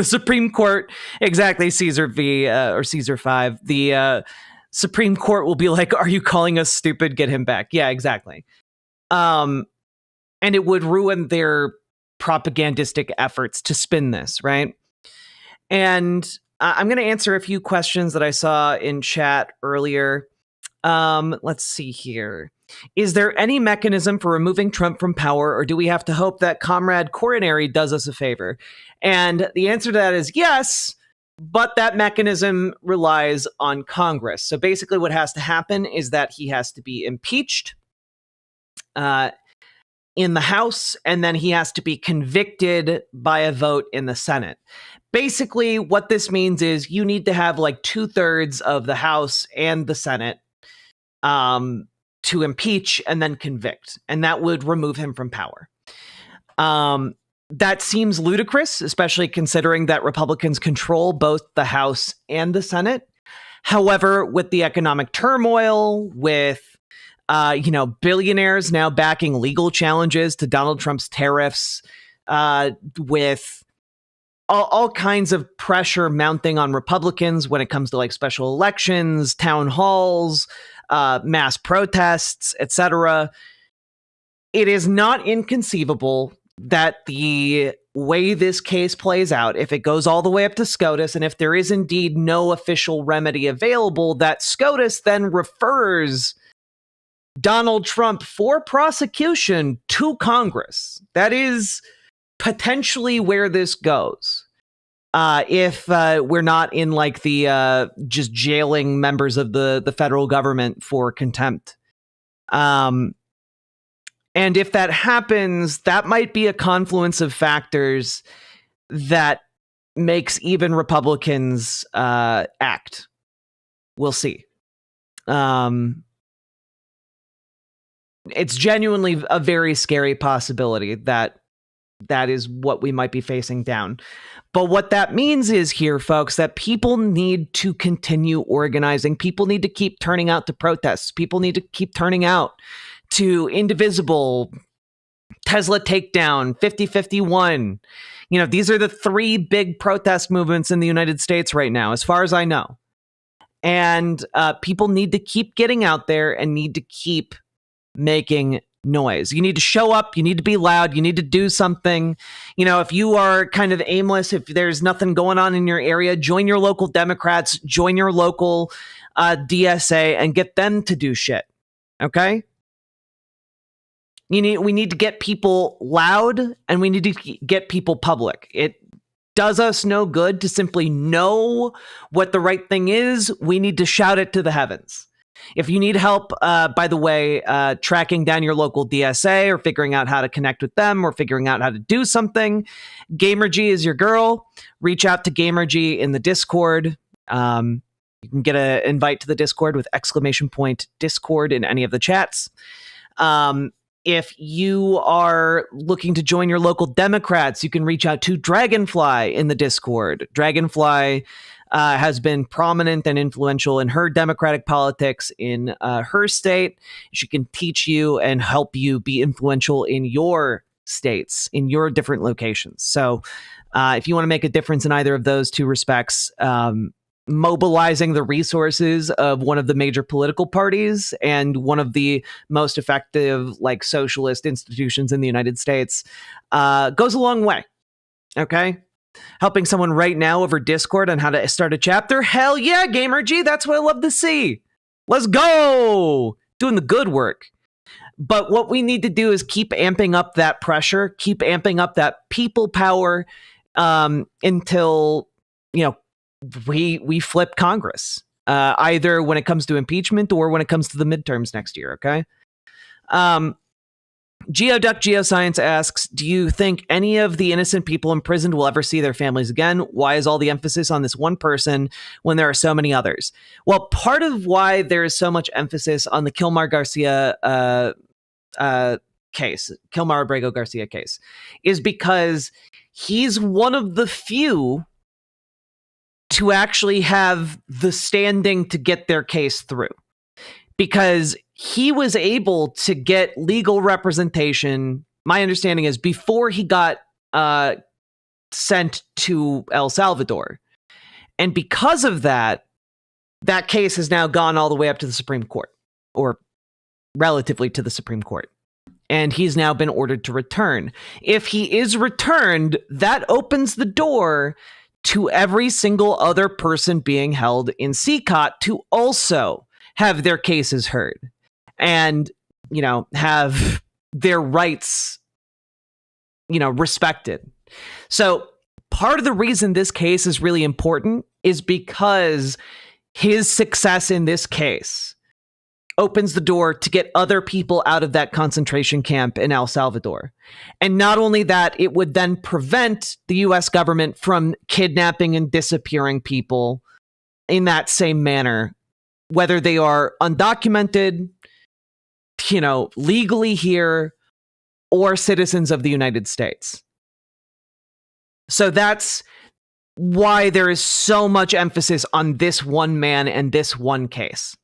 Supreme Court, exactly, Caesar V or Caesar 5, the Supreme Court will be like, are you calling us stupid? Get him back. Yeah, exactly. And it would ruin their propagandistic efforts to spin this, right? And I'm going to answer a few questions that I saw in chat earlier. Let's see here. Is there any mechanism for removing Trump from power, or do we have to hope that Comrade Coronary does us a favor? And the answer to that is yes, but that mechanism relies on Congress. So basically what has to happen is that he has to be impeached in the House, and then he has to be convicted by a vote in the Senate. Basically, what this means is you need to have like 2/3 of the House and the Senate to impeach and then convict, and that would remove him from power. That seems ludicrous, especially considering that Republicans control both the House and the Senate. However, with the economic turmoil, with billionaires now backing legal challenges to Donald Trump's tariffs, with all kinds of pressure mounting on Republicans when it comes to like special elections, town halls, mass protests, etc. It is not inconceivable that the way this case plays out, if it goes all the way up to SCOTUS, and if there is indeed no official remedy available, that SCOTUS then refers Donald Trump for prosecution to Congress. That is potentially where this goes. If we're not in like the just jailing members of the federal government for contempt. And if that happens, that might be a confluence of factors that makes even Republicans act. We'll see. It's genuinely a very scary possibility that is what we might be facing down. But what that means is here, folks, that people need to continue organizing. People need to keep turning out to protests. People need to keep turning out to Indivisible, Tesla Takedown, 5051. You know, these are the three big protest movements in the United States right now, as far as I know. And people need to keep getting out there and need to keep making noise. You need to show up. You need to be loud. You need to do something. You know, if you are kind of aimless, if there's nothing going on in your area, join your local Democrats, join your local DSA and get them to do shit. Okay? We need to get people loud and we need to get people public. It does us no good to simply know what the right thing is. We need to shout it to the heavens. If you need help, by the way, tracking down your local DSA or figuring out how to connect with them or figuring out how to do something, GamerG is your girl. Reach out to GamerG in the Discord. You can get an invite to the Discord with !Discord in any of the chats. If you are looking to join your local Democrats, you can reach out to Dragonfly in the Discord. Dragonfly has been prominent and influential in her Democratic politics in her state. She can teach you and help you be influential in your states, in your different locations. So if you want to make a difference in either of those two respects, mobilizing the resources of one of the major political parties and one of the most effective like socialist institutions in the United States goes a long way. Okay? Helping someone right now over Discord on how to start a chapter. Hell yeah, GamerG. That's what I love to see. Let's go. Doing the good work. But what we need to do is keep amping up that pressure, keep amping up that people power until, you know, we flip Congress, either when it comes to impeachment or when it comes to the midterms next year. Okay. Geoduck Geoscience asks, do you think any of the innocent people imprisoned will ever see their families again? Why is all the emphasis on this one person when there are so many others? Well, part of why there is so much emphasis on the Kilmar Garcia case, Kilmar Abrego Garcia case, is because he's one of the few to actually have the standing to get their case through. Because he was able to get legal representation, my understanding is, before he got sent to El Salvador. And because of that, that case has now gone all the way up to the Supreme Court, or relatively to the Supreme Court. And he's now been ordered to return. If he is returned, that opens the door to every single other person being held in CCOT to also have their cases heard and, you know, have their rights, you know, respected. So part of the reason this case is really important is because his success in this case opens the door to get other people out of that concentration camp in El Salvador. And not only that, it would then prevent the US government from kidnapping and disappearing people in that same manner, whether they are undocumented, you know, legally here, or citizens of the United States. So that's why there is so much emphasis on this one man and this one case.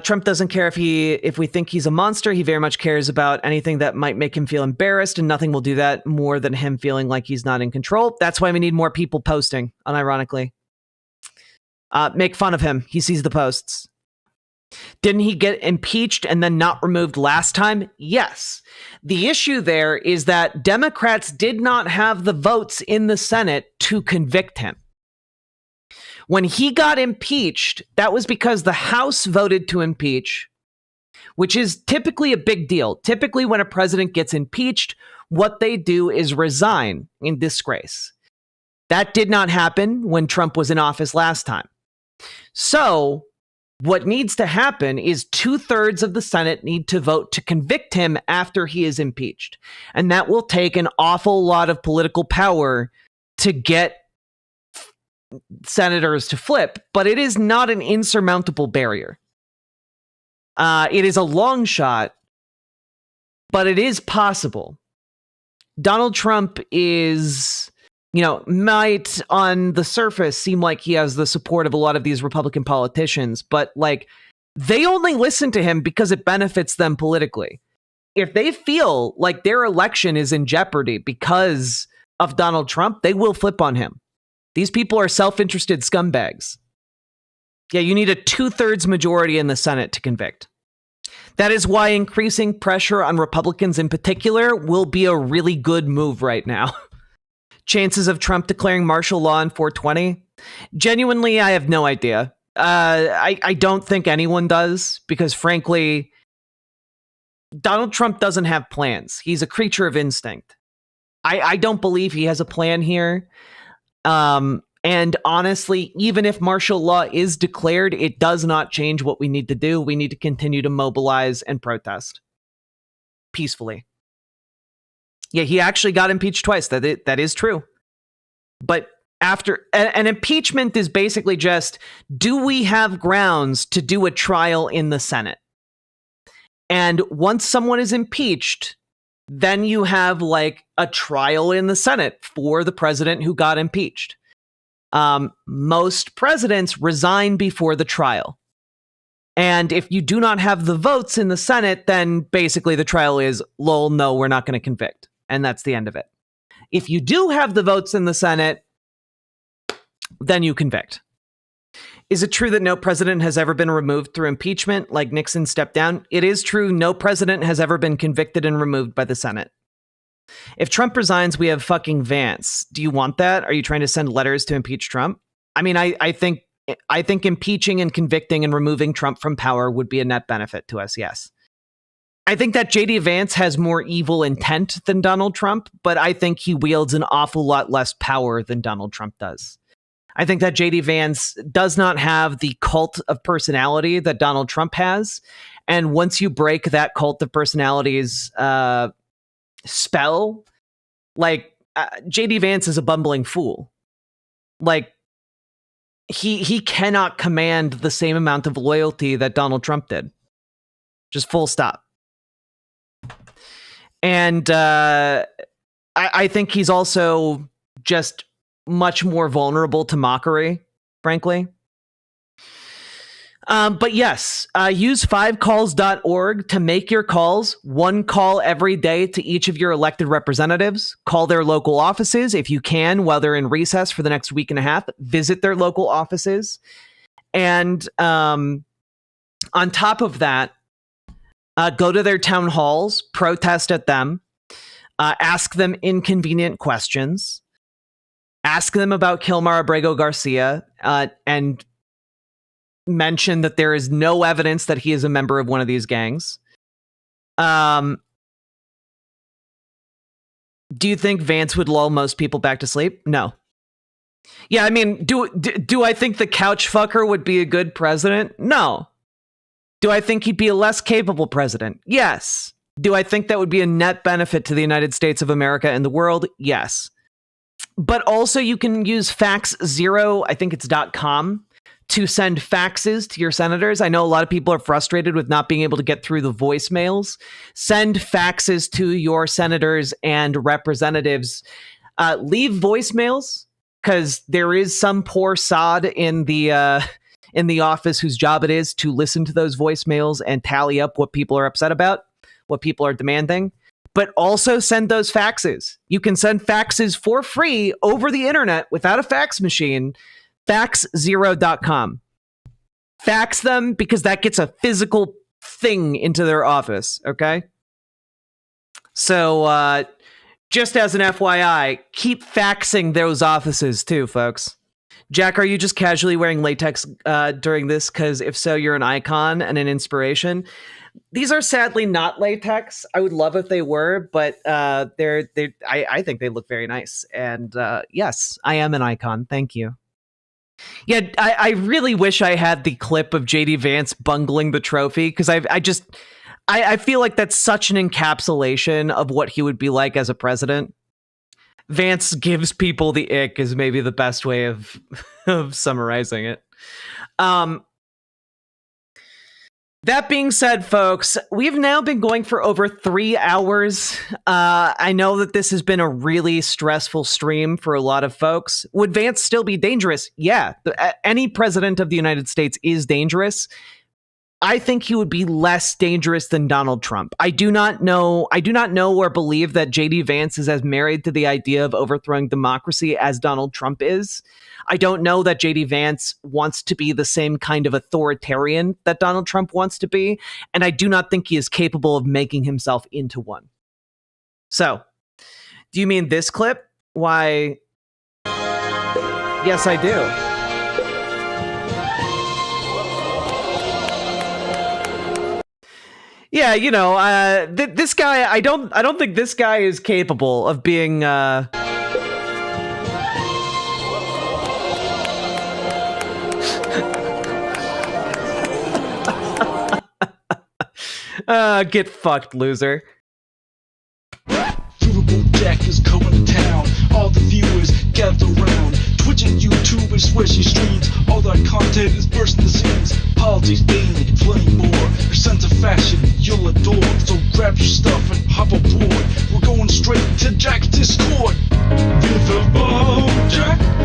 Trump doesn't care if we think he's a monster. He very much cares about anything that might make him feel embarrassed, and nothing will do that more than him feeling like he's not in control. That's why we need more people posting, unironically. Make fun of him. He sees the posts. Didn't he get impeached and then not removed last time? Yes. The issue there is that Democrats did not have the votes in the Senate to convict him. When he got impeached, that was because the House voted to impeach, which is typically a big deal. Typically, when a president gets impeached, what they do is resign in disgrace. That did not happen when Trump was in office last time. So, what needs to happen is 2/3 of the Senate need to vote to convict him after he is impeached. And that will take an awful lot of political power to get senators to flip, but it is not an insurmountable barrier. It is a long shot, but it is possible. Donald Trump is, might on the surface seem like he has the support of a lot of these Republican politicians, but they only listen to him because it benefits them politically. If they feel like their election is in jeopardy because of Donald Trump, they will flip on him. These people are self-interested scumbags. Yeah, you need a 2/3 majority in the Senate to convict. That is why increasing pressure on Republicans in particular will be a really good move right now. Chances of Trump declaring martial law in 420? Genuinely, I have no idea. I don't think anyone does, because frankly, Donald Trump doesn't have plans. He's a creature of instinct. I don't believe he has a plan here. And honestly, even if martial law is declared, it does not change what we need to do. We need to continue to mobilize and protest peacefully. Yeah, he actually got impeached twice. That is true. But after an impeachment is basically just, do we have grounds to do a trial in the Senate? And once someone is impeached, then you have a trial in the Senate for the president who got impeached. Most presidents resign before the trial. And if you do not have the votes in the Senate, then basically the trial is, lol, no, we're not going to convict. And that's the end of it. If you do have the votes in the Senate, then you convict. Is it true that no president has ever been removed through impeachment, like Nixon stepped down? It is true. No president has ever been convicted and removed by the Senate. If Trump resigns, we have fucking Vance. Do you want that? Are you trying to send letters to impeach Trump? I mean, I think impeaching and convicting and removing Trump from power would be a net benefit to us, yes. I think that JD Vance has more evil intent than Donald Trump, but I think he wields an awful lot less power than Donald Trump does. I think that JD Vance does not have the cult of personality that Donald Trump has. And once you break that cult of personality's spell, JD Vance is a bumbling fool. He cannot command the same amount of loyalty that Donald Trump did. Just full stop. And I think he's also just much more vulnerable to mockery, frankly. But yes, use 5calls.org to make your calls. One call every day to each of your elected representatives. Call their local offices if you can while they're in recess for the next week and a half. Visit their local offices. And on top of that, go to their town halls, protest at them, ask them inconvenient questions, ask them about Kilmar Garcia, and mention that there is no evidence that he is a member of one of these gangs. Do you think Vance would lull most people back to sleep? No. Yeah, I mean, do I think the couch fucker would be a good president? No. Do I think he'd be a less capable president? Yes. Do I think that would be a net benefit to the United States of America and the world? Yes. But also you can use fax0, I think it's .com, to send faxes to your senators. I know a lot of people are frustrated with not being able to get through the voicemails. Send faxes to your senators and representatives. Leave voicemails, because there is some poor sod in the office whose job it is to listen to those voicemails and tally up what people are upset about, what people are demanding. But also send those faxes. You can send faxes for free over the internet without a fax machine. Fax0.com. Fax them because that gets a physical thing into their office, okay? So, just as an FYI, keep faxing those offices too, folks. Jack, are you just casually wearing latex during this? Because if so, you're an icon and an inspiration. These are sadly not latex. I would love if they were, but I think they look very nice. And yes, I am an icon. Thank you. Yeah, I really wish I had the clip of JD Vance bungling the trophy, because I feel like that's such an encapsulation of what he would be like as a president. Vance gives people the ick is maybe the best way of summarizing it. That being said, folks, we've now been going for over 3 hours. I know that this has been a really stressful stream for a lot of folks. Would Vance still be dangerous? Yeah, any president of the United States is dangerous. I think he would be less dangerous than Donald Trump. I do not know or believe that JD Vance is as married to the idea of overthrowing democracy as Donald Trump is. I don't know that JD Vance wants to be the same kind of authoritarian that Donald Trump wants to be, and I do not think he is capable of making himself into one. So, do you mean this clip? Why, yes, I do. Yeah, you know, this guy, I don't think this guy is capable of being, get fucked, loser. Riverboat Jack is coming to town. All the viewers gather around. Twitch and YouTube and Swishy streams. All that content is bursting the scenes. Politics, daily, plenty more. Your sense of fashion, you'll adore. So grab your stuff and hop aboard. We're going straight to Jack's Discord. Riverboat Jack.